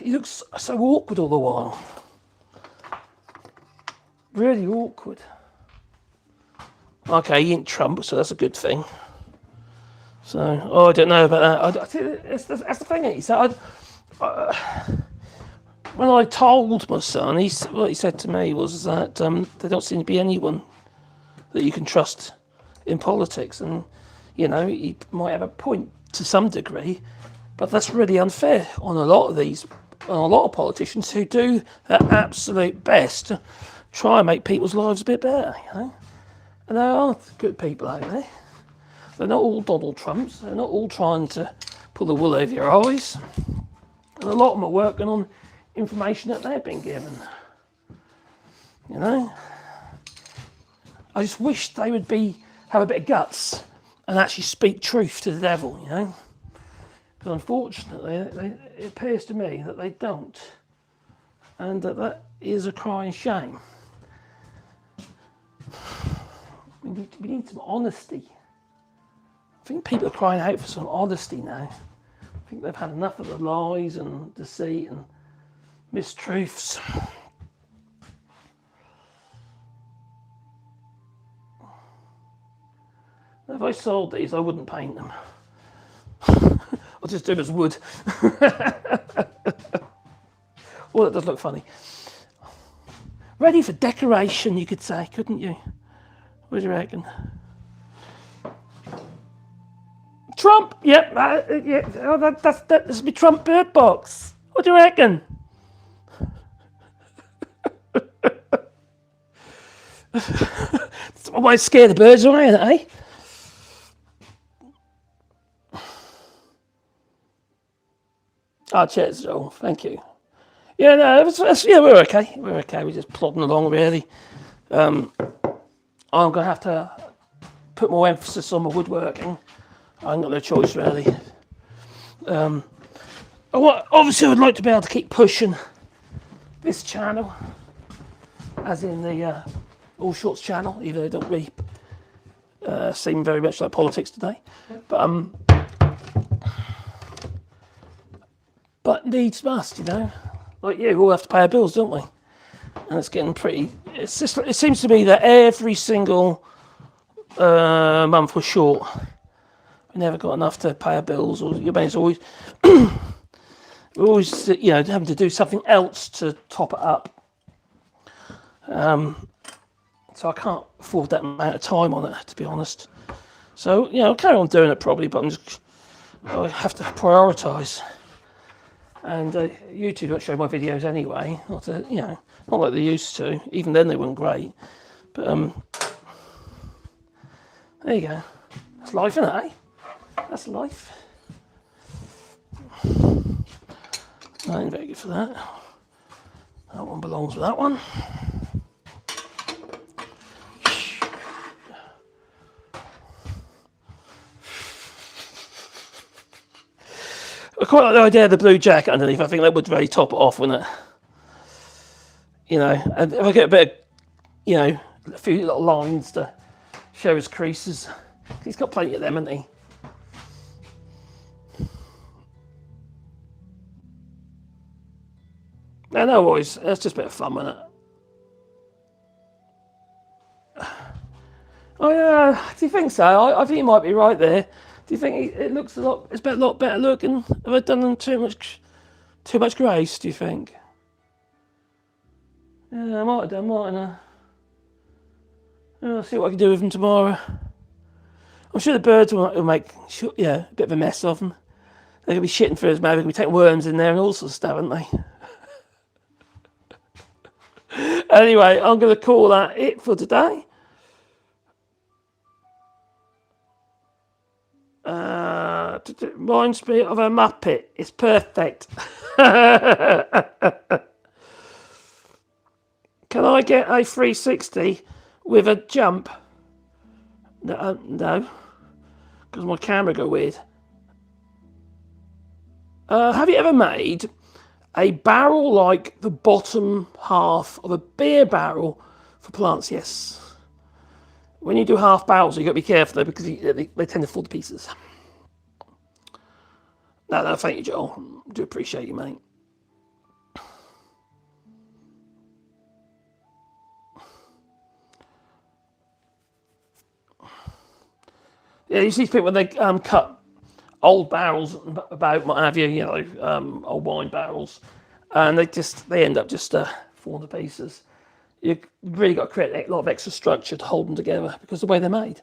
He looks so awkward all the while. Really awkward. Okay, he ain't Trump, so that's a good thing. So, I don't know about that. That's the thing. So, when I told my son, what he said to me was that there don't seem to be anyone that you can trust in politics, and you know, he might have a point to some degree, but that's really unfair on a lot of politicians who do their absolute best to try and make people's lives a bit better, you know. And there are good people out there. They're not all Donald Trumps. They're not all trying to pull the wool over your eyes. And a lot of them are working on information that they've been given. You know? I just wish they would have a bit of guts and actually speak truth to the devil, you know? But unfortunately, it appears to me that they don't. And that is a crying shame. We need some honesty. I think people are crying out for some honesty now. I think they've had enough of the lies and deceit and mistruths. If I sold these, I wouldn't paint them. I'll just do them as wood. Well, it does look funny. Ready for decoration, you could say, couldn't you? What do you reckon? Trump, yep, yeah. Oh, that's my Trump bird box. What do you reckon? I might scare the birds away, eh? Oh, cheers, Joel. Thank you. Yeah, no, yeah, we're okay. We're okay. We're just plodding along, really. I'm going to have to put more emphasis on my woodworking. I ain't got no choice, really. Obviously, I would like to be able to keep pushing this channel, as in the AllShorts channel, even though they don't really seem very much like politics today. But needs must, you know. Like you, we all have to pay our bills, don't we? And it's getting pretty. It's just. It seems to me that every single month we're short. We never got enough to pay our bills, or you know, it's always we're always having to do something else to top it up. So I can't afford that amount of time on it, to be honest. So I'll carry on doing it probably, but I have to prioritise. And YouTube don't show my videos anyway, not like they used to. Even then they weren't great. But there you go. That's life, isn't it, eh? That's life. I ain't very good for that. That one belongs with that one. I quite like the idea of the blue jacket underneath. I think that would really top it off, wouldn't it? And if I get a bit of, a few little lines to show his creases. He's got plenty of them, hasn't he? No worries. That's just a bit of fun, isn't it? Oh yeah. Do you think so? I think you might be right there. Do you think it looks a lot? It's a lot better looking. Have I done them too much grace? Do you think? Yeah, I might have done, mightn't I? I'll see what I can do with them tomorrow. I'm sure the birds will make a bit of a mess of them. They're going to be shitting through his mouth. They're going to be taking worms in there and all sorts of stuff, aren't they? Anyway, I'm going to call that it for today. Reminds me of a Muppet. It's perfect. Can I get a 360 with a jump? No, because my camera go weird. Have you ever made a barrel like the bottom half of a beer barrel for plants? Yes. When you do half barrels, you've got to be careful though, because they tend to fall to pieces. No, thank you, Joel. I do appreciate you, mate. Yeah, you see people when they cut old barrels about what have you, old wine barrels, and they end up just falling to pieces. You've really got to create a lot of extra structure to hold them together because of the way they're made.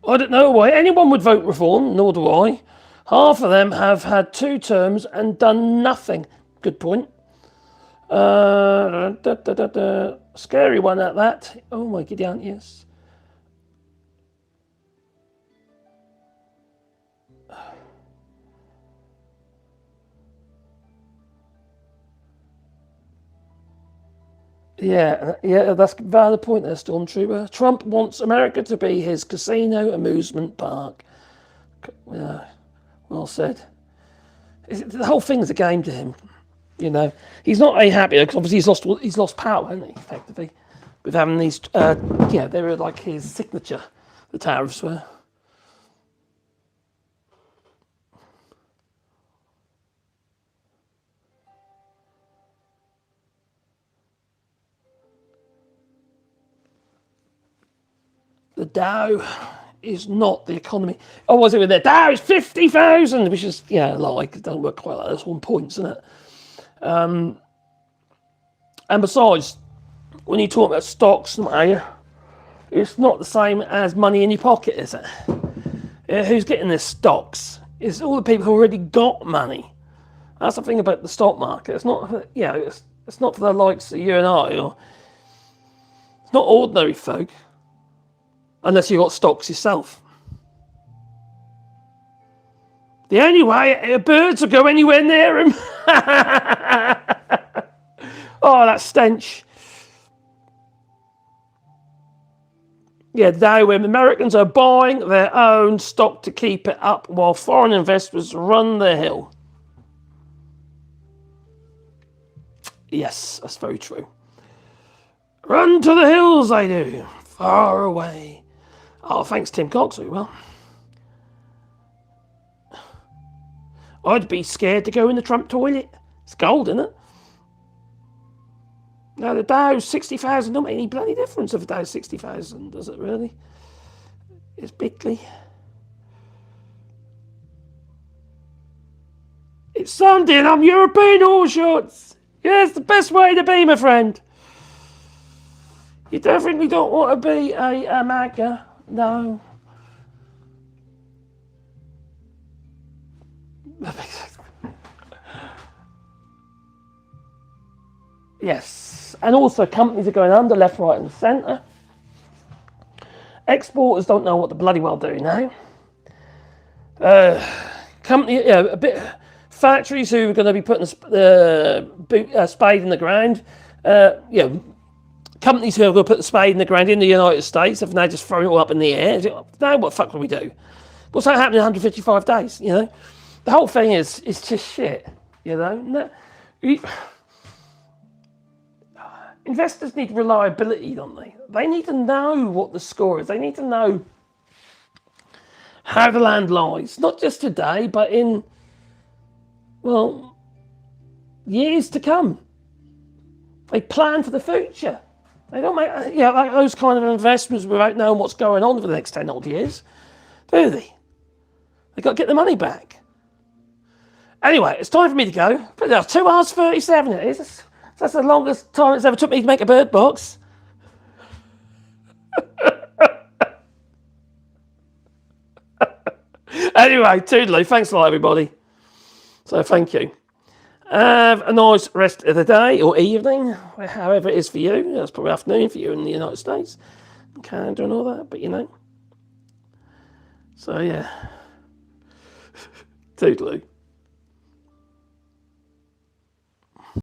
I don't know why anyone would vote reform, nor do I. Half of them have had 2 terms and done nothing. Good point. Scary one at that. Oh my giddy aunt, yes. Yeah, that's a valid point there, Stormtrooper. Trump wants America to be his casino amusement park. Yeah, well said. The whole thing's a game to him. He's not happy because obviously he's lost power, hasn't he? Effectively, with having these. They were like his signature. The tariffs were. The Dow is not the economy. Oh, was it with that? Dow is 50,000, which is, yeah, like, it doesn't work quite like that. That's 1 point, isn't it? And besides, when you talk about stocks, it's not the same as money in your pocket, is it? Who's getting this stocks? It's all the people who already got money. That's the thing about the stock market. It's not, it's not for the likes of you and I, or it's not ordinary folk, unless you've got stocks yourself. The only way birds will go anywhere near them. Oh, that stench. Yeah, now when Americans are buying their own stock to keep it up while foreign investors run the hill. Yes, that's very true. Run to the hills, they do. Far away. Oh, thanks, Tim Cox. Well, I'd be scared to go in the Trump toilet. It's gold, isn't it? Now, the Dow's 60,000 don't make any bloody difference if the Dow's 60,000, does it really? It's bigly. It's Sunday and I'm European AllShorts. Yes, the best way to be, my friend. You definitely don't want to be a MAGA. No. Yes, and also companies are going under, left, right and centre. Exporters don't know what the bloody well do now. Factories who are going to be putting the spade in the ground. Companies who are going to put the spade in the ground in the United States have now just thrown it all up in the air. Now what the fuck will we do? What's that happening in 155 days? You know, the whole thing is just shit. You know. Investors need reliability, don't they? They need to know what the score is. They need to know how the land lies, not just today, but in, well, years to come. They plan for the future. They don't make like those kind of investments without knowing what's going on for the next 10 odd years, do they? They've got to get the money back. Anyway, it's time for me to go. But now 2 hours 37 it is. That's the longest time it's ever took me to make a bird box. Anyway, toodaloo. Thanks a lot, everybody. So thank you. Have a nice rest of the day or evening, however it is for you. That's probably afternoon for you in the United States, Canada and all that, but you know. So yeah. Toodaloo.